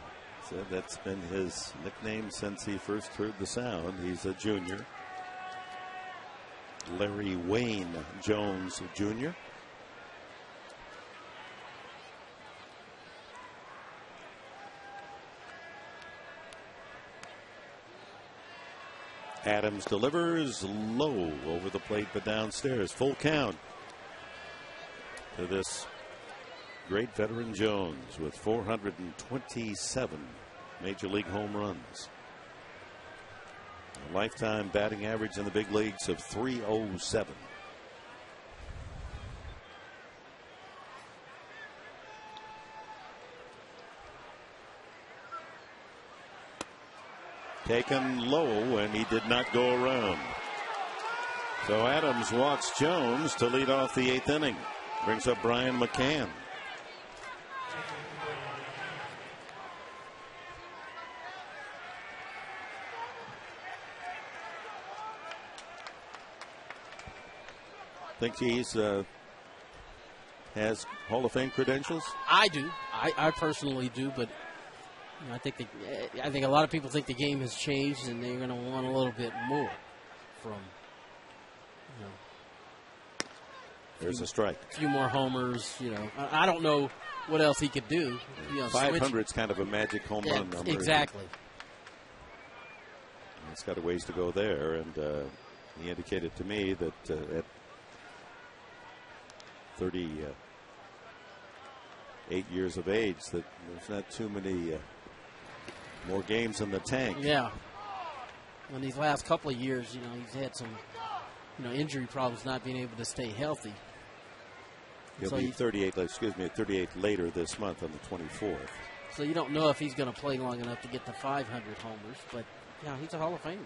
Speaker 1: said that's been his nickname since he first heard the sound. He's a junior. Larry Wayne Jones Jr. Adams delivers low over the plate but downstairs. Full count to this great veteran Jones with 427 major league home runs. A lifetime batting average in the big leagues of .307. Taken low, and he did not go around. So Adams walks Jones to lead off the 8th inning. Brings up Brian McCann. Think he's has Hall of Fame credentials?
Speaker 2: I do. I personally do, but you know, I think a lot of people think the game has changed, and they're going to want a little bit more from. You know,
Speaker 1: there's a strike.
Speaker 2: A few more homers. You know, I don't know what else he could do. You know,
Speaker 1: 500 is kind of a magic home run number.
Speaker 2: Exactly.
Speaker 1: It's got a ways to go there, and he indicated to me that at 38 years of age that there's not too many more games in the tank.
Speaker 2: Yeah. In these last couple of years, you know, he's had some, you know, injury problems, not being able to stay healthy.
Speaker 1: He'll be 38 later this month on the 24th.
Speaker 2: So you don't know if he's going to play long enough to get to 500 homers, but yeah, he's a Hall of Famer.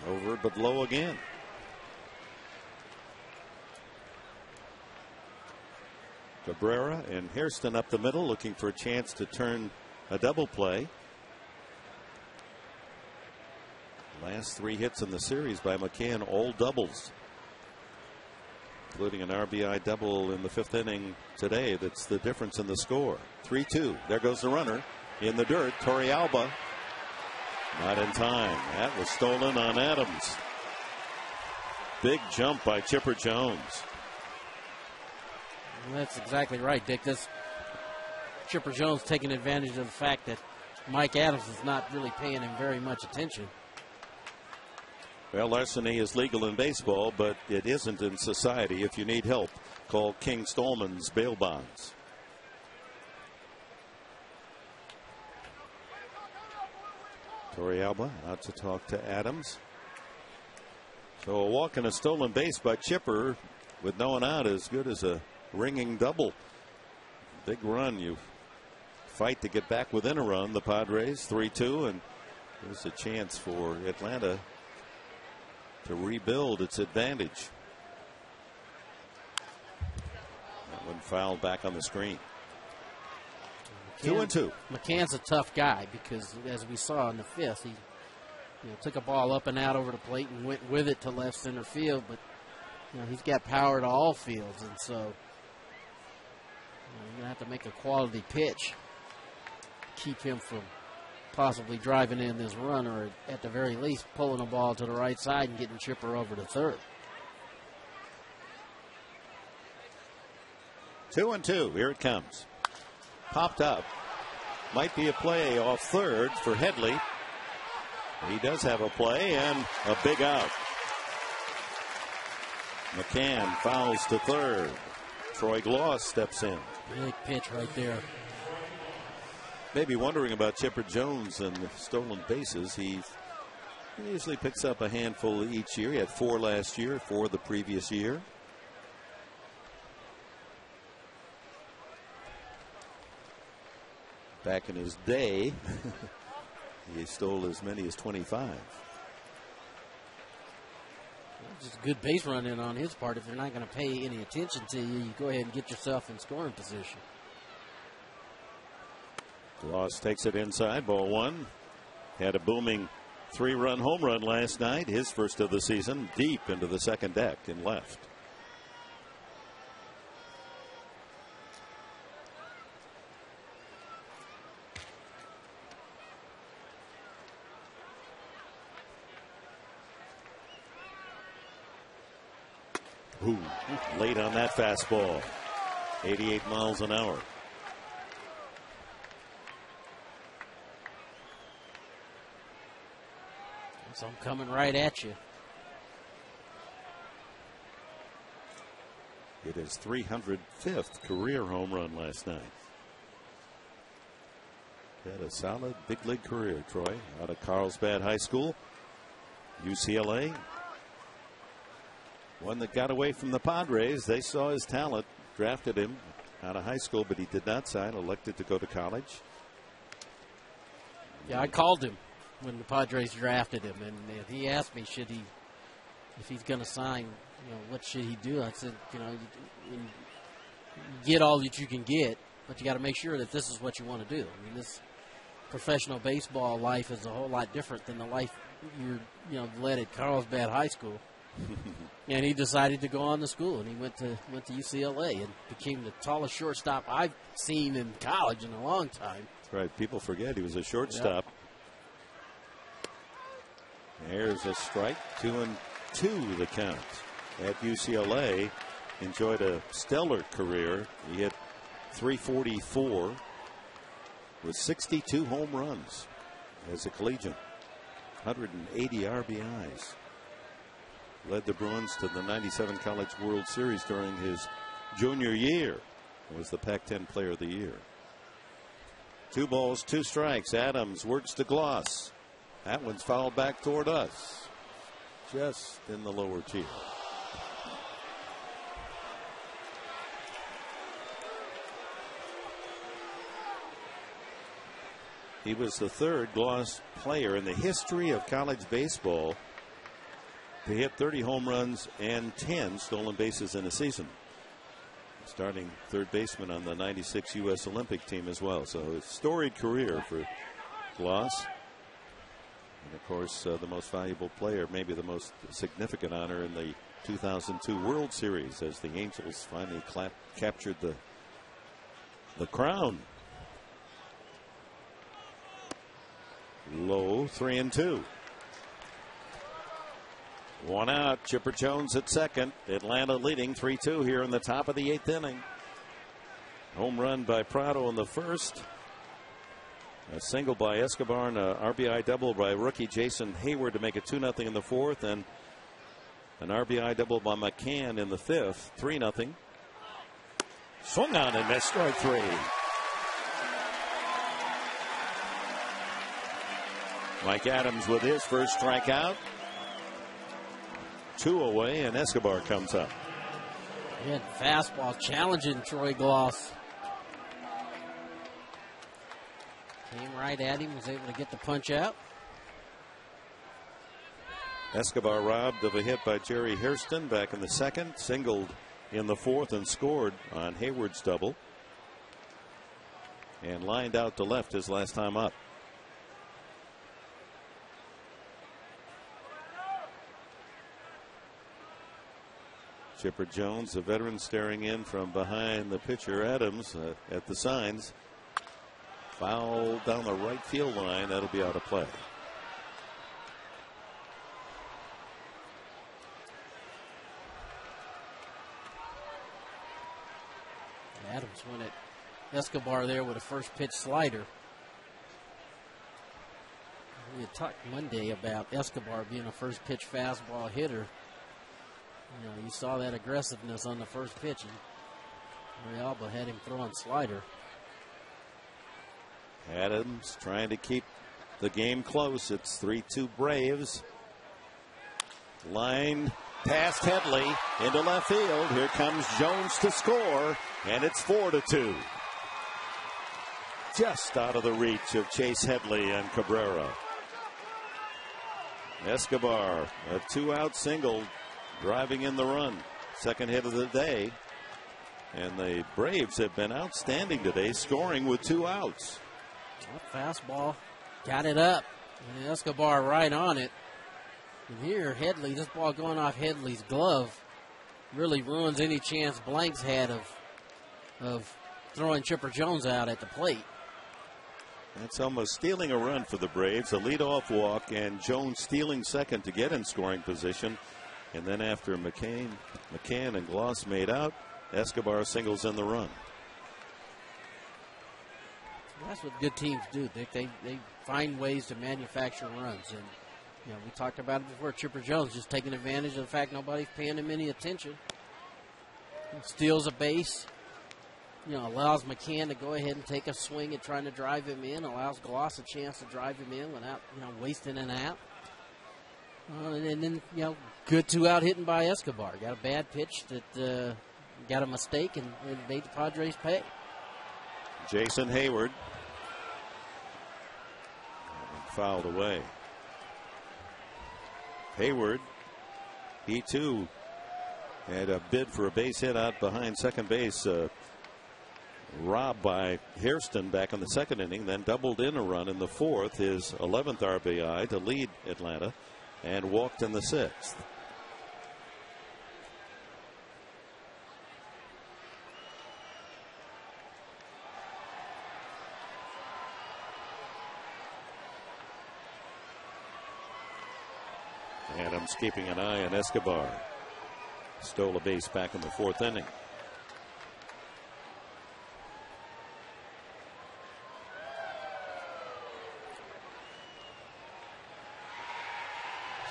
Speaker 1: Over but low again. Cabrera and Hairston up the middle, looking for a chance to turn a double play. Last 3 hits in the series by McCann, all doubles, including an RBI double in the 5th inning today. That's the difference in the score. 3-2. There goes the runner in the dirt. Torrealba not in time. That was stolen on Adams. Big jump by Chipper Jones.
Speaker 2: That's exactly right, Dick. This Chipper Jones taking advantage of the fact that Mike Adams is not really paying him very much attention.
Speaker 1: Well, larceny is legal in baseball, but it isn't in society. If you need help, call King Stallman's bail bonds. Torrealba out to talk to Adams. So a walk and a stolen base by Chipper with no one out is good as a ringing double. Big run. You fight to get back within a run. The Padres 3-2, and there's a chance for Atlanta to rebuild its advantage. That one fouled back on the screen. 2-2.
Speaker 2: McCann's a tough guy because, as we saw in the 5th, he took a ball up and out over the plate and went with it to left center field, but he's got power to all fields, and so you're going to have to make a quality pitch to keep him from possibly driving in this run, or at the very least pulling a ball to the right side and getting Chipper over to third.
Speaker 1: 2-2. Here it comes. Popped up. Might be a play off third for Headley. He does have a play and a big out. McCann fouls to third. Troy Gloss steps in.
Speaker 2: Big pitch right there.
Speaker 1: Maybe wondering about Chipper Jones and the stolen bases. He usually picks up a handful each year. He had 4 last year, 4 the previous year. Back in his day, he stole as many as 25.
Speaker 2: Just a good base run in on his part. If they're not going to pay any attention to you, you go ahead and get yourself in scoring position.
Speaker 1: Gloss takes it inside, ball 1. Had a booming 3-run home run last night, his first of the season, deep into the second deck in left. Ooh, late on that fastball. 88 miles an hour.
Speaker 2: So I'm coming right at you.
Speaker 1: Hit his 305th career home run last night. Had a solid big league career, Troy, out of Carlsbad High School, UCLA. One that got away from the Padres. They saw his talent, drafted him out of high school, but he did not sign, elected to go to college.
Speaker 2: Yeah, I called him when the Padres drafted him, and he asked me if he's going to sign, what should he do? I said, you get all that you can get, but you got to make sure that this is what you want to do. I mean, this professional baseball life is a whole lot different than the life you led at Carlsbad High School. And he decided to go on to school, and he went to UCLA and became the tallest shortstop I've seen in college in a long time.
Speaker 1: That's right. People forget he was a shortstop. Yep. There's a strike. 2-2 the count. At UCLA, enjoyed a stellar career. He hit .344 with 62 home runs as a collegiate. 180 RBIs. Led the Bruins to the '97 College World Series during his junior year. Was the Pac-10 Player of the Year. 2 balls, 2 strikes. Adams works to Gloss. That one's fouled back toward us. Just in the lower tier. He was the 3rd Gloss player in the history of college baseball to hit 30 home runs and 10 stolen bases in a season. Starting 3rd baseman on the '96 U.S. Olympic team as well. So a storied career for Gloss. And of course, the most valuable player, maybe the most significant honor in the 2002 World Series as the Angels finally captured the crown. Low, 3-2. 1 out. Chipper Jones at second. Atlanta leading 3-2 here in the top of the 8th inning. Home run by Prado in the first. A single by Escobar and a RBI double by rookie Jason Hayward to make it 2-0 in the 4th, and an RBI double by McCann in the 5th. 3-0. Swung on and missed, strike 3. Mike Adams with his first strikeout. 2 away, and Escobar comes up.
Speaker 2: Good fastball challenging Troy Gloss. Came right at him, was able to get the punch out.
Speaker 1: Escobar robbed of a hit by Jerry Hairston back in the 2nd, singled in the 4th and scored on Hayward's double. And lined out to left his last time up. Chipper Jones, the veteran, staring in from behind the pitcher Adams at the signs. Foul down the right field line. That'll be out of play.
Speaker 2: Adams went at Escobar there with a first pitch slider. We had talked Monday about Escobar being a first pitch fastball hitter. You saw that aggressiveness on the first pitch, and Realba had him throwing slider.
Speaker 1: Adams trying to keep the game close. It's 3-2 Braves. Line past Headley into left field. Here comes Jones to score, and it's 4-2. Just out of the reach of Chase Headley and Cabrera. Escobar, a 2-out single, driving in the run. Second hit of the day. And the Braves have been outstanding today, scoring with 2 outs.
Speaker 2: Fastball, got it up, and Escobar right on it. And here, Headley, this ball going off Headley's glove really ruins any chance Blanks had of throwing Chipper Jones out at the plate.
Speaker 1: That's almost stealing a run for the Braves. A leadoff walk, and Jones stealing second to get in scoring position. And then after McCann and Gloss made out, Escobar singles in the run.
Speaker 2: That's what good teams do. They find ways to manufacture runs. And You know, we talked about it before. Chipper Jones just taking advantage of the fact nobody's paying him any attention. He steals a base. You know, allows McCann to go ahead and take a swing at trying to drive him in. Allows Gloss a chance to drive him in without, you know, wasting an out. And then, you know, good 2-out hitting by Escobar. Got a bad pitch that got a mistake and made the Padres pay.
Speaker 1: Jason Hayward fouled away. Hayward, he too had a bid for a base hit out behind second base, robbed by Hairston back in the second inning, then doubled in a run in the fourth, his 11th RBI to lead Atlanta, and walked in the sixth. Adams keeping an eye on Escobar. Stole a base back in the fourth inning.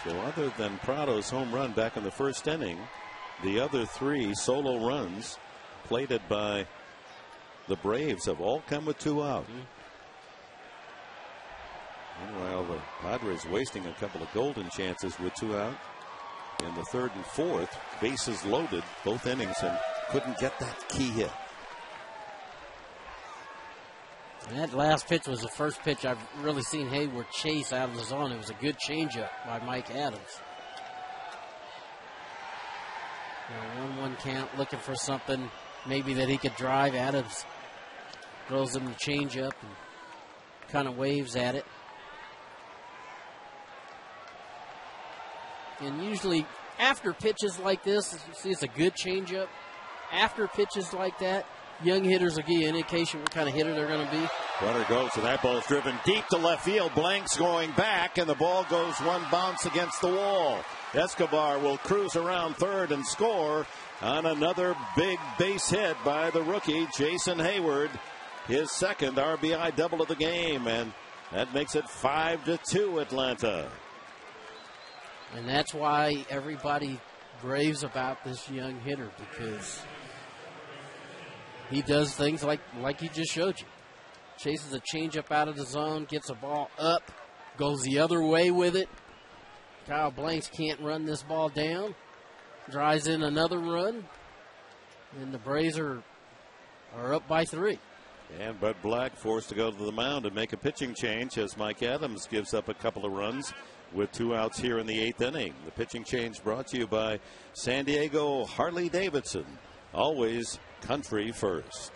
Speaker 1: So other than Prado's home run back in the first inning, the other three solo runs plated by the Braves have all come with 2 out. Meanwhile, the Padres wasting a couple of golden chances with 2 out in the third and fourth. Bases loaded both innings and couldn't get that key hit.
Speaker 2: And that last pitch was the first pitch I've really seen Hayward chase out of the zone. It was a good changeup by Mike Adams. 1-1 count, looking for something maybe that he could drive. Adams throws him the changeup and kind of waves at it. And usually after pitches like this, you see it's a good changeup. After pitches like that, young hitters will give you an indication what kind of hitter they're going to be.
Speaker 1: Runner goes, and that ball's driven deep to left field. Blanks going back, and the ball goes one bounce against the wall. Escobar will cruise around third and score on another big base hit by the rookie, Jason Hayward. His second RBI double of the game, and that makes it 5-2 Atlanta.
Speaker 2: And that's why everybody raves about this young hitter, because he does things like he just showed you. Chases a changeup out of the zone, gets a ball up, goes the other way with it. Kyle Blanks can't run this ball down. Drives in another run. And the Braves are up by 3.
Speaker 1: And Bud Black forced to go to the mound and make a pitching change as Mike Adams gives up a couple of runs with 2 outs here in the 8th inning. The pitching change brought to you by San Diego Harley-Davidson. Always country first.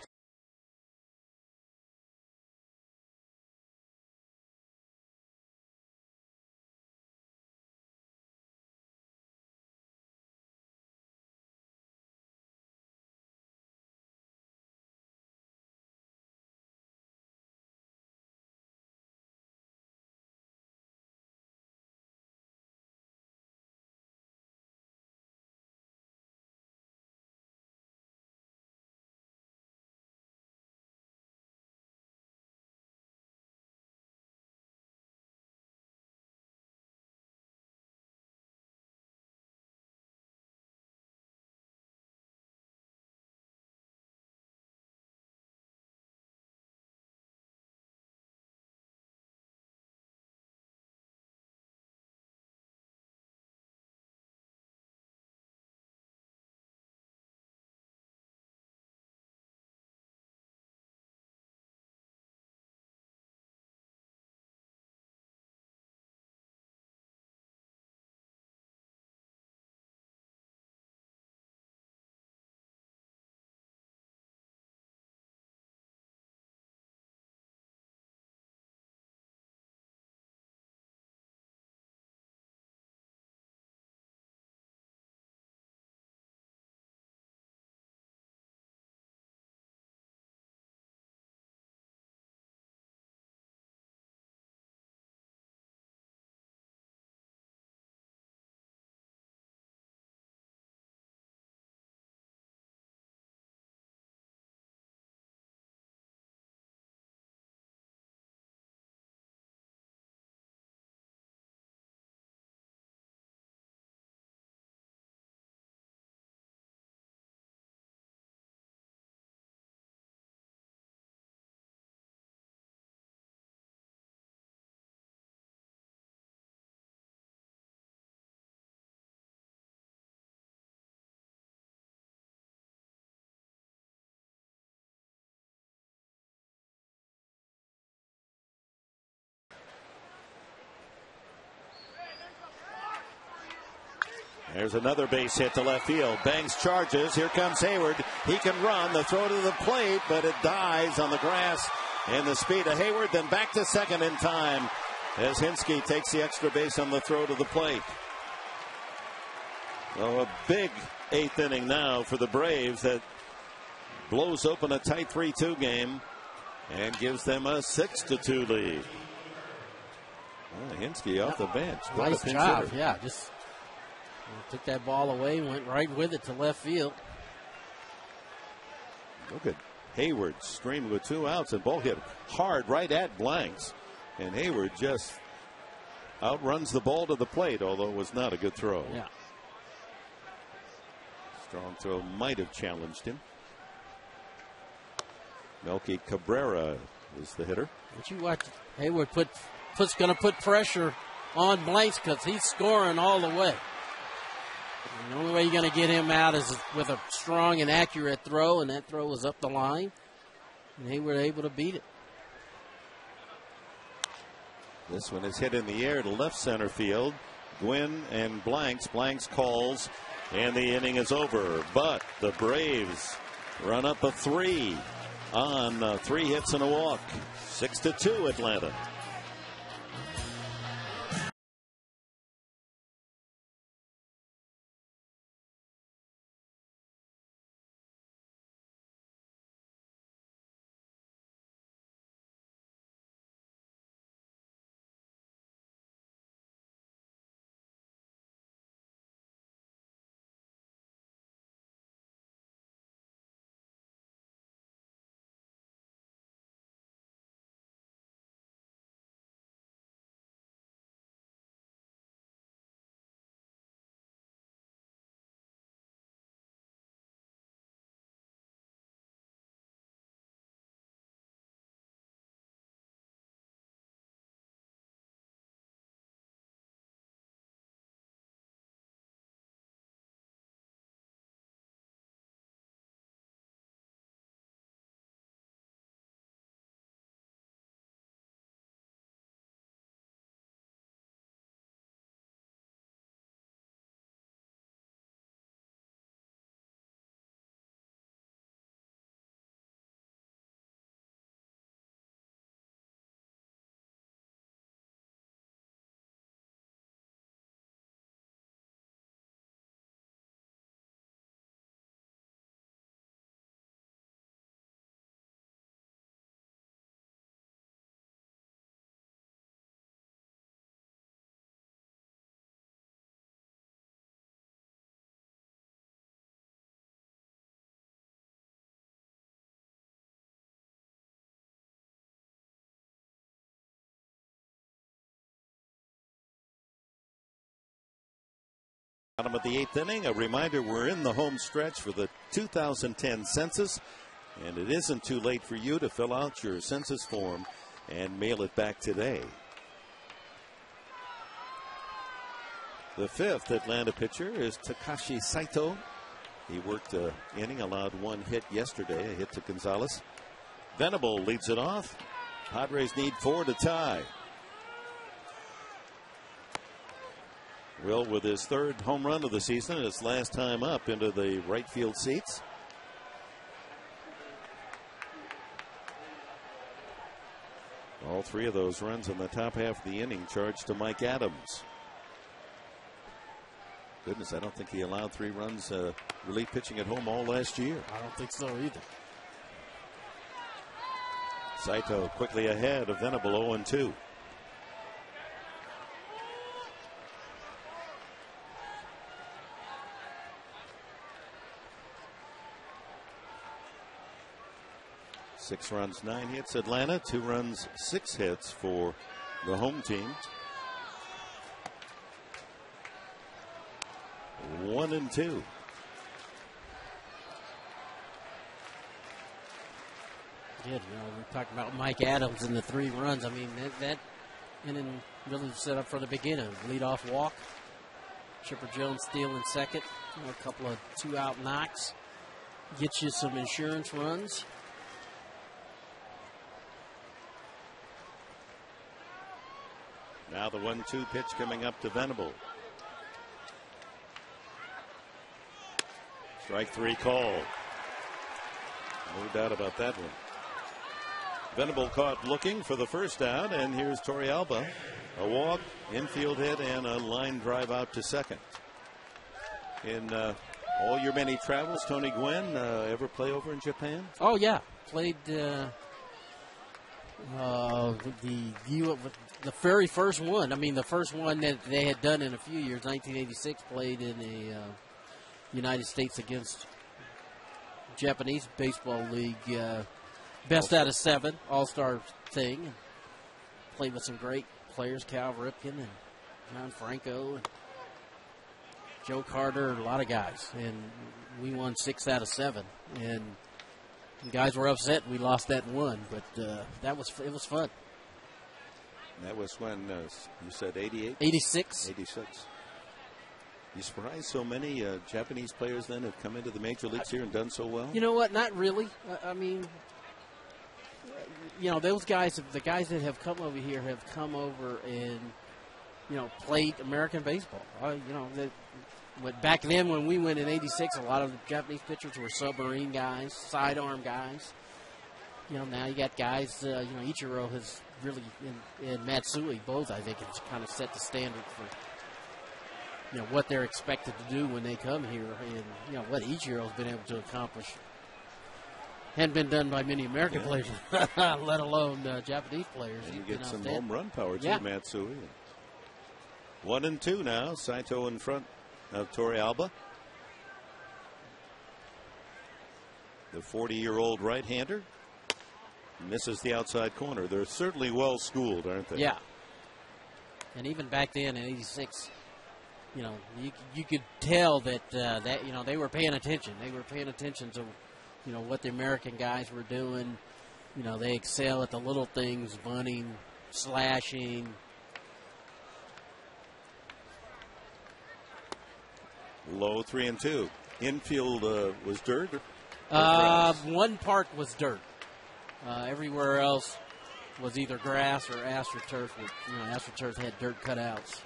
Speaker 1: There's another base hit to left field. Banks charges. Here comes Hayward. He can run. The throw to the plate, but it dies on the grass. And the speed of Hayward, then back to second in time as Hinske takes the extra base on the throw to the plate. So a big 8th inning now for the Braves that blows open a tight 3-2 game and gives them a 6-2 lead. Well, Hinske off the bench. What
Speaker 2: nice
Speaker 1: a pinch
Speaker 2: job.
Speaker 1: hitter.
Speaker 2: Yeah, just took that ball away and went right with it to left field.
Speaker 1: Look at Hayward streaming with 2 outs, and ball hit hard right at Blanks. And Hayward just outruns the ball to the plate, although it was not a good throw.
Speaker 2: Yeah.
Speaker 1: Strong throw might have challenged him. Melky Cabrera is the hitter.
Speaker 2: But you watch Hayward going to put pressure on Blanks because he's scoring all the way. And the only way you're going to get him out is with a strong and accurate throw, and that throw was up the line, and they were able to beat it.
Speaker 1: This one is hit in the air to left center field. Gwynn and Blanks. Blanks calls, and the inning is over. But the Braves run up a 3 on 3 hits and a walk. 6-2 Atlanta. Bottom of the 8th inning. A reminder, we're in the home stretch for the 2010 census, and it isn't too late for you to fill out your census form and mail it back today. The 5th Atlanta pitcher is Takashi Saito. He worked an inning, allowed 1 hit yesterday, a hit to Gonzalez. Venable leads it off. Padres need 4 to tie. Will, with his 3rd home run of the season, his last time up into the right field seats. All 3 of those runs in the top half of the inning charged to Mike Adams. Goodness, I don't think he allowed 3 runs relief pitching at home all last year.
Speaker 2: I don't think so either.
Speaker 1: Saito quickly ahead of Venable, 0-2. Six runs, 9 hits Atlanta. 2 runs, 6 hits for the home team. 1-2.
Speaker 2: Yeah, we're talking about Mike Adams and the 3 runs. I mean, that inning really set up for the beginning. Leadoff walk. Chipper Jones stealing second. A couple of 2-out knocks. Gets you some insurance runs.
Speaker 1: Now the 1-2 pitch coming up to Venable. Strike 3 called. No doubt about that one. Venable caught looking for the first out, and here's Torrealba. A walk, infield hit, and a line drive out to second. In all your many travels, Tony Gwynn, ever play over in Japan?
Speaker 2: Oh, yeah. Played the very first one. I mean, the first one that they had done in a few years, 1986, played in a United States against Japanese Baseball League best out of 7 all-star thing. Played with some great players, Cal Ripken and John Franco and Joe Carter, a lot of guys. And we won 6 out of 7. And guys were upset we lost that one, but it was fun.
Speaker 1: That was when you said 88?
Speaker 2: 86.
Speaker 1: 86. You surprised so many Japanese players then have come into the major leagues here and done so well?
Speaker 2: You know what? Not really. I mean, you know, those guys, the guys that have come over here have come over and, you know, played American baseball. Back then when we went in 86, a lot of the Japanese pitchers were submarine guys, sidearm guys. You know, now you got guys, Ichiro has really, and Matsui both, I think, has kind of set the standard for, you know, what they're expected to do when they come here, and, you know, what Ichiro's been able to accomplish hadn't been done by many American players, let alone Japanese players.
Speaker 1: And you get some home run power, too, Matsui. 1-2 now. Saito in front of Torrealba. The 40-year-old right-hander misses the outside corner. They're certainly well schooled, aren't they?
Speaker 2: Yeah. And even back then in 86, you know, you could tell that you know, they were paying attention. They were paying attention to, you know, what the American guys were doing. You know, they excel at the little things, bunting, slashing.
Speaker 1: Low 3-2. Infield was dirt.
Speaker 2: One part was dirt. Everywhere else was either grass or AstroTurf. You know, AstroTurf had dirt cutouts.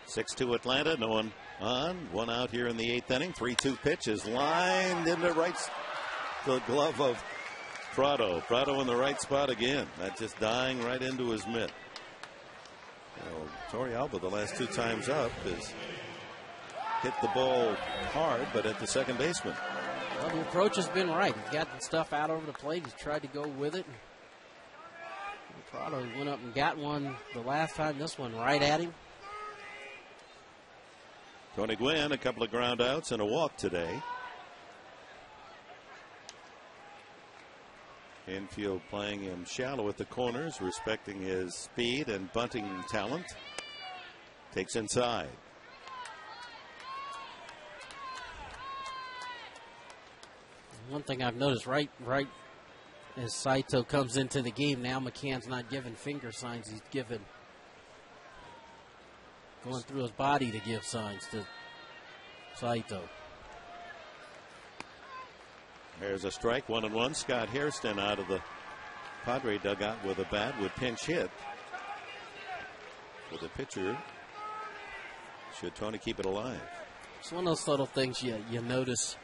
Speaker 1: (6-2) Atlanta. No one on. One out here in the 8th inning. 3-2 pitch is lined into the glove of Prado. Prado in the right spot again. That's just dying right into his mitt. Well, Torrealba the last 2 times up has hit the ball hard, but at the second baseman.
Speaker 2: Well, the approach has been right. He's got the stuff out over the plate. He's tried to go with it. Prado went up and got one the last time. This one right at him.
Speaker 1: Tony Gwynn, a couple of ground outs and a walk today. Infield playing him shallow at the corners, respecting his speed and bunting talent. Takes inside.
Speaker 2: One thing I've noticed right as Saito comes into the game now, McCann's not giving finger signs. He's going through his body to give signs to Saito.
Speaker 1: There's a strike, 1-1. Scott Hairston out of the Padre dugout with a bat with pinch hit. For the pitcher, should Tony keep it alive?
Speaker 2: It's one of those subtle things you notice.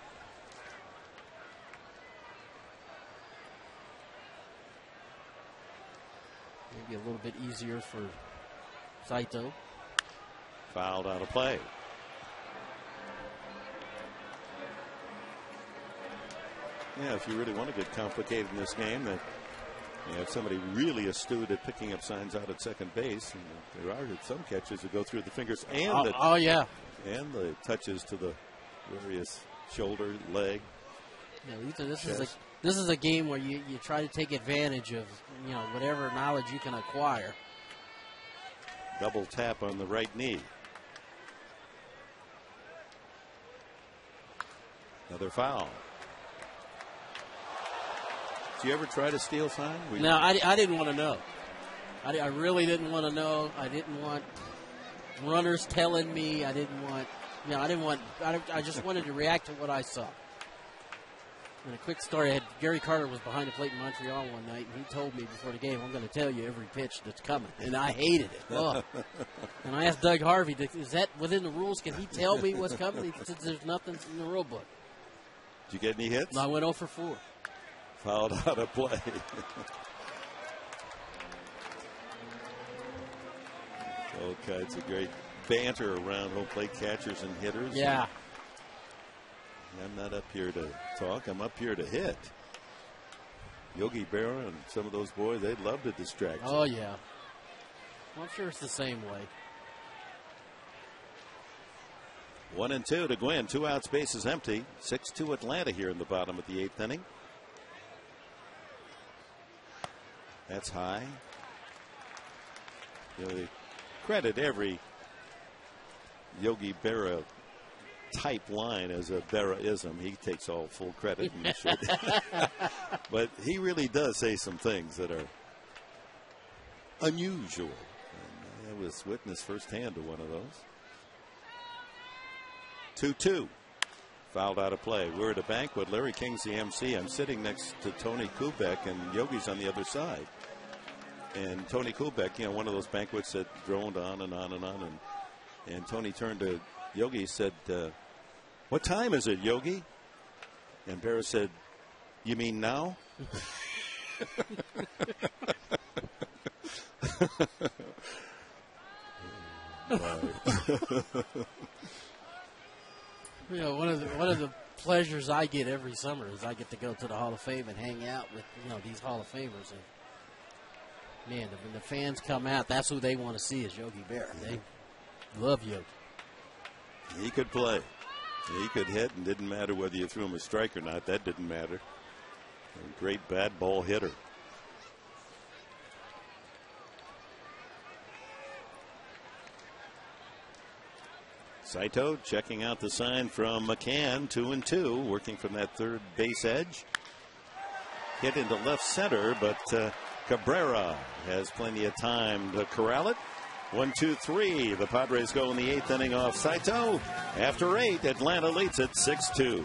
Speaker 2: Maybe a little bit easier for Saito.
Speaker 1: Fouled out of play. Yeah, if you really want to get complicated in this game, that you have somebody really astute at picking up signs out at second base. And there are some catches that go through the fingers and the touches to the various shoulder, leg.
Speaker 2: Yeah, this is a game where you try to take advantage of, you know, whatever knowledge you can acquire.
Speaker 1: Double tap on the right knee. Another foul. Did you ever try to steal sign?
Speaker 2: No, I didn't want to know. I really didn't want to know. I didn't want runners telling me. I just wanted to react to what I saw. And a quick story, I had Gary Carter was behind the plate in Montreal one night, and he told me before the game, I'm going to tell you every pitch that's coming. And I hated it. Oh. And I asked Doug Harvey, is that within the rules? Can he tell me what's coming? He said there's nothing in the rule book.
Speaker 1: Did you get any hits?
Speaker 2: No, I went 0 for 4.
Speaker 1: Fouled out of play. Okay, it's a great banter around home plate catchers and hitters.
Speaker 2: Yeah.
Speaker 1: I'm not up here to talk. I'm up here to hit. Yogi Berra and some of those boys, they'd love to distract you.
Speaker 2: Oh, yeah. Well, I'm sure it's the same way.
Speaker 1: 1-2 to Gwynn. 2 outs, bases empty. 6-2 Atlanta here in the bottom of the 8th inning. That's high. You know, they credit every Yogi Berra type line as a Berra-ism. He takes all full credit. But he really does say some things that are unusual. And I was witness firsthand to one of those. 2-2. Fouled out of play. We're at a banquet. Larry King's the MC. I'm sitting next to Tony Kubek, and Yogi's on the other side. And Tony Kubek, you know, one of those banquets that droned on and on and on. And Tony turned to Yogi, said, what time is it, Yogi? And Berra said, you mean now?
Speaker 2: You know, one of the pleasures I get every summer is I get to go to the Hall of Fame and hang out with, you know, these Hall of Famers. And man, when the fans come out, that's who they want to see is Yogi Berra. They love Yogi.
Speaker 1: He could play. He could hit, and didn't matter whether you threw him a strike or not. That didn't matter. A great bad ball hitter. Saito checking out the sign from McCann. 2-2, working from that third base edge. Hit into left center, but Cabrera has plenty of time to corral it. 1-2-3. The Padres go in the 8th inning off Saito. After 8, Atlanta leads it 6-2.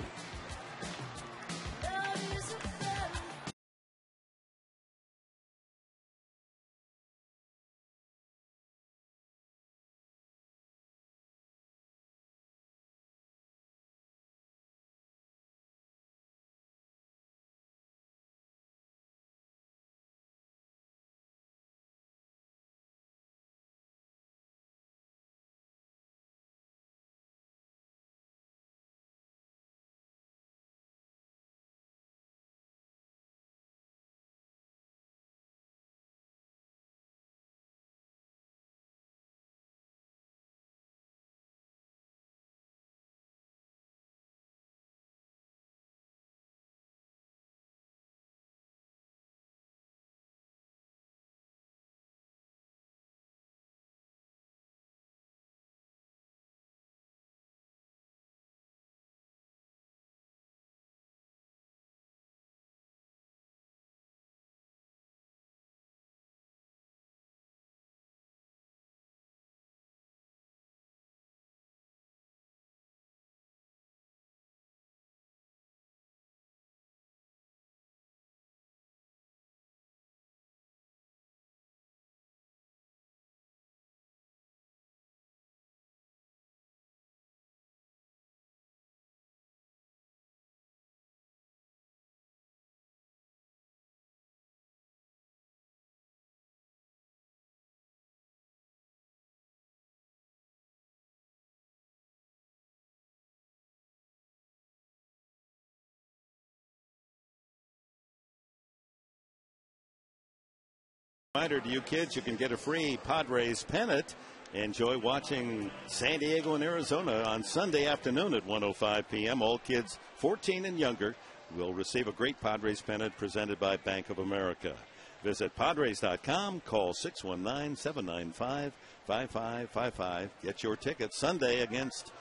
Speaker 1: Reminder to you kids, you can get a free Padres pennant. Enjoy watching San Diego and Arizona on Sunday afternoon at 1:05 p.m. All kids 14 and younger will receive a great Padres pennant presented by Bank of America. Visit Padres.com. Call 619-795-5555. Get your tickets Sunday against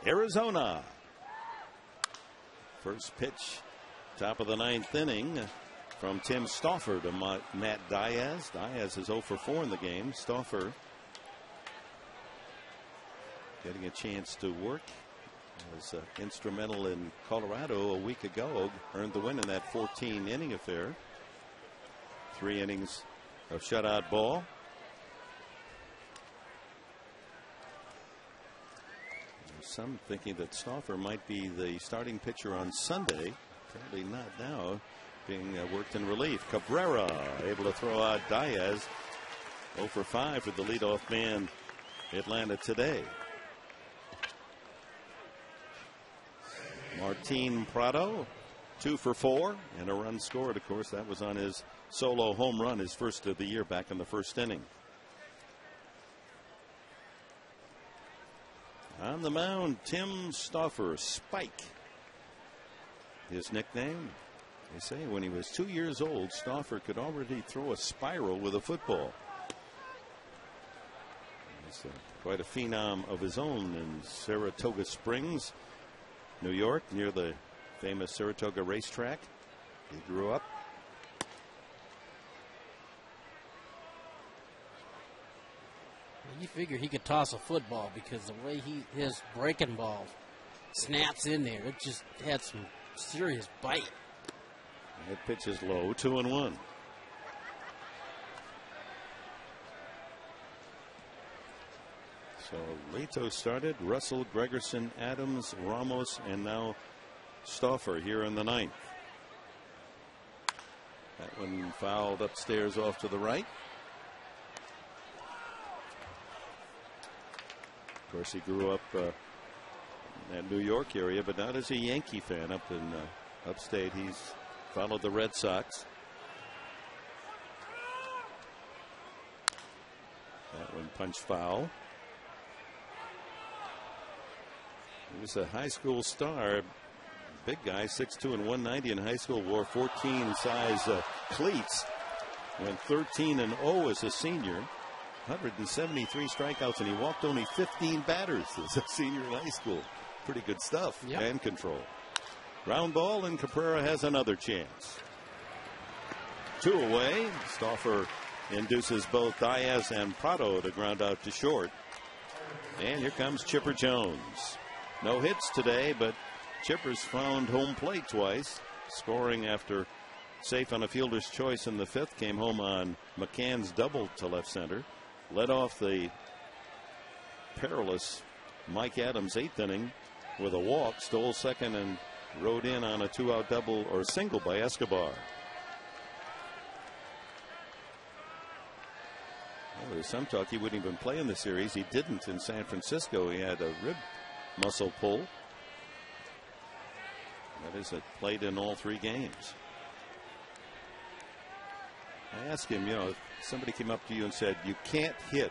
Speaker 1: Arizona. First pitch, top of the 9th inning. From Tim Stauffer to Matt Diaz. Diaz is 0 for 4 in the game. Stauffer getting a chance to work Was instrumental in Colorado a week ago. Earned the win in that 14-inning affair. 3 innings of shutout ball. Some thinking that Stauffer might be the starting pitcher on Sunday. Apparently not now. Being worked in relief. Cabrera able to throw out Diaz. 0 for 5 for the leadoff man, Atlanta today. Martin Prado, 2 for 4 and a run scored. Of course, that was on his solo home run, his first of the year, back in the first inning. On the mound, Tim Stauffer, Spike, his nickname. They say when he was 2 years old, Stauffer could already throw a spiral with a football. He's quite a phenom of his own in Saratoga Springs, New York, near the famous Saratoga racetrack. He grew up.
Speaker 2: You figure he could toss a football because the way his breaking ball snaps in there, it just had some serious bite.
Speaker 1: That pitch is low, 2-1. So Leto started, Russell, Gregerson, Adams, Ramos, and now Stauffer here in the 9th. That one fouled upstairs off to the right. Of course, he grew up in that New York area, but not as a Yankee fan. Up in upstate, he's followed the Red Sox. That one punched foul. He was a high school star. Big guy, 6'2" and 190 in high school. Wore 14 size cleats. Went 13-0 as a senior. 173 strikeouts, and he walked only 15 batters as a senior in high school. Pretty good stuff.
Speaker 2: Yep.
Speaker 1: And control. Ground ball, and Cabrera has another chance. 2 away. Stauffer induces both Diaz and Prado to ground out to short. And here comes Chipper Jones. No hits today, but Chipper's found home plate twice, scoring after safe on a fielder's choice in the 5th. Came home on McCann's double to left center. Led off the perilous Mike Adams 8th inning with a walk, stole second, and rode in on a 2-out double or single by Escobar. Well, there's some talk he wouldn't even play in the series. He didn't in San Francisco. He had a rib muscle pull. That is, it played in all 3 games. I asked him, if somebody came up to you and said, you can't hit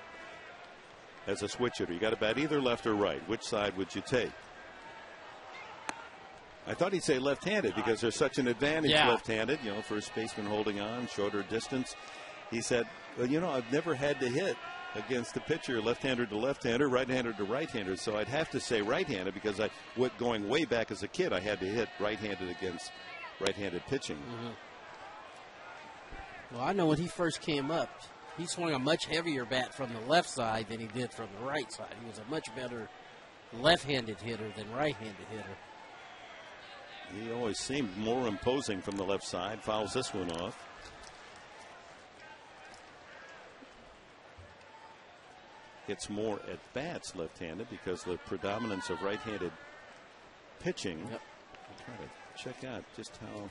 Speaker 1: as a switch hitter, you got to bat either left or right, which side would you take? I thought he'd say left-handed because there's such an advantage left-handed, first baseman holding on, shorter distance. He said, well, I've never had to hit against the pitcher, left-hander to left-hander, right-hander to right-hander, so I'd have to say right-handed because going way back as a kid, I had to hit right-handed against right-handed pitching.
Speaker 2: Mm-hmm. Well, I know when he first came up, he swung a much heavier bat from the left side than he did from the right side. He was a much better left-handed hitter than right-handed hitter.
Speaker 1: He always seemed more imposing from the left side. Fouls this one off. Gets more at bats left-handed because the predominance of right-handed pitching.
Speaker 2: Yep.
Speaker 1: I'm trying to check out just how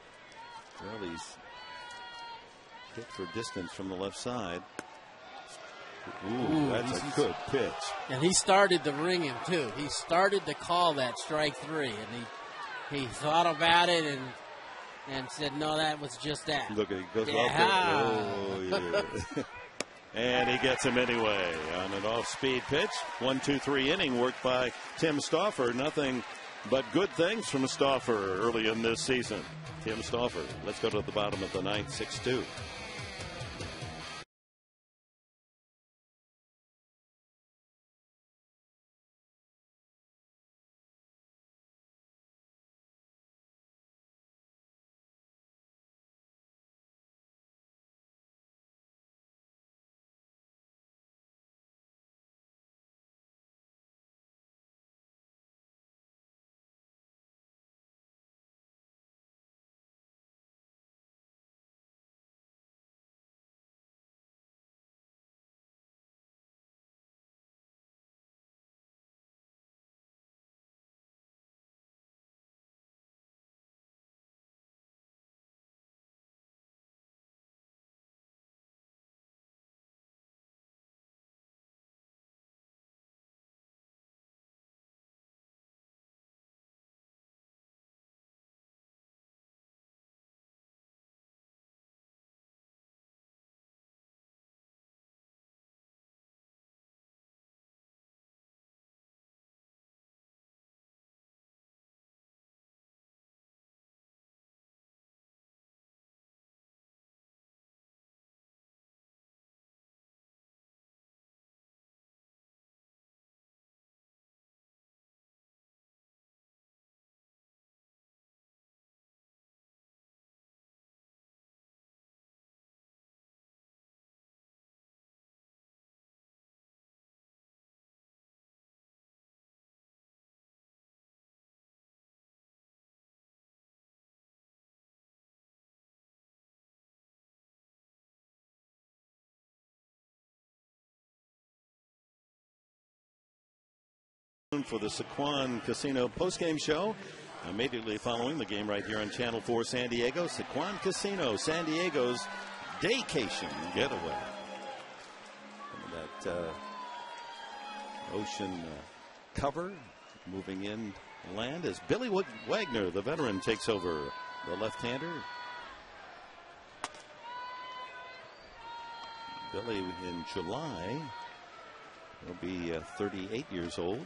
Speaker 1: well he's hit for distance from the left side. Ooh, that's a good pitch.
Speaker 2: And he started to ring him too. He started to call that strike 3, and he thought about it and said, no, that was just that.
Speaker 1: Look, he goes off there. Oh, yeah. And he gets him anyway on an off-speed pitch. 1-2-3 inning worked by Tim Stauffer. Nothing but good things from Stauffer early in this season. Tim Stauffer. Let's go to the bottom of the 9th, 6-2. For the Sequan Casino postgame show, immediately following the game right here on Channel 4 San Diego. Sequan Casino, San Diego's daycation getaway. That ocean cover moving in land as Billy Wagner, the veteran, takes over, the left-hander. Billy in July will be 38 years old.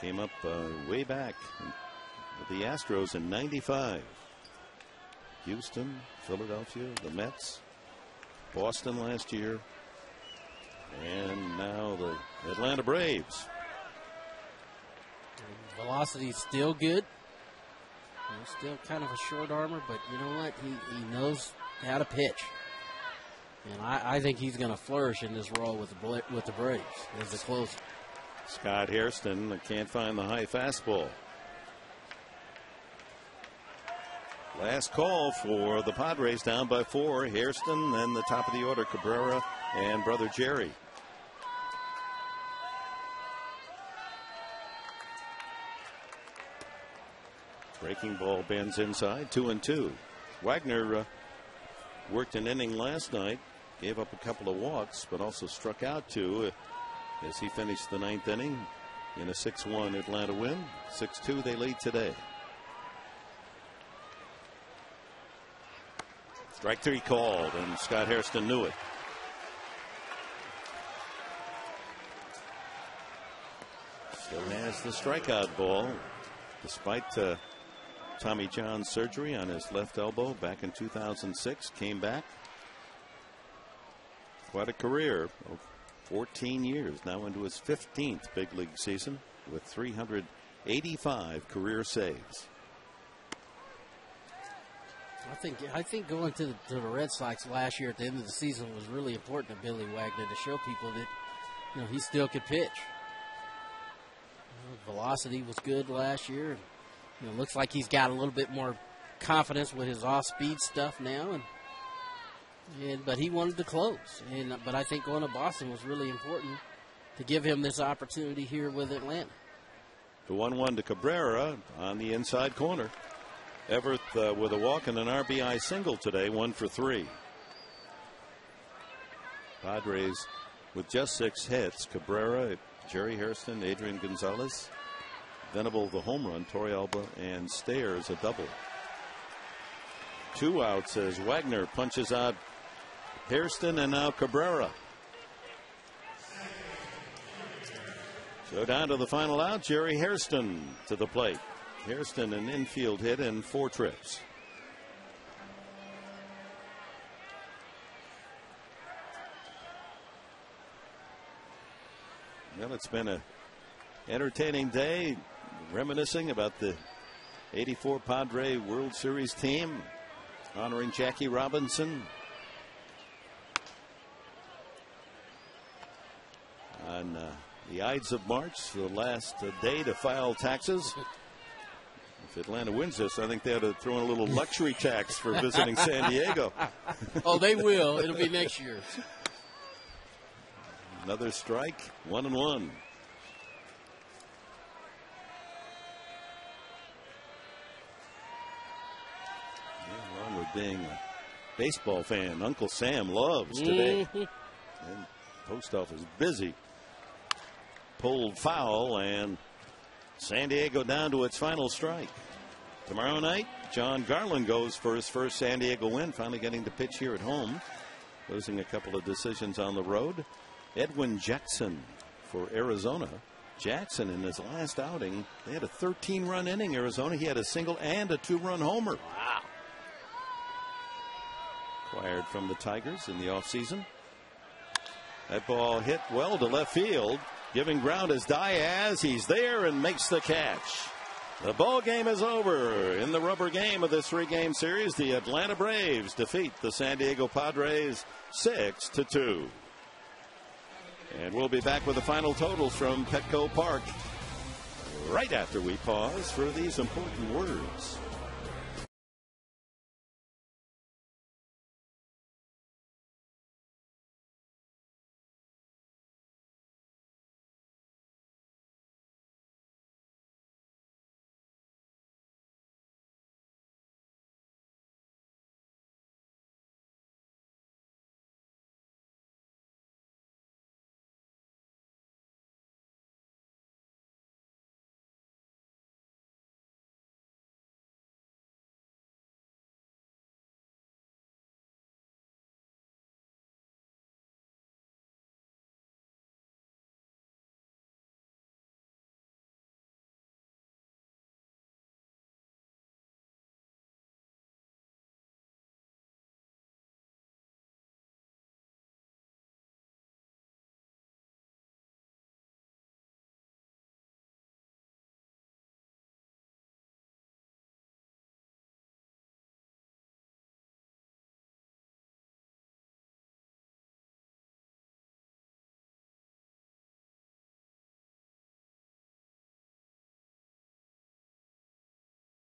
Speaker 1: Came up way back with the Astros in '95. Houston, Philadelphia, the Mets, Boston last year, and now the Atlanta Braves.
Speaker 2: Velocity's still good. He's still kind of a short armor, but you know what? He knows how to pitch. And I think he's going to flourish in this role with the Braves as the closer.
Speaker 1: Scott Hairston can't find the high fastball. Last call for the Padres, down by 4. Hairston, then the top of the order, Cabrera and brother Jerry. Breaking ball bends inside, 2-2. Wagner worked an inning last night, gave up a couple of walks, but also struck out 2 as he finished the 9th inning in a 6-1 Atlanta win. 6-2 they lead today. Strike 3 called, and Scott Hairston knew it. Still has the strikeout ball, despite Tommy John's surgery on his left elbow back in 2006. Came back. Quite a career of 14 years, now into his 15th big league season with 385 career saves.
Speaker 2: I think going to the Red Sox last year at the end of the season was really important to Billy Wagner to show people that he still could pitch. Velocity was good last year. Looks like he's got a little bit more confidence with his off-speed stuff now, but he wanted to close. But I think going to Boston was really important to give him this opportunity here with Atlanta.
Speaker 1: The 1-1 to Cabrera on the inside corner. Everett with a walk and an RBI single today, 1 for 3. Padres with just 6 hits. Cabrera, Jerry Hairston, Adrian Gonzalez, Venable the home run, Torrealba and Stairs a double. 2 outs as Wagner punches out Hairston and now Cabrera. So down to the final out, Jerry Hairston to the plate. Hairston an infield hit in 4 trips. Well, it's been an entertaining day, reminiscing about the '84 Padre World Series team, honoring Jackie Robinson. On the Ides of March, the last day to file taxes. If Atlanta wins this, I think they ought to throw in a little luxury tax for visiting San Diego.
Speaker 2: Oh, they will. It'll be next year.
Speaker 1: Another strike, 1-1. Along with being a baseball fan, Uncle Sam loves today. And post office busy. Pulled foul, and San Diego down to its final strike. Tomorrow night, John Garland goes for his first San Diego win, finally getting to pitch here at home, losing a couple of decisions on the road. Edwin Jackson for Arizona. Jackson in his last outing, they had a 13-run inning. Arizona, he had a single and a 2-run homer. Wow. Acquired from the Tigers in the offseason. That ball hit well to left field. Giving ground is Diaz. He's there and makes the catch. The ball game is over. In the rubber game of this 3-game series, the Atlanta Braves defeat the San Diego Padres 6-2. And we'll be back with the final totals from Petco Park right after we pause for these important words.